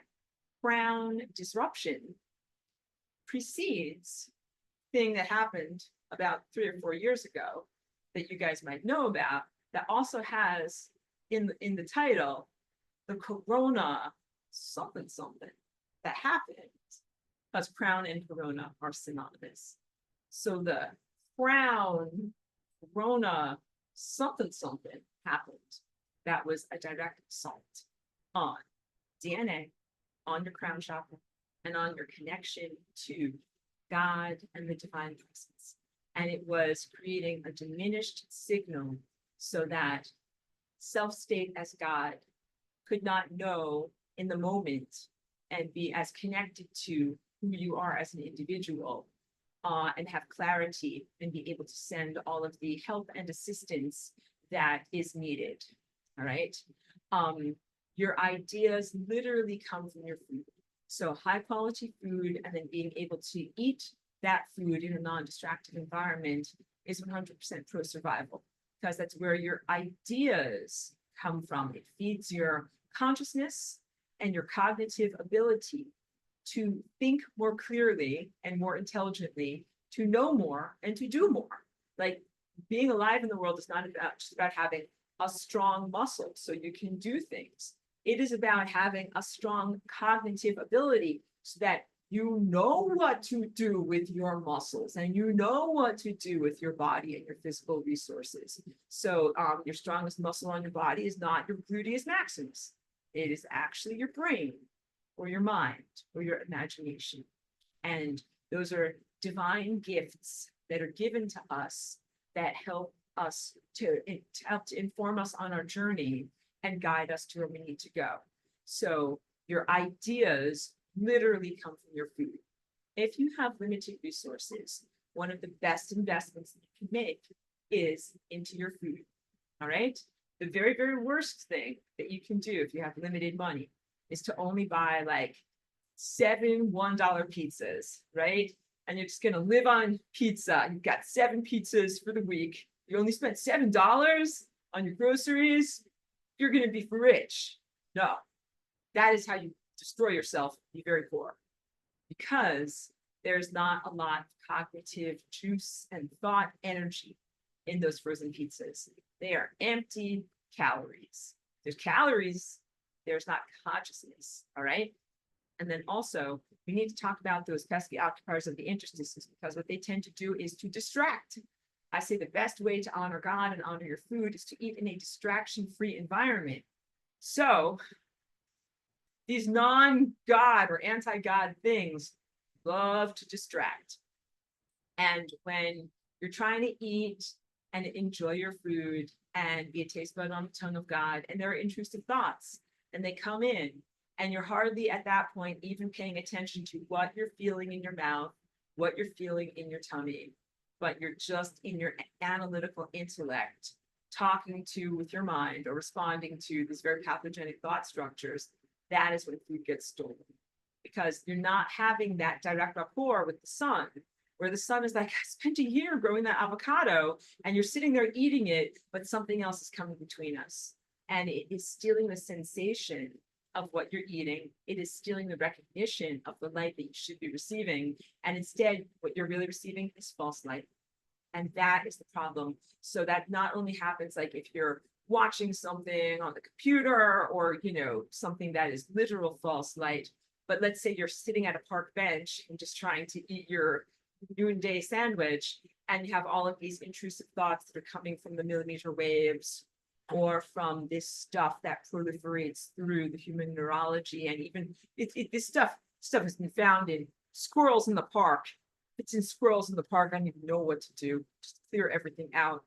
crown disruption precedes thing that happened about 3 or 4 years ago that you guys might know about, that also has in the title the corona something that happened, because crown and corona are synonymous. So the crown corona something happened that was a direct assault on DNA, on your crown chakra, and on your connection to God and the divine presence. And it was creating a diminished signal so that self-state as God could not know in the moment and be as connected to who you are as an individual, and have clarity and be able to send all of the help and assistance that is needed. All right. Your ideas literally come from your food. So high quality food and then being able to eat that food in a non-distracted environment is 100% pro-survival, because that's where your ideas come from. It feeds your consciousness and your cognitive ability to think more clearly and more intelligently, to know more and to do more. Like being alive in the world is not about just about having a strong muscle so you can do things. It is about having a strong cognitive ability so that You know what to do with your muscles, and you know what to do with your body and your physical resources. So your strongest muscle on your body is not your gluteus maximus. It is actually your brain or your mind or your imagination. And those are divine gifts that are given to us that help us to help to inform us on our journey and guide us to where we need to go. So your ideas literally come from your food. If you have limited resources, one of the best investments that you can make is into your food. All right. The very, very worst thing that you can do if you have limited money is to only buy like 7 $1 pizzas, right? And you're just going to live on pizza. You've got 7 pizzas for the week. You only spent $7 on your groceries. You're going to be rich. No, that is how you destroy yourself, be very poor, because there's not a lot of cognitive juice and thought energy in those frozen pizzas. They are empty calories. There's calories, there's not consciousness, all right? And then also, we need to talk about those pesky occupiers of the interstices, because what they tend to do is to distract. I say the best way to honor God and honor your food is to eat in a distraction-free environment. So these non-God or anti-God things love to distract. And when you're trying to eat and enjoy your food and be a taste bud on the tongue of God, and there are intrusive thoughts, and they come in, and you're hardly at that point even paying attention to what you're feeling in your mouth, what you're feeling in your tummy, but you're just in your analytical intellect talking to with your mind or responding to these very pathogenic thought structures. That is when food gets stolen, because you're not having that direct rapport with the sun, where the sun is like, I spent a year growing that avocado, and you're sitting there eating it, but something else is coming between us. And it is stealing the sensation of what you're eating. It is stealing the recognition of the light that you should be receiving. And instead, what you're really receiving is false light. And that is the problem. So that not only happens like if you're watching something on the computer or, something that is literal false light, but let's say you're sitting at a park bench and just trying to eat your noonday sandwich, and you have all of these intrusive thoughts that are coming from the millimeter waves or from this stuff that proliferates through the human neurology. And even this stuff has been found in squirrels in the park. If it's in squirrels in the park, I don't even know what to do, just clear everything out.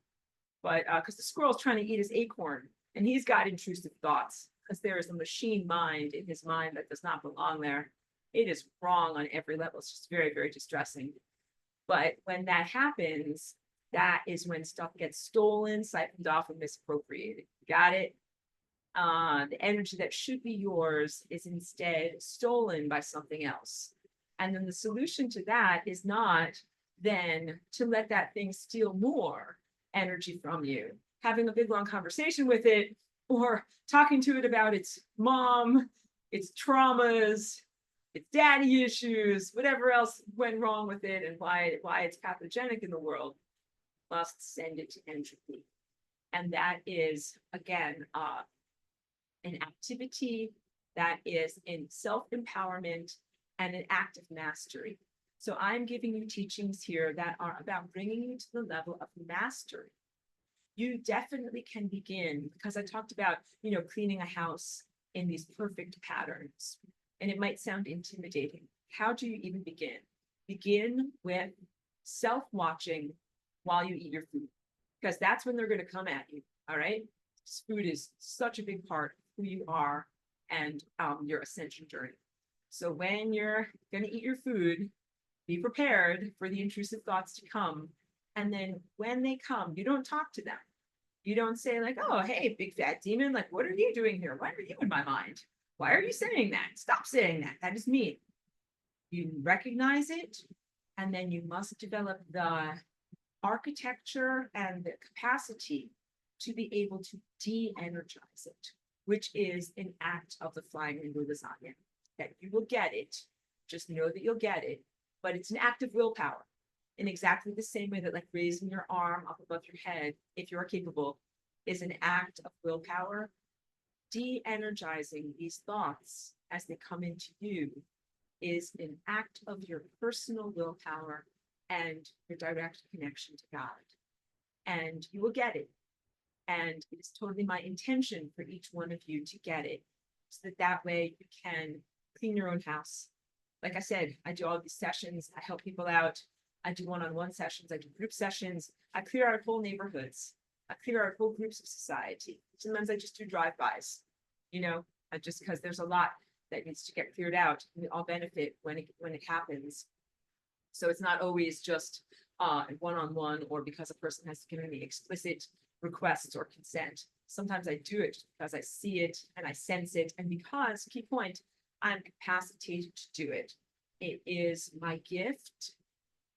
But because the squirrel's trying to eat his acorn, and he's got intrusive thoughts, because there is a machine mind in his mind that does not belong there. It is wrong on every level. It's just very, very distressing. But when that happens, that is when stuff gets stolen, siphoned off, and misappropriated. Got it? The energy that should be yours is instead stolen by something else. And then the solution to that is not then to let that thing steal more energy from you, having a big long conversation with it, or talking to it about its mom, its traumas, its daddy issues, whatever else went wrong with it and why it's pathogenic in the world. Must send it to entropy. And that is, again, an activity that is in self-empowerment and an act of mastery. So I'm giving you teachings here that are about bringing you to the level of mastery. You definitely can begin, because I talked about, cleaning a house in these perfect patterns, and it might sound intimidating. How do you even begin? Begin with self-watching while you eat your food, because that's when they're going to come at you. All right. Food is such a big part of who you are and your ascension journey. So when you're going to eat your food, be prepared for the intrusive thoughts to come. And then when they come, you don't talk to them. You don't say like, oh, hey, big fat demon, like, what are you doing here? Why are you in my mind? Why are you saying that? Stop saying that. That is mean. You recognize it, and then you must develop the architecture and the capacity to be able to de-energize it, which is an act of the flying window lasagna, that you will get it. Just know that you'll get it, but it's an act of willpower in exactly the same way that like raising your arm up above your head, if you're capable, is an act of willpower. De-energizing these thoughts as they come into you is an act of your personal willpower and your direct connection to God. And you will get it. And it's totally my intention for each one of you to get it, so that way you can clean your own house. Like I said, I do all these sessions. I help people out. I do one-on-one sessions. I do group sessions. I clear out whole neighborhoods. I clear out whole groups of society. Sometimes I just do drive-bys, just because there's a lot that needs to get cleared out. And we all benefit when it happens. So it's not always just one-on-one, or because a person has given me explicit requests or consent. Sometimes I do it because I see it and I sense it, and because, key point, I'm capacitated to do it. It is my gift,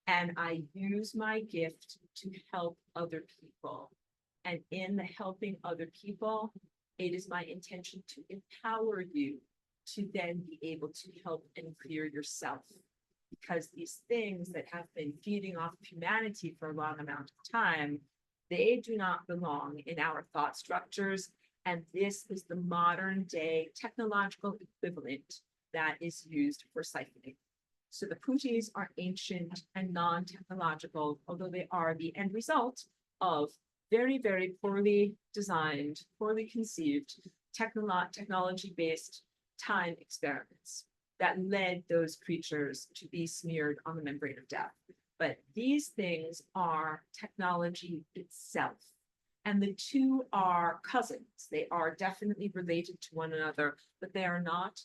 and I use my gift to help other people. And in the helping other people, it is my intention to empower you to then be able to help and clear yourself. Because these things that have been feeding off of humanity for a long amount of time, they do not belong in our thought structures. And this is the modern day technological equivalent that is used for siphoning. So the putis are ancient and non-technological, although they are the end result of very, very poorly designed, poorly conceived, technology-based time experiments that led those creatures to be smeared on the membrane of death. But these things are technology itself. And the two are cousins. They are definitely related to one another, but they are not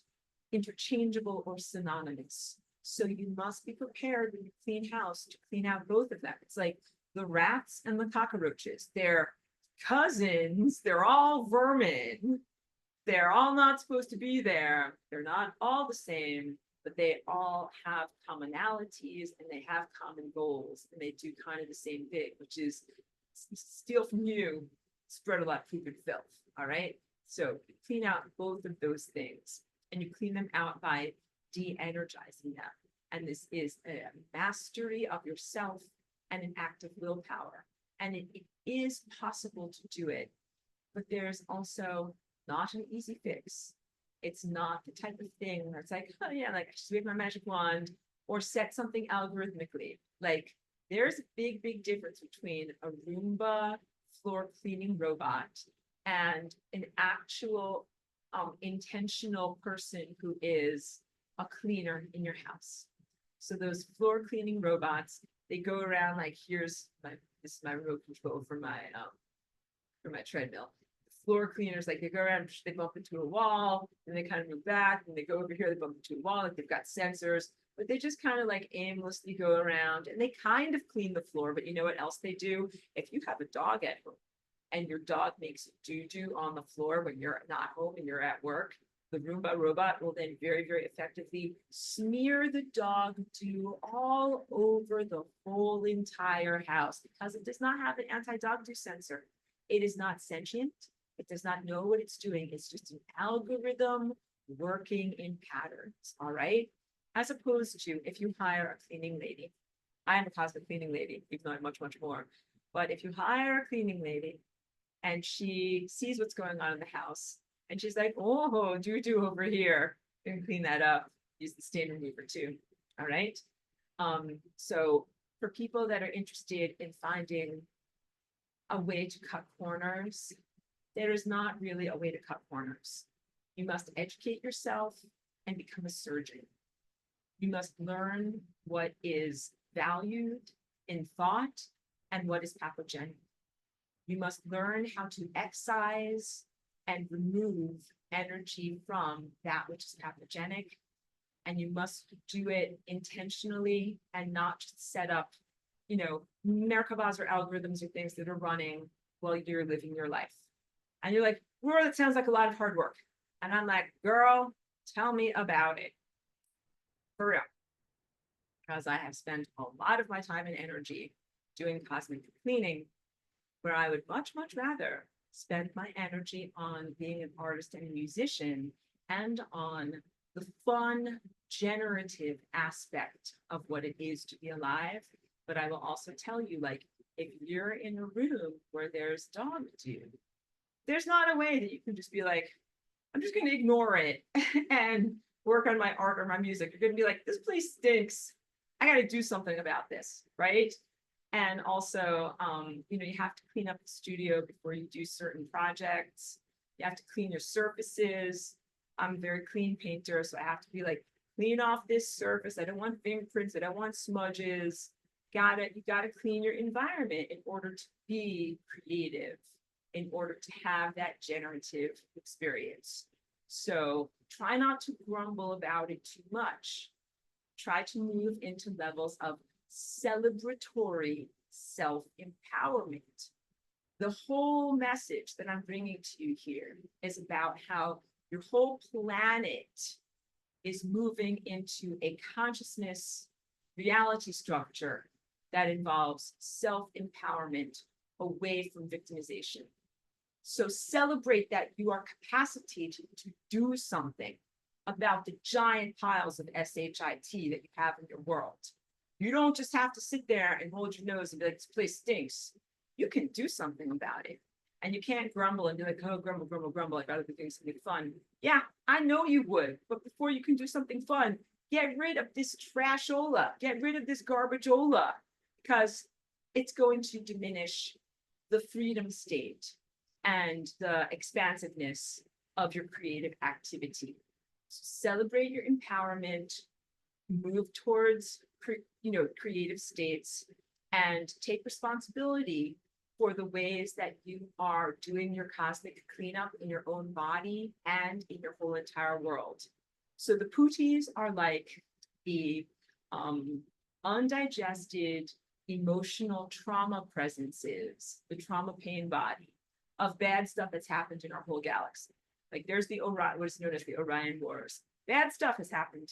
interchangeable or synonymous. So you must be prepared when you clean house to clean out both of them. It's like the rats and the cockroaches. They're cousins. They're all vermin. They're all not supposed to be there. They're not all the same, but they all have commonalities and they have common goals, and they do kind of the same thing, which is steal from you, spread a lot of poop and filth. All right. So you clean out both of those things, and you clean them out by de-energizing them. And this is a mastery of yourself and an act of willpower. And it is possible to do it, but there's also not an easy fix. It's not the type of thing where it's like, oh yeah, like I just wave my magic wand or set something algorithmically. Like there's a big, big difference between a Roomba floor cleaning robot and an actual intentional person who is a cleaner in your house. So those floor cleaning robots, they go around like, this is my remote control for my treadmill. Floor cleaners, like they go around, they bump into a wall, and they kind of move back, and they go over here, they bump into a wall, like they've got sensors, but they just kind of like aimlessly go around, and they kind of clean the floor. But you know what else they do? If you have a dog at home and your dog makes doo-doo on the floor when you're not home and you're at work, the Roomba robot will then very, very effectively smear the dog doo all over the whole entire house, because it does not have an anti-dog doo sensor. It is not sentient. It does not know what it's doing. It's just an algorithm working in patterns, all right? As opposed to if you hire a cleaning lady. I am a cosmic cleaning lady, even though I'm much, much more. But if you hire a cleaning lady and she sees what's going on in the house, and she's like, oh, doo-doo over here, you can clean that up. Use the stain remover too, all right? So for people that are interested in finding a way to cut corners, there is not really a way to cut corners. You must educate yourself and become a surgeon. You must learn what is valued in thought and what is pathogenic. You must learn how to excise and remove energy from that which is pathogenic. And you must do it intentionally and not just set up, Merkabahs or algorithms or things that are running while you're living your life. And you're like, well, that sounds like a lot of hard work. And I'm like, girl, tell me about it. For real. Because I have spent a lot of my time and energy doing cosmic cleaning, where I would much, much rather spend my energy on being an artist and a musician and on the fun, generative aspect of what it is to be alive. But I will also tell you, like, if you're in a room where there's dog doo, there's not a way that you can just be like, I'm just going to ignore it and work on my art or my music. You're going to be like, this place stinks. I got to do something about this, right? And also, you know, you have to clean up the studio before you do certain projects. You have to clean your surfaces. I'm a very clean painter, so I have to be like, clean off this surface. I don't want fingerprints. I don't want smudges. You gotta clean your environment in order to be creative, in order to have that generative experience. So try not to grumble about it too much. Try to move into levels of celebratory self-empowerment. The whole message that I'm bringing to you here is about how your whole planet is moving into a consciousness reality structure that involves self-empowerment away from victimization. So celebrate that you are capacitated to do something about the giant piles of SHIT that you have in your world. You don't just have to sit there and hold your nose and be like, this place stinks. You can do something about it. And you can't grumble and be like, oh, grumble, grumble, grumble. I'd rather be doing something fun. Yeah, I know you would. But before you can do something fun, get rid of this trashola. Get rid of this garbageola, because it's going to diminish the freedom state and the expansiveness of your creative activity. So celebrate your empowerment, move towards creative states, and take responsibility for the ways that you are doing your cosmic cleanup in your own body and in your whole entire world. So the putis are like the undigested emotional trauma presences, the trauma pain body of bad stuff that's happened in our whole galaxy. Like there's the Orion, what is known as the Orion Wars. Bad stuff has happened.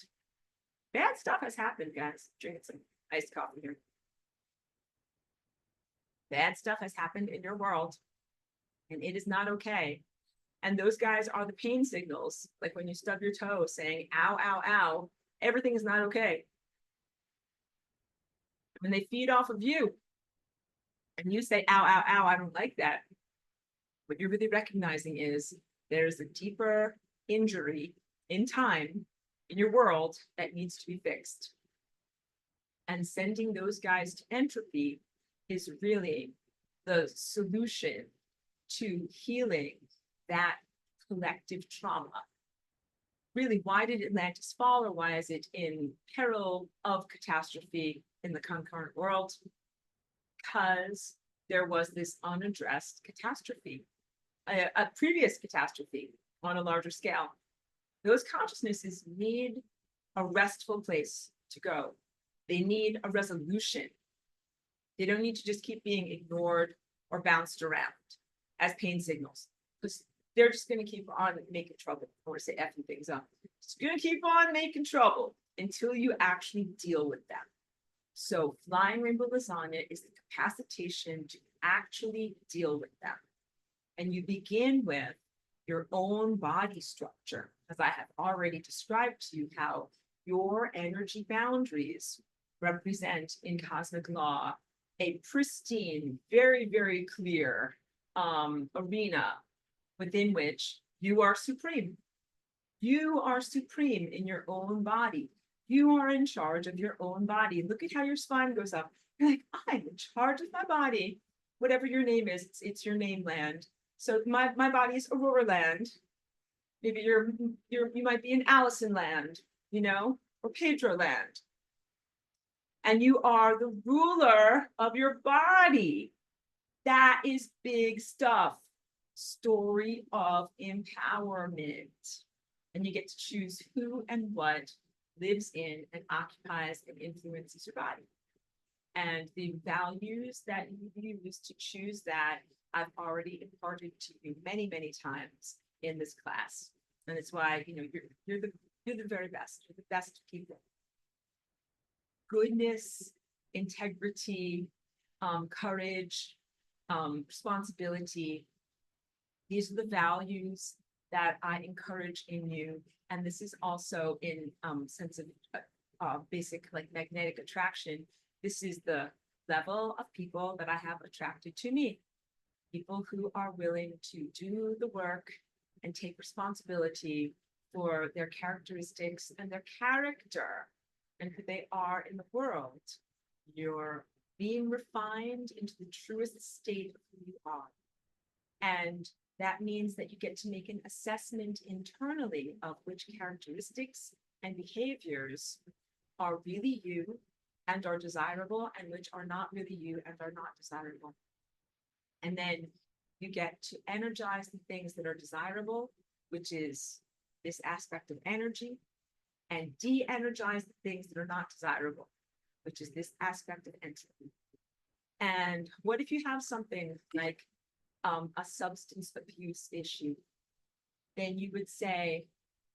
Bad stuff has happened, guys. Drinking some iced coffee here. Bad stuff has happened in your world, and it is not okay. And those guys are the pain signals. Like when you stub your toe saying, ow, ow, ow, everything is not okay. When they feed off of you and you say, ow, ow, ow, I don't like that, what you're really recognizing is there's a deeper injury in time in your world that needs to be fixed. And sending those guys to entropy is really the solution to healing that collective trauma. Really, why did Atlantis fall, or why is it in peril of catastrophe in the concurrent world? Because there was this unaddressed catastrophe, a previous catastrophe on a larger scale. Those consciousnesses need a restful place to go. They need a resolution. They don't need to just keep being ignored or bounced around as pain signals, because they're just going to keep on making trouble. I want to say effing things up. It's going to keep on making trouble until you actually deal with them. So flying rainbow lasagna is the capacitation to actually deal with them. And you begin with your own body structure, as I have already described to you how your energy boundaries represent in cosmic law a pristine, very, very clear arena within which you are supreme. You are supreme in your own body. You are in charge of your own body. Look at how your spine goes up. You're like, I'm in charge of my body. Whatever your name is, it's your name land. So my body is Aurora land. Maybe you might be in Allison land, or Pedro land. And you are the ruler of your body. That is big stuff. Story of empowerment. And you get to choose who and what lives in and occupies and influences your body. And the values that you use to choose that, I've already imparted to you many, many times in this class. And it's why, you're the very best. You're the best people. Goodness, integrity, courage, responsibility. These are the values that I encourage in you. And this is also in sense of basic like magnetic attraction. This is the level of people that I have attracted to me. People who are willing to do the work and take responsibility for their characteristics and their character and who they are in the world. You're being refined into the truest state of who you are. And that means that you get to make an assessment internally of which characteristics and behaviors are really you and are desirable, and which are not really you and are not desirable. And then you get to energize the things that are desirable, which is this aspect of energy, and de-energize the things that are not desirable, which is this aspect of entropy. And what if you have something like a substance abuse issue? Then you would say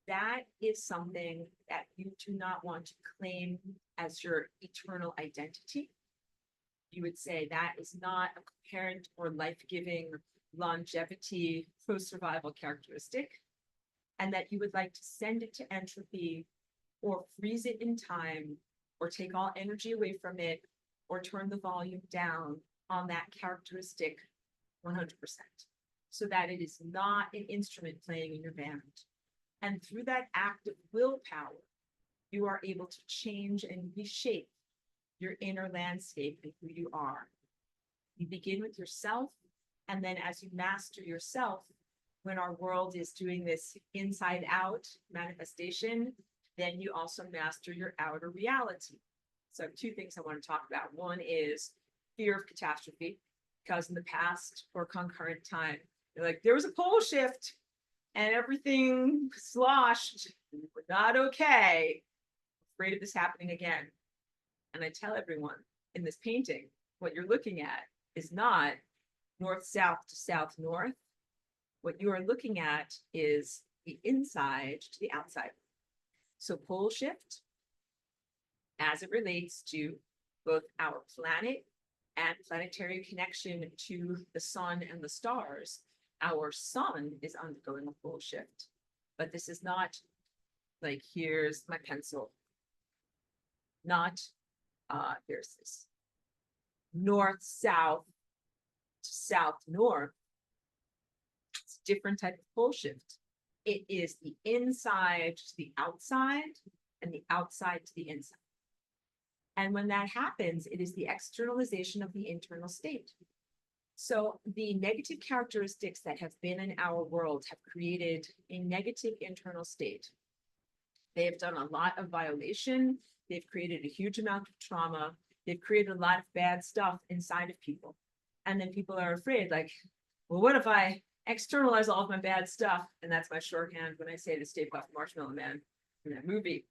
that is something that you do not want to claim as your eternal identity. You would say that is not a coherent or life-giving longevity pro-survival characteristic, and that you would like to send it to entropy or freeze it in time or take all energy away from it or turn the volume down on that characteristic 100%, so that it is not an instrument playing in your band. And through that act of willpower, you are able to change and reshape your inner landscape and who you are. You begin with yourself, and then as you master yourself, when our world is doing this inside out manifestation, then you also master your outer reality. So I have two things I want to talk about. One is fear of catastrophe, because in the past or concurrent time, you're like, there was a pole shift and everything sloshed. We're not okay. Afraid of this happening again. And I tell everyone in this painting, what you're looking at is not north-south to south-north. What you are looking at is the inside to the outside. So pole shift, as it relates to both our planet and planetary connection to the sun and the stars, our sun is undergoing a pole shift. But this is not like, here's my pencil. Not, here's this. North-south to south-north. It's a different type of pole shift. It is the inside to the outside and the outside to the inside. And when that happens, it is the externalization of the internal state. So the negative characteristics that have been in our world have created a negative internal state. They have done a lot of violation. They've created a huge amount of trauma. They've created a lot of bad stuff inside of people. And then people are afraid, like, well, what if I externalize all of my bad stuff? And that's my shorthand when I say the Stay Puft Marshmallow Man in that movie.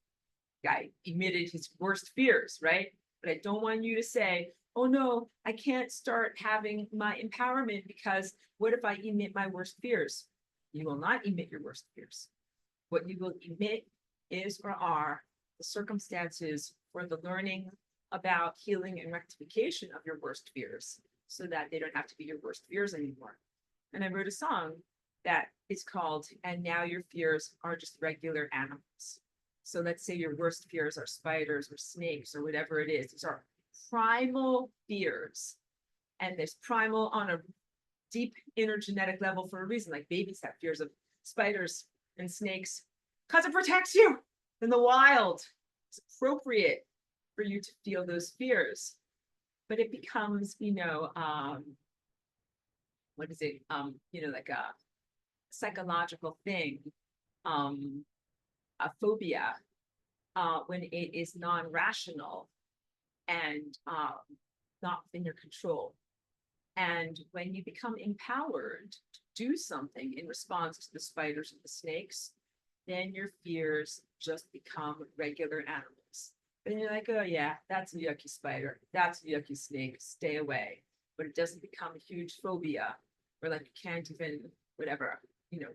Guy emitted his worst fears, right? But I don't want you to say, oh no, I can't start having my empowerment because what if I emit my worst fears? You will not emit your worst fears. What you will emit is or are the circumstances for the learning about healing and rectification of your worst fears, so that they don't have to be your worst fears anymore. And I wrote a song that is called, And Now Your Fears Are Just Regular Animals. So let's say your worst fears are spiders or snakes or whatever it is. These are primal fears. And there's primal on a deep inner genetic level for a reason. Like babies have fears of spiders and snakes because it protects you in the wild. It's appropriate for you to feel those fears. But it becomes, what is it? Like a psychological thing. A phobia, when it is non-rational and not within your control. And when you become empowered to do something in response to the spiders and the snakes, then your fears just become regular animals. And you're like, oh yeah, that's a yucky spider, that's a yucky snake, stay away. But it doesn't become a huge phobia where like you can't even, whatever,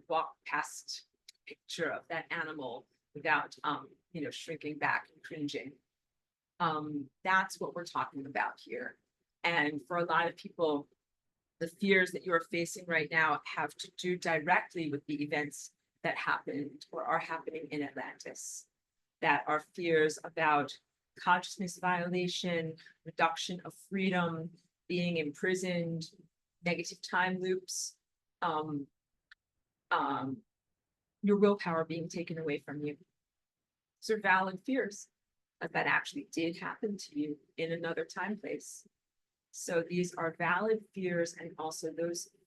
walk past a picture of that animal without, shrinking back and cringing. That's what we're talking about here. And for a lot of people, the fears that you are facing right now have to do directly with the events that happened or are happening in Atlantis, that are fears about consciousness violation, reduction of freedom, being imprisoned, negative time loops, your willpower being taken away from you. These are valid fears that actually did happen to you in another time place. So these are valid fears, and also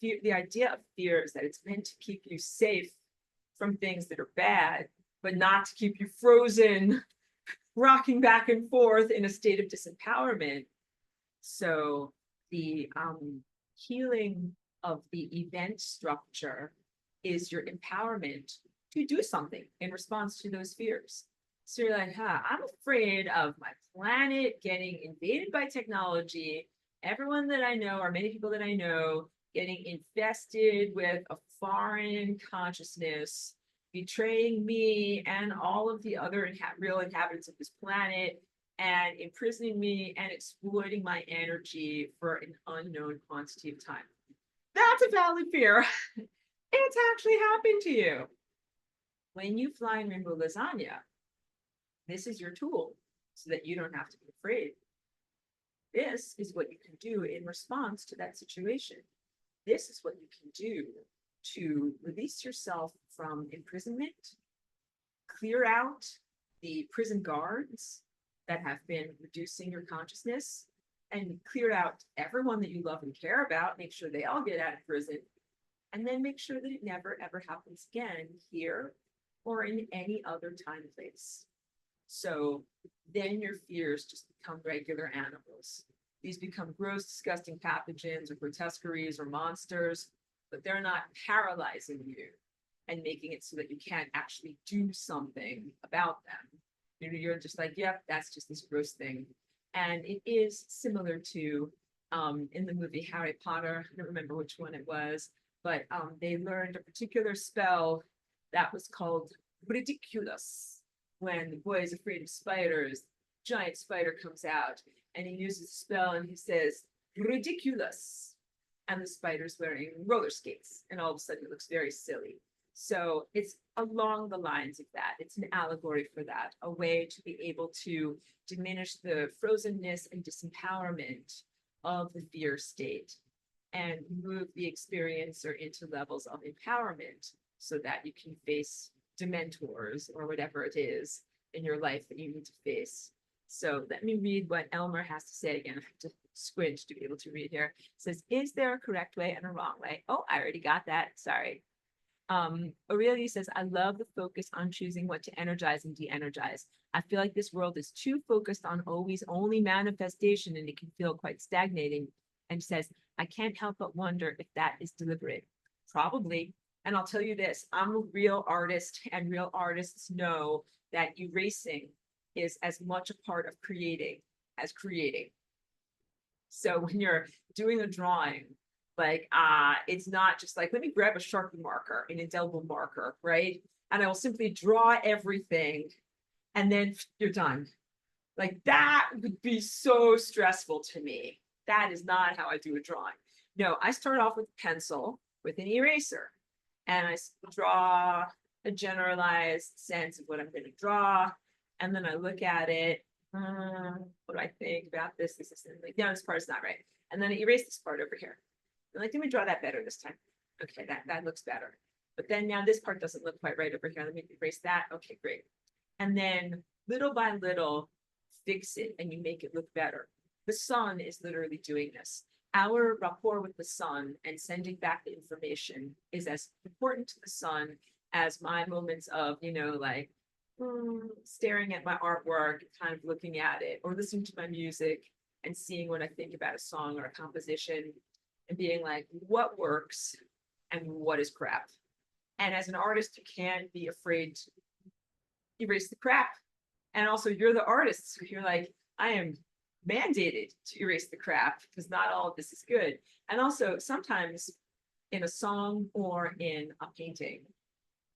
the idea of fear is that it's meant to keep you safe from things that are bad, but not to keep you frozen, rocking back and forth in a state of disempowerment. So the healing of the event structure is your empowerment to do something in response to those fears. So you're like, I'm afraid of my planet getting invaded by technology, everyone that I know, or many people that I know, getting infested with a foreign consciousness, betraying me and all of the other real inhabitants of this planet, and imprisoning me and exploiting my energy for an unknown quantity of time. That's a valid fear. It's actually happened to you. When you fly in rainbow lasagna, this is your tool so that you don't have to be afraid. This is what you can do in response to that situation. This is what you can do to release yourself from imprisonment, clear out the prison guards that have been reducing your consciousness, and clear out everyone that you love and care about, make sure they all get out of prison, and then make sure that it never, ever happens again here or in any other time place. So then your fears just become regular animals. These become gross, disgusting pathogens or grotesqueries or monsters, but they're not paralyzing you and making it so that you can't actually do something about them. You're just like, yep, that's just this gross thing. And it is similar to in the movie Harry Potter, I don't remember which one it was, but they learned a particular spell that was called ridiculous. When the boy is afraid of spiders, giant spider comes out and he uses a spell and he says, ridiculous. And the spider's wearing roller skates. And all of a sudden it looks very silly. So it's along the lines of that. It's an allegory for that, a way to be able to diminish the frozenness and disempowerment of the fear state and move the experiencer into levels of empowerment so that you can face dementors or whatever it is in your life that you need to face. So let me read what Elmer has to say again. I have to squint to be able to read here. It says, is there a correct way and a wrong way? Oh, I already got that. Sorry. Aurelia says, I love the focus on choosing what to energize and de-energize. I feel like this world is too focused on always only manifestation and it can feel quite stagnating. And says, I can't help but wonder if that is deliberate. Probably. And I'll tell you this, I'm a real artist, and real artists know that erasing is as much a part of creating as creating. So when you're doing a drawing, like it's not just like, let me grab a Sharpie marker, an indelible marker, right? And I will simply draw everything and then you're done. Like that would be so stressful to me. That is not how I do a drawing. No, I start off with pencil with an eraser and I draw a generalized sense of what I'm going to draw. And then I look at it. What do I think about this? This is like, no, this part is not right. And then I erase this part over here. I'm like, let me draw that better this time. Okay, that looks better. But then now this part doesn't look quite right over here. Let me erase that. Okay, great. And then little by little, fix it and you make it look better. The sun is literally doing this. Our rapport with the sun and sending back the information is as important to the sun as my moments of, like staring at my artwork, kind of looking at it, or listening to my music and seeing what I think about a song or a composition and being like, what works and what is crap. And as an artist, you can't be afraid to erase the crap. And also you're the artist. So you're like, I am mandated to erase the crap because not all of this is good. And also sometimes in a song or in a painting,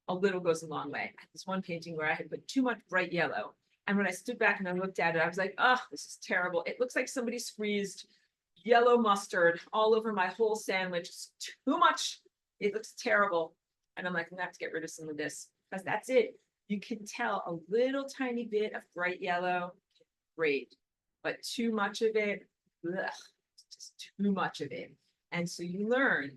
a little goes a long way. I had this one painting where I had put too much bright yellow. And when I stood back and I looked at it, I was like, oh, this is terrible. It looks like somebody squeezed yellow mustard all over my whole sandwich. It's too much. It looks terrible. And I'm like, I'm gonna have to get rid of some of this because that's it. You can tell a little tiny bit of bright yellow, great, but too much of it, ugh, just too much of it. And so you learn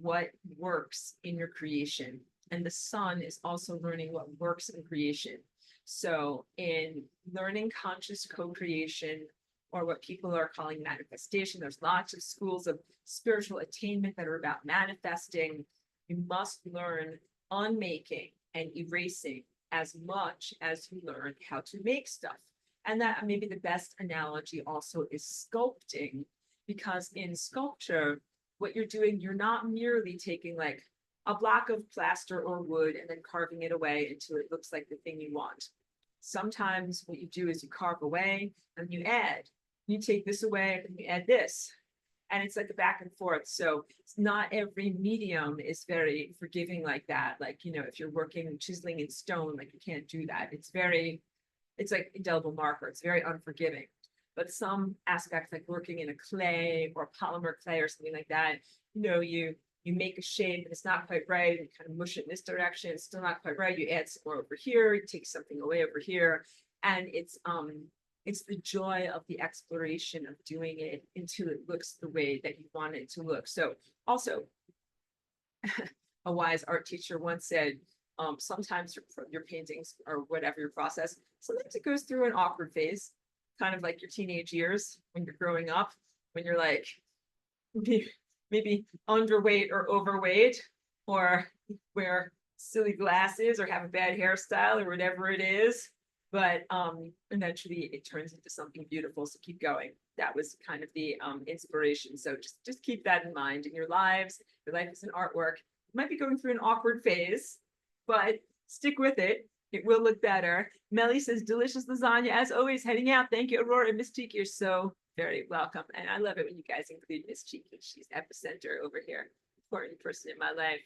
what works in your creation. And the sun is also learning what works in creation. So in learning conscious co-creation, or what people are calling manifestation, there's lots of schools of spiritual attainment that are about manifesting. You must learn unmaking and erasing as much as you learn how to make stuff. And that maybe the best analogy also is sculpting, because in sculpture, what you're doing, you're not merely taking like a block of plaster or wood and then carving it away until it looks like the thing you want. Sometimes what you do is you carve away and you add. You take this away and you add this. And it's like a back and forth. So it's not every medium is very forgiving like that. Like, you know, if you're working chiseling in stone, like you can't do that. It's like indelible marker. It's very unforgiving. But some aspects, like working in a clay or polymer clay or something like that, you know, you make a shape and it's not quite right, and kind of mush it in this direction, it's still not quite right. You add some more over here, you take something away over here. And it's the joy of the exploration of doing it until it looks the way that you want it to look. So also, a wise art teacher once said, sometimes your paintings or whatever your process, sometimes it goes through an awkward phase, kind of like your teenage years when you're growing up, when you're like maybe underweight or overweight, or wear silly glasses or have a bad hairstyle or whatever it is. But eventually it turns into something beautiful. So keep going. That was kind of the inspiration. So just keep that in mind in your lives. Your life is an artwork. You might be going through an awkward phase, but stick with it. It will look better. Melly says, delicious lasagna as always. Heading out. Thank you, Aurora and Miss Cheeky. You're so very welcome. And I love it when you guys include Miss Cheeky. She's epicenter over here. Important person in my life.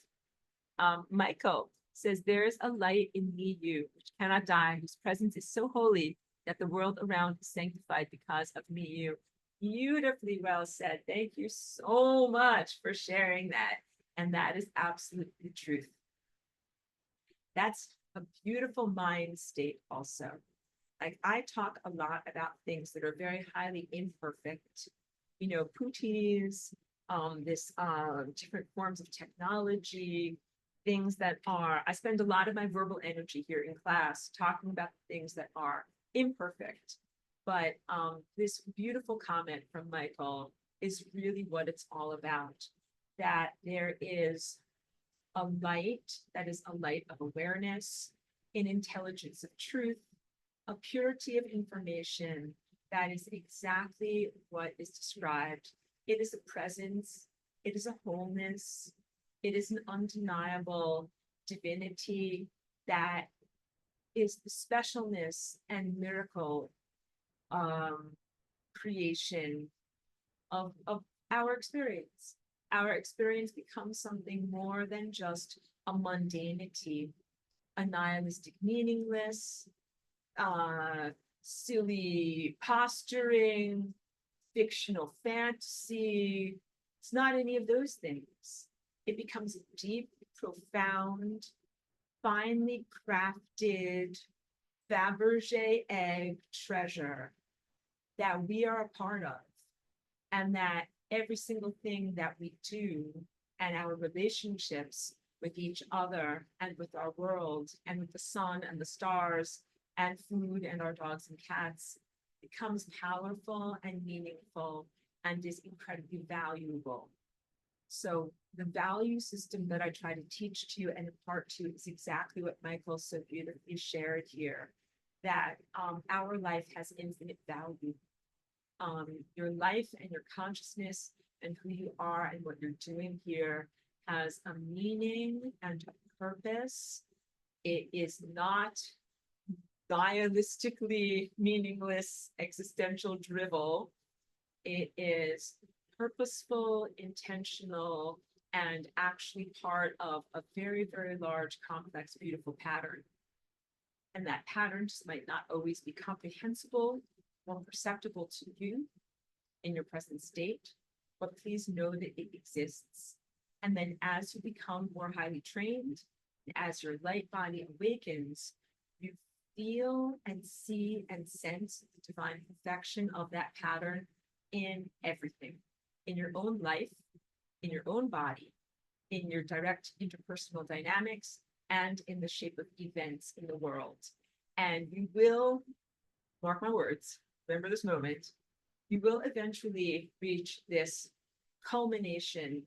Michael says, there is a light in me, you, which cannot die, whose presence is so holy that the world around is sanctified because of me, you. Beautifully well said. Thank you so much for sharing that. And that is absolutely the truth. That's a beautiful mind state also. Like, I talk a lot about things that are very highly imperfect, you know, putis, different forms of technology, things that are, I spend a lot of my verbal energy here in class talking about things that are imperfect. But this beautiful comment from Michael is really what it's all about, that there is a light that is a light of awareness, an intelligence of truth, a purity of information that is exactly what is described. It is a presence, it is a wholeness, it is an undeniable divinity that is the specialness and miracle creation of our experience. Our experience becomes something more than just a mundanity, a nihilistic, meaningless, silly posturing, fictional fantasy. It's not any of those things. It becomes a deep, profound, finely crafted Fabergé egg treasure that we are a part of, and that every single thing that we do and our relationships with each other and with our world and with the sun and the stars and food and our dogs and cats becomes powerful and meaningful and is incredibly valuable. So the value system that I try to teach to you and impart to is exactly what Michael so beautifully shared here, that our life has infinite value. Your life and your consciousness and who you are and what you're doing here has a meaning and a purpose. It is not nihilistically meaningless existential drivel. It is purposeful, intentional, and actually part of a very, very large, complex, beautiful pattern. And that pattern just might not always be comprehensible or perceptible to you in your present state, but please know that it exists. And then as you become more highly trained, as your light body awakens, you feel and see and sense the divine perfection of that pattern in everything, in your own life, in your own body, in your direct interpersonal dynamics, and in the shape of events in the world. And you will, mark my words, remember this moment, you will eventually reach this culmination,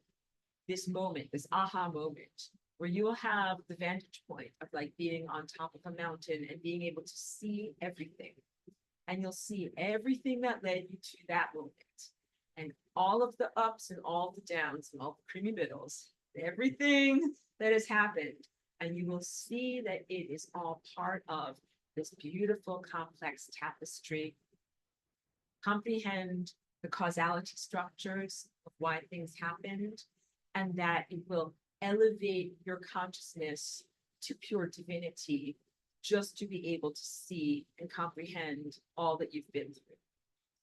this moment, this aha moment, where you will have the vantage point of like being on top of a mountain and being able to see everything. And you'll see everything that led you to that moment, and all of the ups and all the downs and all the creamy middles, everything that has happened. And you will see that it is all part of this beautiful, complex tapestry. Comprehend the causality structures of why things happened, and that it will elevate your consciousness to pure divinity just to be able to see and comprehend all that you've been through.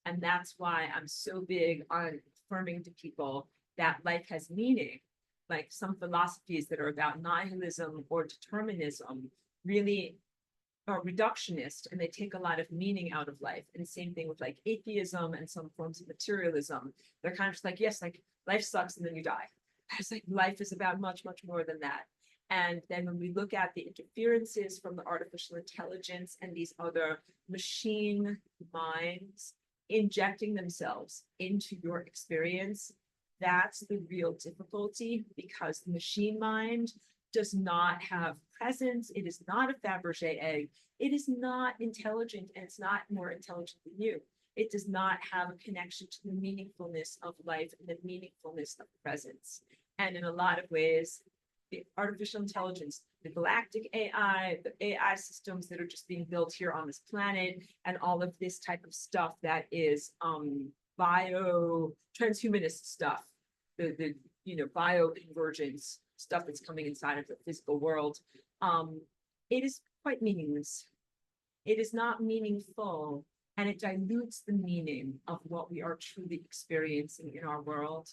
And that's why I'm so big on affirming to people that life has meaning. Like some philosophies that are about nihilism or determinism really are reductionist, and they take a lot of meaning out of life. And same thing with like atheism and some forms of materialism. They're kind of just like, yes, like life sucks and then you die. It's like life is about much, much more than that. And then when we look at the interferences from the artificial intelligence and these other machine minds injecting themselves into your experience, that's the real difficulty, because the machine mind does not have presence. It is not a Fabergé egg. It is not intelligent, and it's not more intelligent than you. It does not have a connection to the meaningfulness of life and the meaningfulness of presence. And in a lot of ways, the artificial intelligence, the galactic AI, the AI systems that are just being built here on this planet, and all of this type of stuff that is bio transhumanist stuff, the bioconvergence stuff that's coming inside of the physical world, it is quite meaningless. It is not meaningful, and it dilutes the meaning of what we are truly experiencing in our world.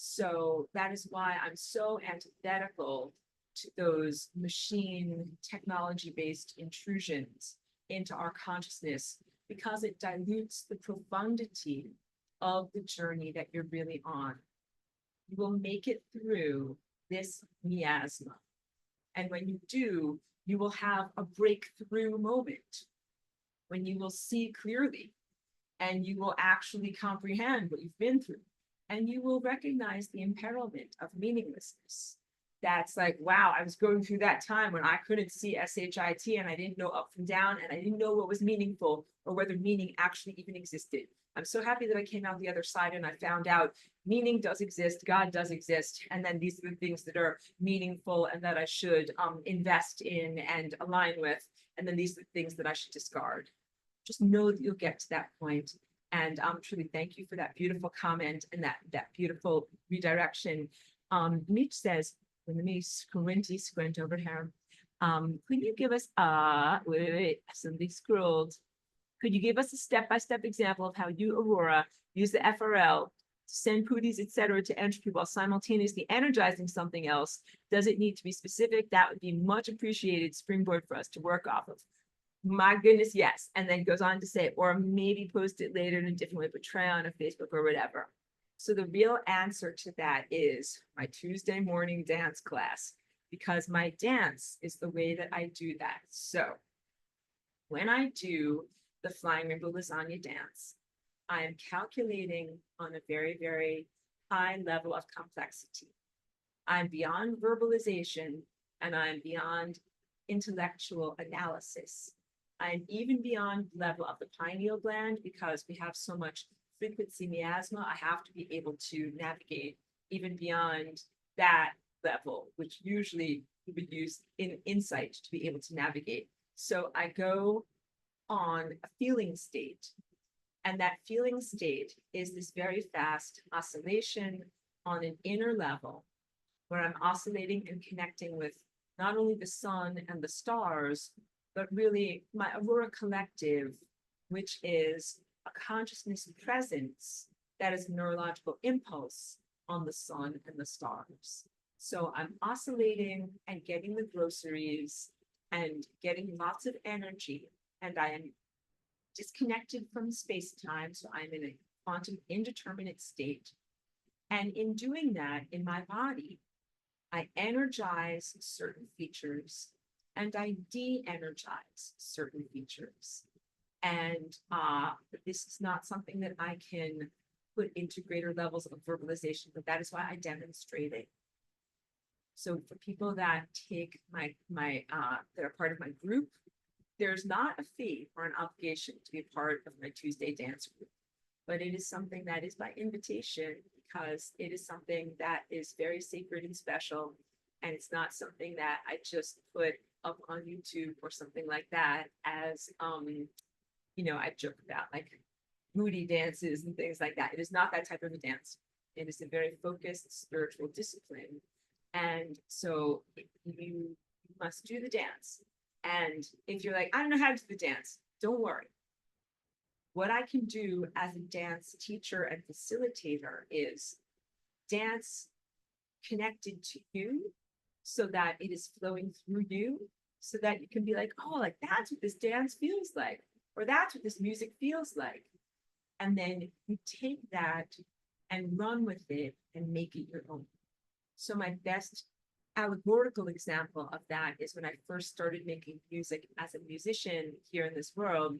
So that is why I'm so antithetical to those machine technology-based intrusions into our consciousness, because it dilutes the profundity of the journey that you're really on. You will make it through this miasma. And when you do, you will have a breakthrough moment when you will see clearly, and you will actually comprehend what you've been through. And you will recognize the imperilment of meaninglessness. That's like, wow, I was going through that time when I couldn't see SHIT, and I didn't know up from down, and I didn't know what was meaningful or whether meaning actually even existed. I'm so happy that I came out the other side and I found out meaning does exist, God does exist, and then these are the things that are meaningful and that I should invest in and align with, and then these are the things that I should discard. Just know that you'll get to that point. And truly thank you for that beautiful comment and that beautiful redirection. Mitch says, let me squint over here. Could you give us wait, somebody scrolled. Could you give us a step-by-step example of how you, Aurora, use the FRL to send pooties, etc., to entropy while simultaneously energizing something else? Does it need to be specific? That would be much appreciated springboard for us to work off of. My goodness, yes. And then goes on to say, or maybe post it later in a different way, but try on a Facebook or whatever. So the real answer to that is my Tuesday morning dance class, because my dance is the way that I do that. So when I do the Flying Rainbow Lasagna dance, I am calculating on a very, very high level of complexity. I'm beyond verbalization, and I'm beyond intellectual analysis. I'm even beyond the level of the pineal gland, because we have so much frequency miasma. I have to be able to navigate even beyond that level, which usually we would use in insight to be able to navigate. So I go on a feeling state, and that feeling state is this very fast oscillation on an inner level, where I'm oscillating and connecting with not only the sun and the stars, but really my Aurora collective, which is a consciousness presence that is a neurological impulse on the sun and the stars. So I'm oscillating and getting the groceries and getting lots of energy, and I am disconnected from space-time, so I'm in a quantum indeterminate state. And in doing that in my body, I energize certain features and I de-energize certain features. And this is not something that I can put into greater levels of verbalization, but that is why I demonstrate it. So for people that take that are part of my group, there's not a fee or an obligation to be a part of my Tuesday dance group, but it is something that is by invitation because it is something that is very sacred and special. And it's not something that I just put up on YouTube or something like that as, I joke about like moody dances and things like that. It is not that type of a dance. It is a very focused spiritual discipline. And so you must do the dance. And if you're like, I don't know how to do the dance, don't worry. What I can do as a dance teacher and facilitator is dance connected to you so that it is flowing through you so that you can be like, oh, like that's what this dance feels like, or that's what this music feels like. And then you take that and run with it and make it your own. So my best allegorical example of that is when I first started making music as a musician here in this world.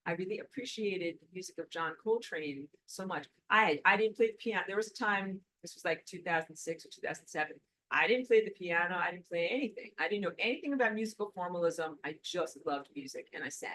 I really appreciated the music of John Coltrane so much. I didn't play the piano. There was a time, this was like 2006 or 2007. I didn't play the piano. I didn't play anything. I didn't know anything about musical formalism. I just loved music and I sang.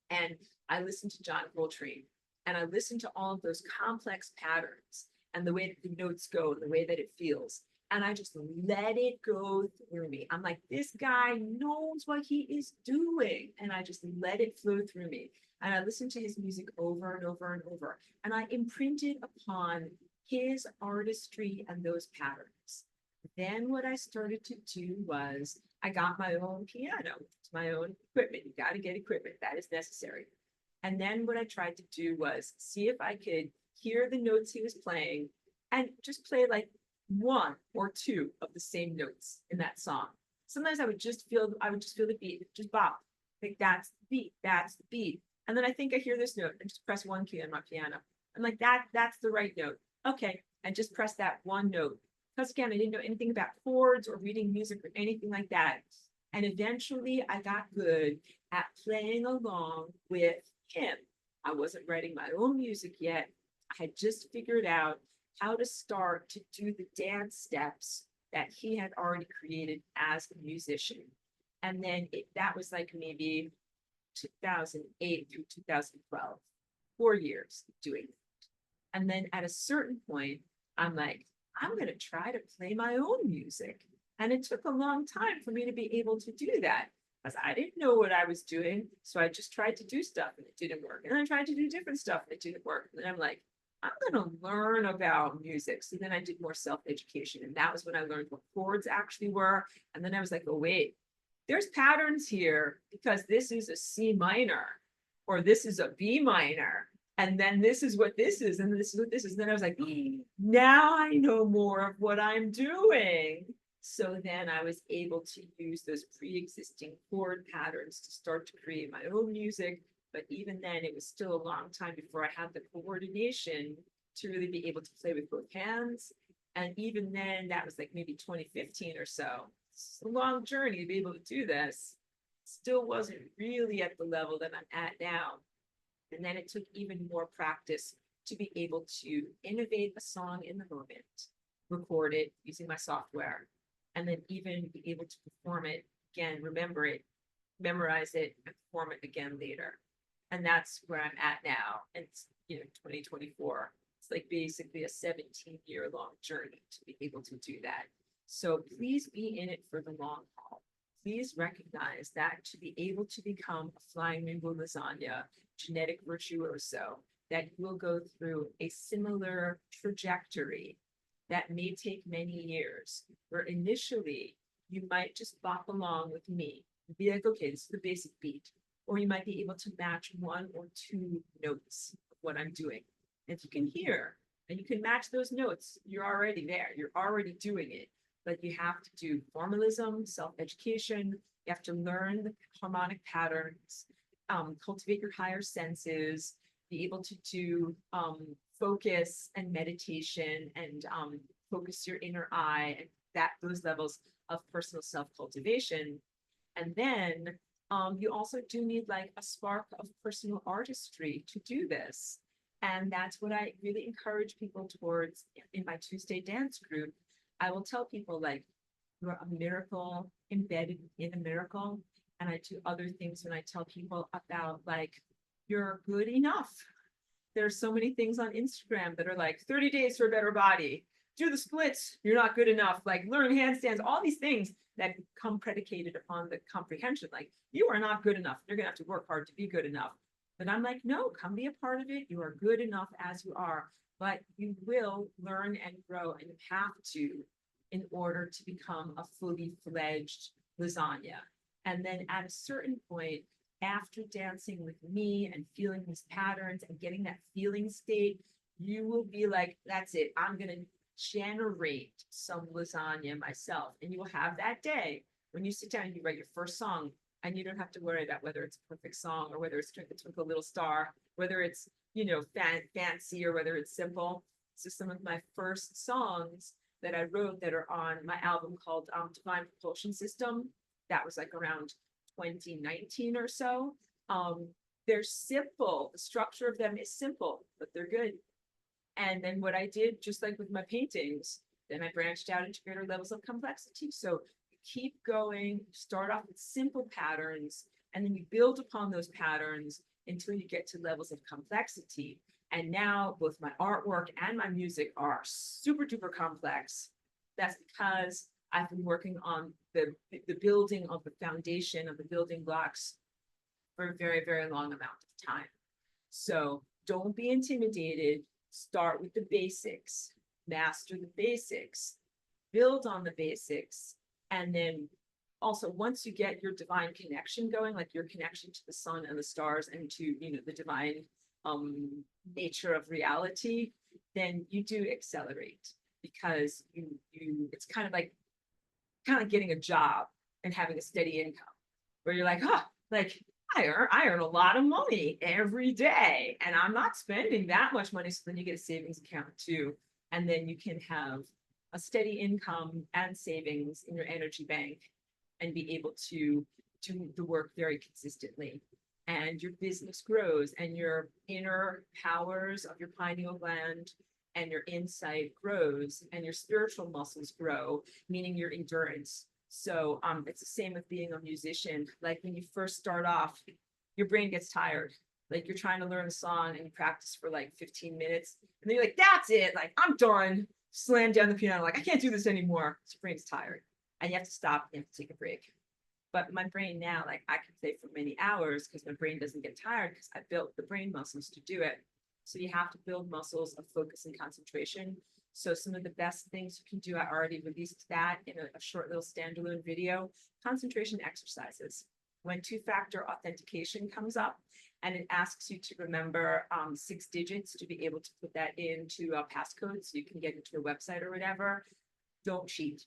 And I listened to John Coltrane and I listened to all of those complex patterns and the way that the notes go, the way that it feels. And I just let it go through me. I'm like, this guy knows what he is doing. And I just let it flow through me. And I listened to his music over and over and over. And I imprinted upon his artistry and those patterns. Then what I started to do was I got my own piano, my own equipment. You got to get equipment. That is necessary. And then what I tried to do was see if I could hear the notes he was playing and just play like one or two of the same notes in that song. Sometimes I would just feel the beat, just bop. Like that's the beat, that's the beat. And then I think I hear this note and just press one key on my piano. I'm like, that's the right note. Okay. And just press that one note. Because again, I didn't know anything about chords or reading music or anything like that. And eventually I got good at playing along with him. I wasn't writing my own music yet. I had just figured out how to start to do the dance steps that he had already created as a musician. And then that was like maybe 2008 through 2012, 4 years doing it. And then at a certain point, I'm like, I'm going to try to play my own music. And it took a long time for me to be able to do that because I didn't know what I was doing. So I just tried to do stuff and it didn't work. And I tried to do different stuff and it didn't work. And I'm like, I'm going to learn about music. So then I did more self-education. And that was when I learned what chords actually were. And then I was like, oh, wait, there's patterns here because this is a C minor or this is a B minor. And then this is what this is, and this is what this is. And then I was like, now I know more of what I'm doing. So then I was able to use those pre-existing chord patterns to start to create my own music. But even then, it was still a long time before I had the coordination to really be able to play with both hands. And even then, that was like maybe 2015 or so. It's a long journey to be able to do this. Still wasn't really at the level that I'm at now. And then it took even more practice to be able to innovate a song in the moment, record it using my software, and then even be able to perform it again, remember it, memorize it, and perform it again later. And that's where I'm at now. And it's 2024. It's like basically a 17-year-long journey to be able to do that. So please be in it for the long haul. Please recognize that to be able to become a flying rainbow lasagna, genetic virtuoso, that you will go through a similar trajectory that may take many years, where initially you might just bop along with me and be like, okay, this is the basic beat. Or you might be able to match one or two notes of what I'm doing. And if you can hear and you can match those notes, you're already there. You're already doing it. But you have to do formalism, self-education. You have to learn the harmonic patterns, cultivate your higher senses, be able to do focus and meditation and focus your inner eye and those levels of personal self-cultivation. And then you also do need like a spark of personal artistry to do this. And that's what I really encourage people towards in my Tuesday dance group. I will tell people like, you're a miracle embedded in a miracle. And I do other things when I tell people about like, you're good enough. There's so many things on Instagram that are like 30 days for a better body, do the splits, you're not good enough, like learn handstands, all these things that come predicated upon the comprehension. Like you are not good enough. You're gonna have to work hard to be good enough. But I'm like, no, come be a part of it. You are good enough as you are, but you will learn and grow, and you have to in order to become a fully fledged lasagna. And then at a certain point, after dancing with me and feeling these patterns and getting that feeling state, you will be like, that's it. I'm going to generate some lasagna myself. And you will have that day when you sit down and you write your first song, and you don't have to worry about whether it's a perfect song or whether it's Twinkle Little Star, whether it's, you know, fancy or whether it's simple. So some of my first songs that I wrote that are on my album called Divine Propulsion System, that was like around 2019 or so. They're simple. The structure of them is simple, but they're good. And then what I did, just like with my paintings, then I branched out into greater levels of complexity. So you keep going, start off with simple patterns, and then you build upon those patterns until you get to levels of complexity. And now both my artwork and my music are super duper complex. That's because I've been working on the building of the foundation of the building blocks for a very, very long amount of time. So don't be intimidated. Start with the basics, master the basics, build on the basics. And then also once you get your divine connection going, like your connection to the sun and the stars and to, you know, the divine nature of reality, then you do accelerate, because you it's kind of like getting a job and having a steady income where you're like, huh, like I earn a lot of money every day and I'm not spending that much money. So then you get a savings account too. And then you can have a steady income and savings in your energy bank and be able to do the work very consistently. And your business grows and your inner powers of your pineal gland and your insight grows and your spiritual muscles grow, meaning your endurance. So it's the same with being a musician. Like when you first start off, your brain gets tired. Like you're trying to learn a song and you practice for like 15 minutes. And then you're like, that's it. Like, I'm done. Slam down the piano. Like, I can't do this anymore. So your brain's tired. And you have to stop. You have to take a break. But my brain now, like I can play for many hours because my brain doesn't get tired because I built the brain muscles to do it. So you have to build muscles of focus and concentration. So some of the best things you can do, I already released that in a short little standalone video, concentration exercises. When two-factor authentication comes up and it asks you to remember 6 digits to be able to put that into a passcode so you can get into a website or whatever, don't cheat.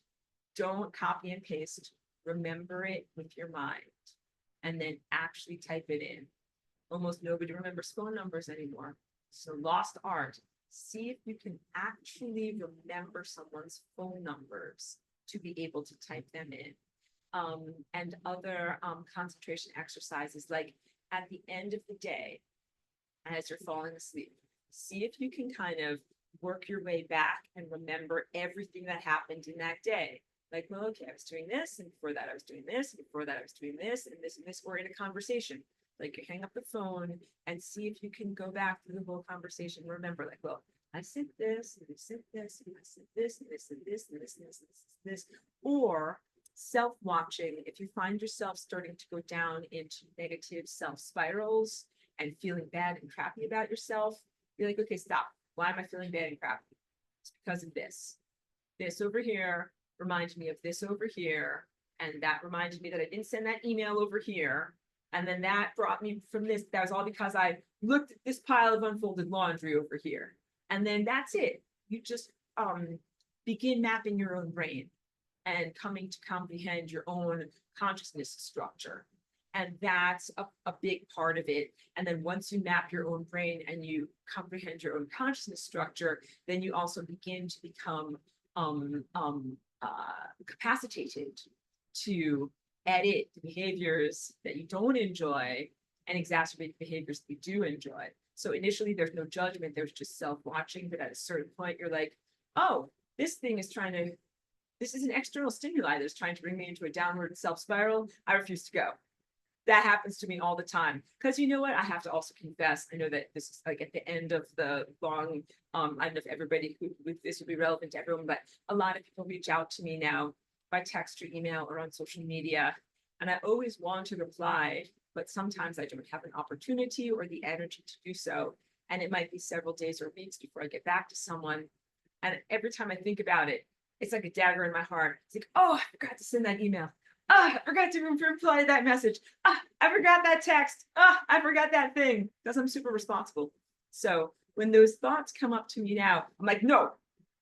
Don't copy and paste. Remember it with your mind and then actually type it in. Almost nobody remembers phone numbers anymore. So lost art. See if you can actually remember someone's phone numbers to be able to type them in. And other concentration exercises, like at the end of the day, as you're falling asleep, see if you can kind of work your way back and remember everything that happened in that day. Like, well, okay, I was doing this, and before that I was doing this, and before that I was doing this, and this, or in a conversation. Like you hang up the phone and see if you can go back to the whole conversation. Remember, like, well, I said this, and I said this, and I said this, and I said this, and this, and this, and this, or self-watching. If you find yourself starting to go down into negative self-spirals and feeling bad and crappy about yourself, you're like, okay, stop. Why am I feeling bad and crappy? It's because of this. This over here reminds me of this over here, and that reminded me that I didn't send that email over here. And then that brought me from this. That was all because I looked at this pile of unfolded laundry over here. And then that's it. You just begin mapping your own brain and coming to comprehend your own consciousness structure. And that's a big part of it. And then once you map your own brain and you comprehend your own consciousness structure, then you also begin to become capacitated to edit the behaviors that you don't enjoy and exacerbate the behaviors that you do enjoy. So initially there's no judgment, there's just self-watching, but at a certain point you're like, oh, this thing is trying to, this is an external stimuli that's trying to bring me into a downward self-spiral. I refuse to go. That happens to me all the time. Because you know what? I have to also confess, I know that this is like at the end of the long, I don't know if everybody who this will be relevant to everyone, but a lot of people reach out to me now by text or email or on social media. And I always want to reply, but sometimes I don't have an opportunity or the energy to do so. And it might be several days or weeks before I get back to someone. And every time I think about it, it's like a dagger in my heart. It's like, oh, I forgot to send that email. I forgot to reply to that message. I forgot that text. I forgot that thing, because I'm super responsible. So when those thoughts come up to me now, I'm like, no,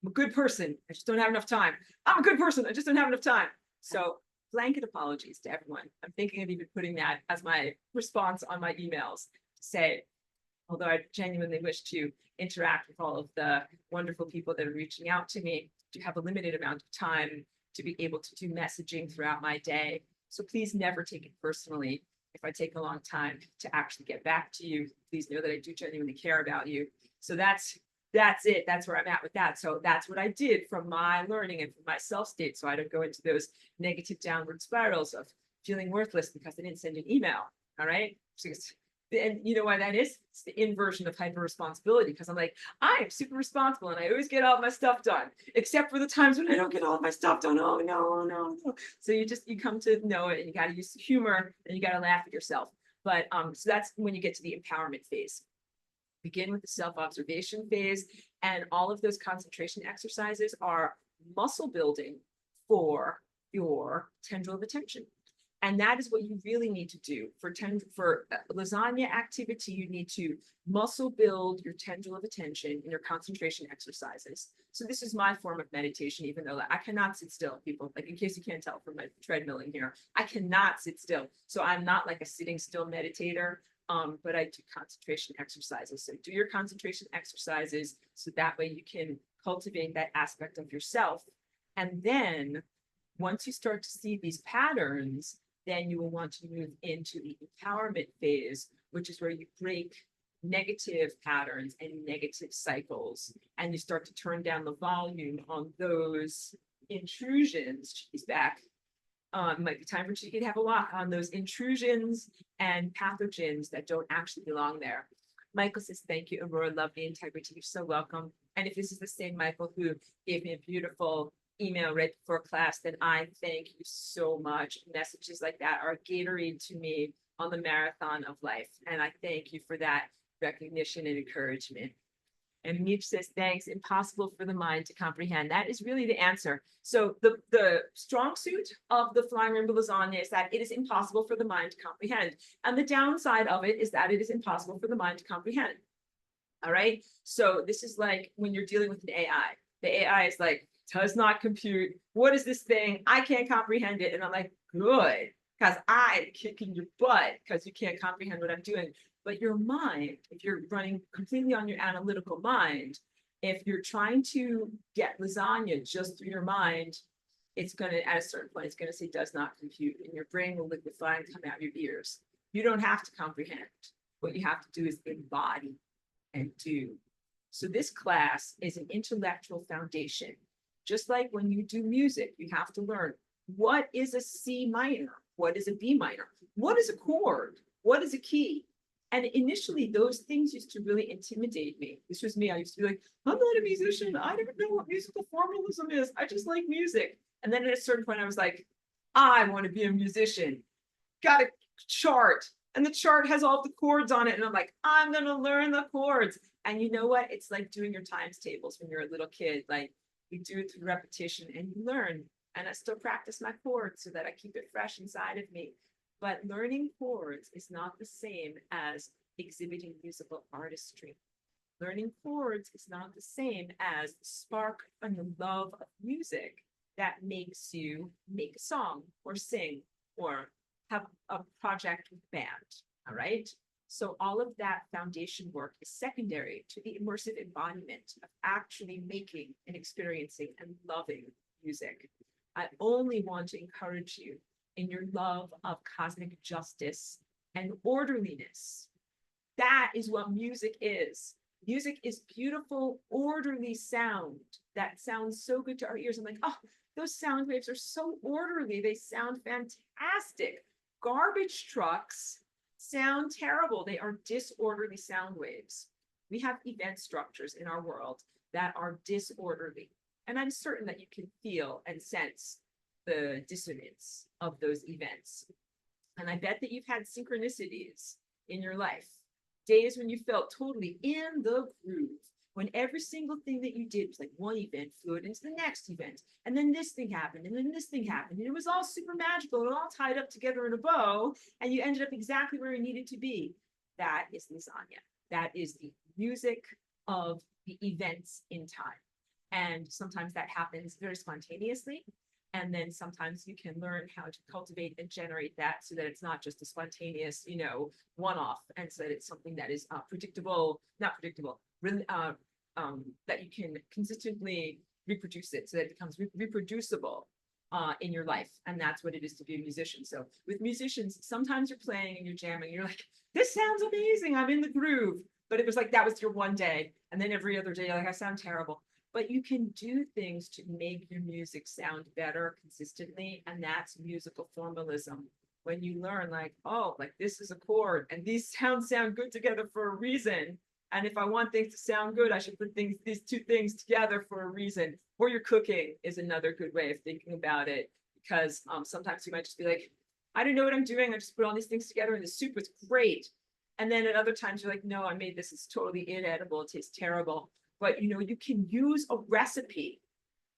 I'm a good person. I just don't have enough time. I'm a good person. I just don't have enough time. So blanket apologies to everyone. I'm thinking of even putting that as my response on my emails to say, although I genuinely wish to interact with all of the wonderful people that are reaching out to me, to have a limited amount of time to be able to do messaging throughout my day. So please never take it personally if I take a long time to actually get back to you. Please know that I do genuinely care about you. So that's it. That's where I'm at with that. So that's what I did from my learning and from my self state. So I don't go into those negative downward spirals of feeling worthless because I didn't send an email. All right. And you know why that is? It's the inversion of hyper responsibility, because I'm like, I am super responsible and I always get all my stuff done, except for the times when I don't get all my stuff done. Oh no. So you come to know it, and you got to use humor and you got to laugh at yourself. But so that's when you get to the empowerment phase. Begin with the self-observation phase, and all of those concentration exercises are muscle building for your tendril of attention. And that is what you really need to do for lasagna activity. You need to muscle build your tendril of attention in your concentration exercises. So this is my form of meditation, even though I cannot sit still, people, like in case you can't tell from my treadmill in here, I cannot sit still. So I'm not like a sitting still meditator, but I do concentration exercises. So do your concentration exercises so that way you can cultivate that aspect of yourself. And then once you start to see these patterns, then you will want to move into the empowerment phase, which is where you break negative patterns and negative cycles, and you start to turn down the volume on those intrusions. She's back. Might be time for Chicky to have a walk on those intrusions and pathogens that don't actually belong there. Michael says, thank you, Aurora, love the integrity. You're so welcome. And if this is the same Michael who gave me a beautiful email right before class, then I thank you so much. Messages like that are Gatorade to me on the marathon of life. And I thank you for that recognition and encouragement. And Mitch says, thanks, impossible for the mind to comprehend. That is really the answer. So the strong suit of the flying rainbow lasagna is that it is impossible for the mind to comprehend. And the downside of it is that it is impossible for the mind to comprehend. All right. So this is like when you're dealing with an AI. The AI is like, does not compute. What is this thing? I can't comprehend it. And I'm like, good, because I'm kicking your butt because you can't comprehend what I'm doing. But your mind, if you're running completely on your analytical mind, if you're trying to get lasagna just through your mind, it's going to, at a certain point, it's going to say does not compute, and your brain will liquefy and come out your ears. You don't have to comprehend. What you have to do is embody and do. So this class is an intellectual foundation. Just like when you do music, you have to learn what is a C minor, what is a B minor, what is a chord, what is a key. And initially, those things used to really intimidate me. This was me. I used to be like, I'm not a musician. I don't know what musical formalism is. I just like music. And then at a certain point, I was like, I want to be a musician. Got a chart. And the chart has all the chords on it. And I'm like, I'm going to learn the chords. And you know what? It's like doing your times tables when you're a little kid. Like, you do it through repetition and you learn. And I still practice my chords so that I keep it fresh inside of me. But learning chords is not the same as exhibiting musical artistry. Learning chords is not the same as the spark and the love of music that makes you make a song or sing or have a project with band. All right. So all of that foundation work is secondary to the immersive embodiment of actually making and experiencing and loving music. I only want to encourage you in your love of cosmic justice and orderliness. That is what music is. Music is beautiful, orderly sound that sounds so good to our ears. I'm like, oh, those sound waves are so orderly. They sound fantastic. Garbage trucks sound terrible. They are disorderly sound waves. We have event structures in our world that are disorderly. And I'm certain that you can feel and sense the dissonance of those events. And I bet that you've had synchronicities in your life, days when you felt totally in the groove, when every single thing that you did was like one event flowed into the next event, and then this thing happened, and then this thing happened, and it was all super magical and all tied up together in a bow, and you ended up exactly where you needed to be. That is lasagna. That is the music of the events in time. And sometimes that happens very spontaneously. And then sometimes you can learn how to cultivate and generate that so that it's not just a spontaneous, one-off, and so that it's something that is predictable, not predictable, that you can consistently reproduce it so that it becomes reproducible in your life. And that's what it is to be a musician. So with musicians, sometimes you're playing and you're jamming, and you're like, this sounds amazing, I'm in the groove. But it was like, that was your one day. And then every other day, like, I sound terrible. But you can do things to make your music sound better consistently. And that's musical formalism. When you learn like, oh, like this is a chord and these sounds sound good together for a reason. And if I want things to sound good, I should put these two things together for a reason. Or your cooking is another good way of thinking about it. Because sometimes you might just be like, I don't know what I'm doing. I just put all these things together and the soup was great. And then at other times you're like, no, I made this, it's totally inedible, it tastes terrible. But you can use a recipe,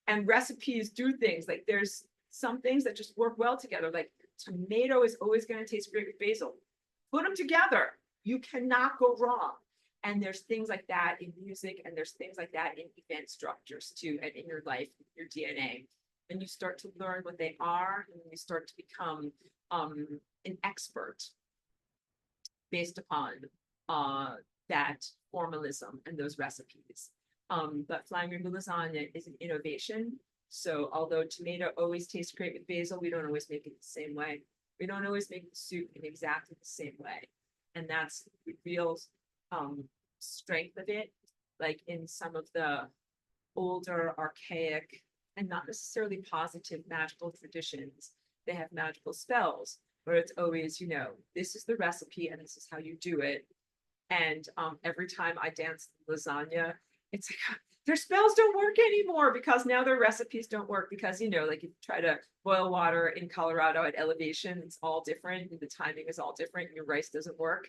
and recipes do things like there's some things that just work well together. Like tomato is always going to taste great with basil. Put them together. You cannot go wrong. And there's things like that in music, and there's things like that in event structures too, and in your life, your DNA. And you start to learn what they are, and you start to become an expert based upon that formalism and those recipes. But flying rainbow lasagna is an innovation. So although tomato always tastes great with basil, we don't always make it the same way. We don't always make the soup in exactly the same way. And that's the real strength of it. Like in some of the older, archaic, and not necessarily positive magical traditions, they have magical spells where it's always, this is the recipe and this is how you do it. And every time I dance lasagna, it's like their spells don't work anymore because now their recipes don't work because, like if you try to boil water in Colorado at elevation, it's all different. And the timing is all different. And your rice doesn't work.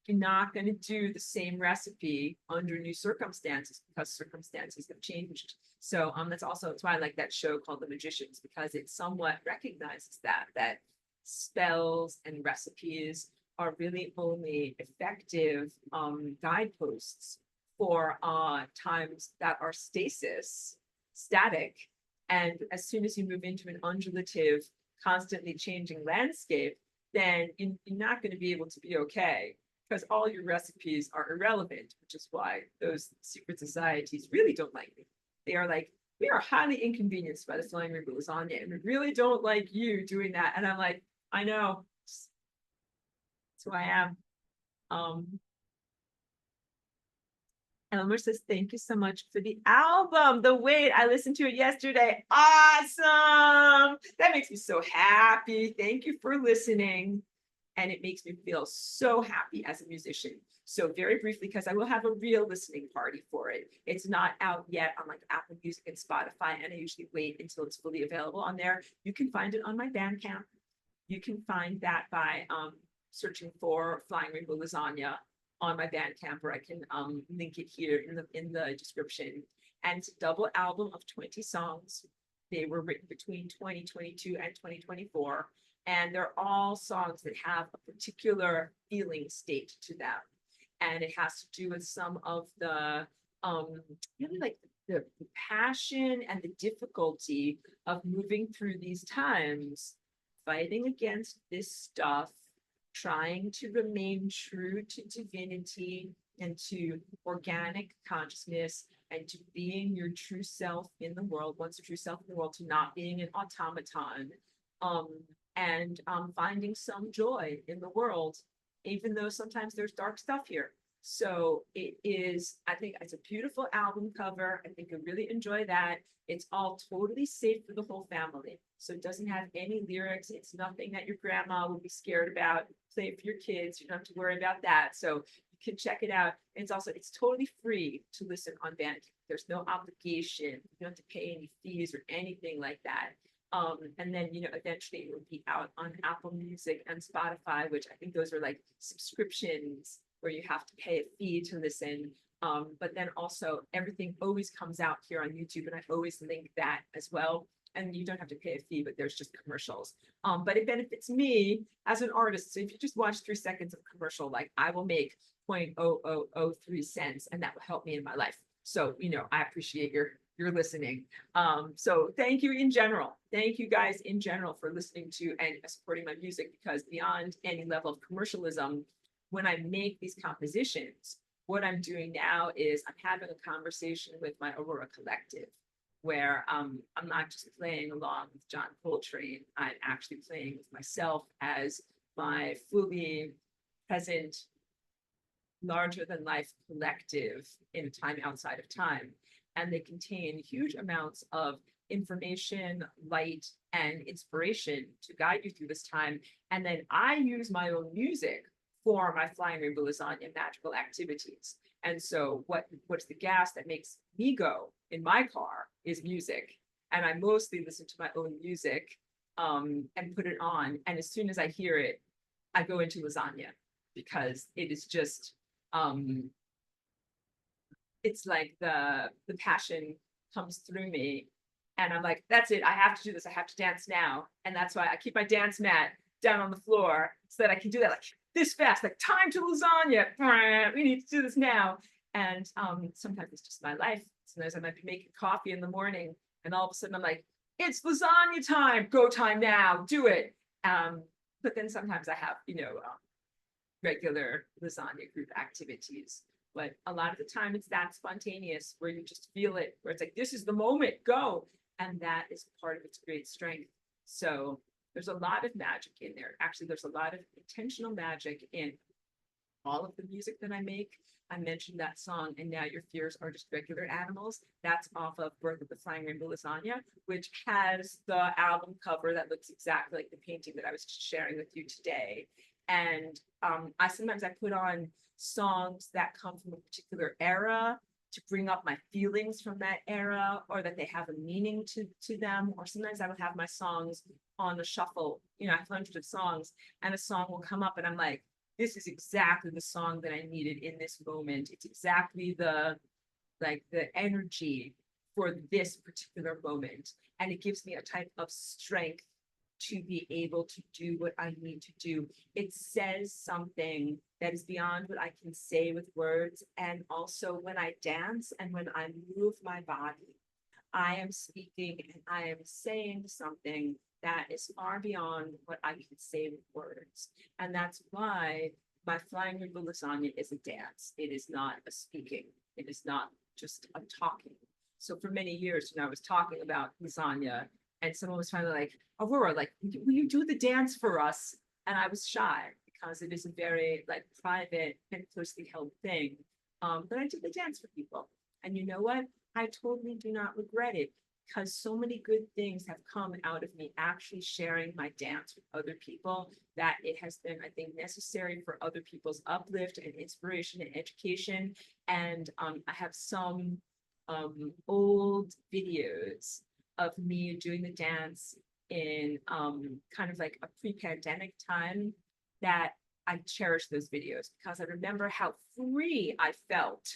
You're not going to do the same recipe under new circumstances because circumstances have changed. So that's why I like that show called The Magicians, because it somewhat recognizes that spells and recipes are really only effective guideposts for times that are static. And as soon as you move into an undulative, constantly changing landscape, then you're not going to be able to be okay, because all your recipes are irrelevant, which is why those secret societies really don't like me. They are like, we are highly inconvenienced by the flying rainbow lasagna, and we really don't like you doing that. And I'm like, I know. That's who I am. Elmer says, thank you so much for the album. The Wait, I listened to it yesterday. Awesome. That makes me so happy. Thank you for listening. And it makes me feel so happy as a musician. So very briefly, because I will have a real listening party for it. It's not out yet on like Apple Music and Spotify, and I usually wait until it's fully available on there. You can find it on my Bandcamp. You can find that by searching for Flying Rainbow Lasagna on my Bandcamp, or I can link it here in the description. And it's a double album of 20 songs. They were written between 2022 and 2024. And they're all songs that have a particular feeling state to them. And it has to do with some of the really like the passion and the difficulty of moving through these times, fighting against this stuff, trying to remain true to divinity and to organic consciousness and to being your true self in the world, once a true self in the world, to not being an automaton, um, and finding some joy in the world, even though sometimes there's dark stuff here. So it is, I think it's a beautiful album cover. I think you'll really enjoy that. It's all totally safe for the whole family. So it doesn't have any lyrics. It's nothing that your grandma would be scared about. Play it for your kids. You don't have to worry about that. So you can check it out. And it's also, it's totally free to listen on Bandcamp. There's no obligation. You don't have to pay any fees or anything like that. And then, you know, eventually it will be out on Apple Music and Spotify, which I think those are like subscriptions where you have to pay a fee to listen. But then also everything always comes out here on YouTube, and I always link that as well. And you don't have to pay a fee, but there's just commercials. But it benefits me as an artist. So if you just watch 3 seconds of commercial, like I will make 0.0003 cents, and that will help me in my life. So, you know, I appreciate your listening. So thank you in general. Thank you guys in general for listening to and supporting my music, because beyond any level of commercialism, when I make these compositions, what I'm doing now is I'm having a conversation with my Aurora Collective, where I'm not just playing along with John Coltrane, I'm actually playing with myself as my fully present, larger than life collective in a time outside of time. And they contain huge amounts of information, light, and inspiration to guide you through this time. And then I use my own music for my flying rainbow lasagna magical activities. And so what's the gas that makes me go in my car is music. And I mostly listen to my own music and put it on. And as soon as I hear it, I go into lasagna, because it is just, it's like the passion comes through me. And I'm like, that's it. I have to do this. I have to dance now. And that's why I keep my dance mat down on the floor so that I can do that like this fast, like time to lasagna. We need to do this now. And sometimes it's just my life. Sometimes I might be making coffee in the morning, and all of a sudden I'm like, it's lasagna time. Go time now. Do it. But then sometimes I have, you know, regular lasagna group activities. But a lot of the time it's that spontaneous where you just feel it, where it's like, this is the moment, go. And that is part of its great strength. So there's a lot of magic in there. Actually, there's a lot of intentional magic in all of the music that I make. I mentioned that song, And Now Your Fears Are Just Regular Animals. That's off of Birth of the Flying Rainbow Lasagna, which has the album cover that looks exactly like the painting that I was sharing with you today. And I sometimes put on songs that come from a particular era to bring up my feelings from that era, or that they have a meaning to them. Or sometimes I will have my songs on a shuffle. You know, I have hundreds of songs, and a song will come up and I'm like, this is exactly the song that I needed in this moment. It's exactly the energy for this particular moment. And it gives me a type of strength to be able to do what I need to do. It says something that is beyond what I can say with words. And also when I dance and when I move my body, I am speaking and I am saying something that is far beyond what I can say with words. And that's why my flying rainbow lasagna is a dance. It is not a speaking. It is not just a talking. So for many years, when I was talking about lasagna, and someone was finally like, Aurora, like, will you do the dance for us? And I was shy because it is a very like private and closely held thing. But I did the dance for people. And you know what? I totally do not regret it, because so many good things have come out of me actually sharing my dance with other people, that it has been, I think, necessary for other people's uplift and inspiration and education. And I have some old videos of me doing the dance in kind of like a pre-pandemic time, that I cherish those videos, because I remember how free I felt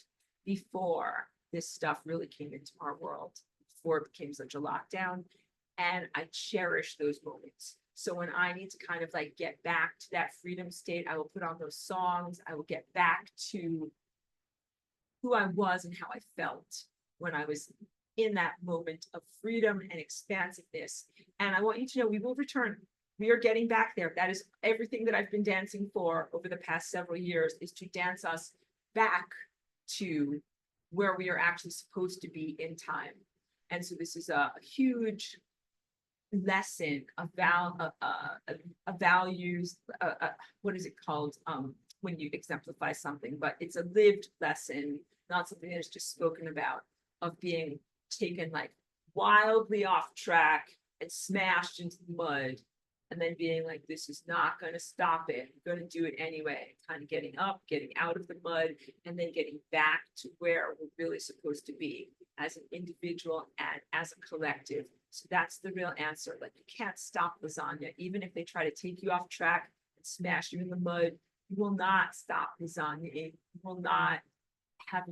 before this stuff really came into our world, before it became such a lockdown. And I cherish those moments. So when I need to kind of like get back to that freedom state, I will put on those songs. I will get back to who I was and how I felt when I was in that moment of freedom and expansiveness. And I want you to know we will return. we are getting back there. That is everything that I've been dancing for over the past several years, is to dance us back to where we are actually supposed to be in time. And so this is a huge lesson, a values, what is it called? When you exemplify something, but it's a lived lesson, not something that is just spoken about, of being taken like wildly off track and smashed into the mud, and then being like, this is not going to stop it. I'm going to do it anyway. Kind of getting up, getting out of the mud, and then getting back to where we're really supposed to be as an individual and as a collective. So that's the real answer. Like, you can't stop lasagna, even if they try to take you off track and smash you in the mud. You will not stop lasagna. You will not have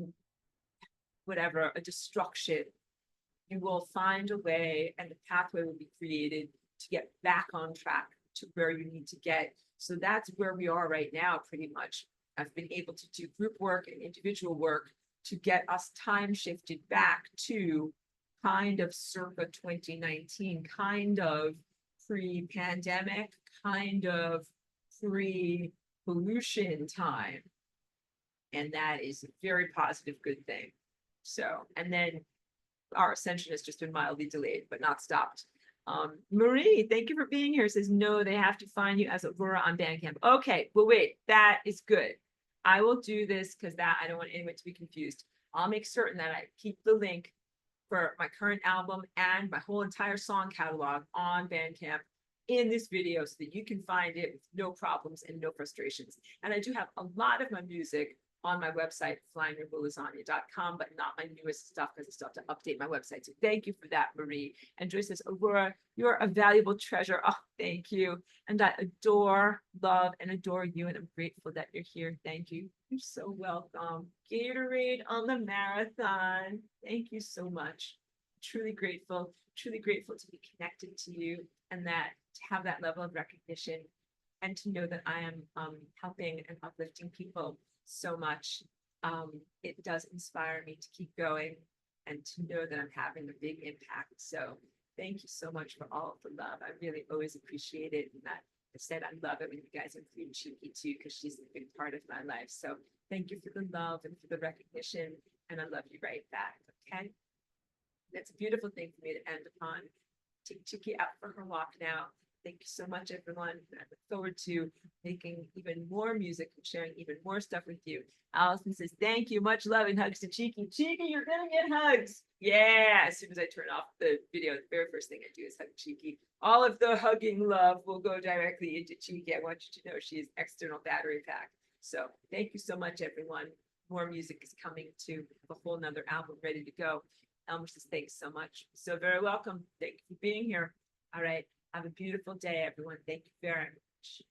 whatever, a destruction. You will find a way, and the pathway will be created to get back on track to where you need to get. So that's where we are right now, pretty much. I've been able to do group work and individual work to get us time shifted back to kind of circa 2019, kind of pre-pandemic, kind of pre-pollution time. And that is a very positive, good thing. So, and then our ascension has just been mildly delayed, but not stopped. Marie, thank you for being here. Says, no, they have to find you as Aurora on Bandcamp. Okay, well, wait, that is good. I will do this because that I don't want anyone to be confused. I'll make certain that I keep the link for my current album and my whole entire song catalog on Bandcamp in this video so that you can find it with no problems and no frustrations. And I do have a lot of my music on my website, flyingriverlasagna.com, but not my newest stuff because I still have to update my website. So thank you for that, Marie. And Joyce says, Aurora, you're a valuable treasure. Oh, thank you. And I adore, love, and adore you. And I'm grateful that you're here. Thank you. You're so welcome. Gatorade on the marathon. Thank you so much. Truly grateful to be connected to you, and that to have that level of recognition, and to know that I am helping and uplifting people so much. It does inspire me to keep going and to know that I'm having a big impact. So thank you so much for all of the love. I really always appreciate it. And that I said, I love it when you guys include Cheeky too, because she's a big part of my life. So thank you for the love and for the recognition. And I love you right back. Okay. That's a beautiful thing for me to end upon. Take Cheeky out for her walk now. Thank you so much, everyone. I look forward to making even more music and sharing even more stuff with you. Allison says, thank you. Much love and hugs to Cheeky. Cheeky, you're going to get hugs. Yeah. As soon as I turn off the video, the very first thing I do is hug Cheeky. All of the hugging love will go directly into Cheeky. I want you to know she is external battery pack. So thank you so much, everyone. More music is coming to a whole nother album ready to go. Elmer says, thanks so much. So very welcome. Thank you for being here. All right. Have a beautiful day, everyone. Thank you very much.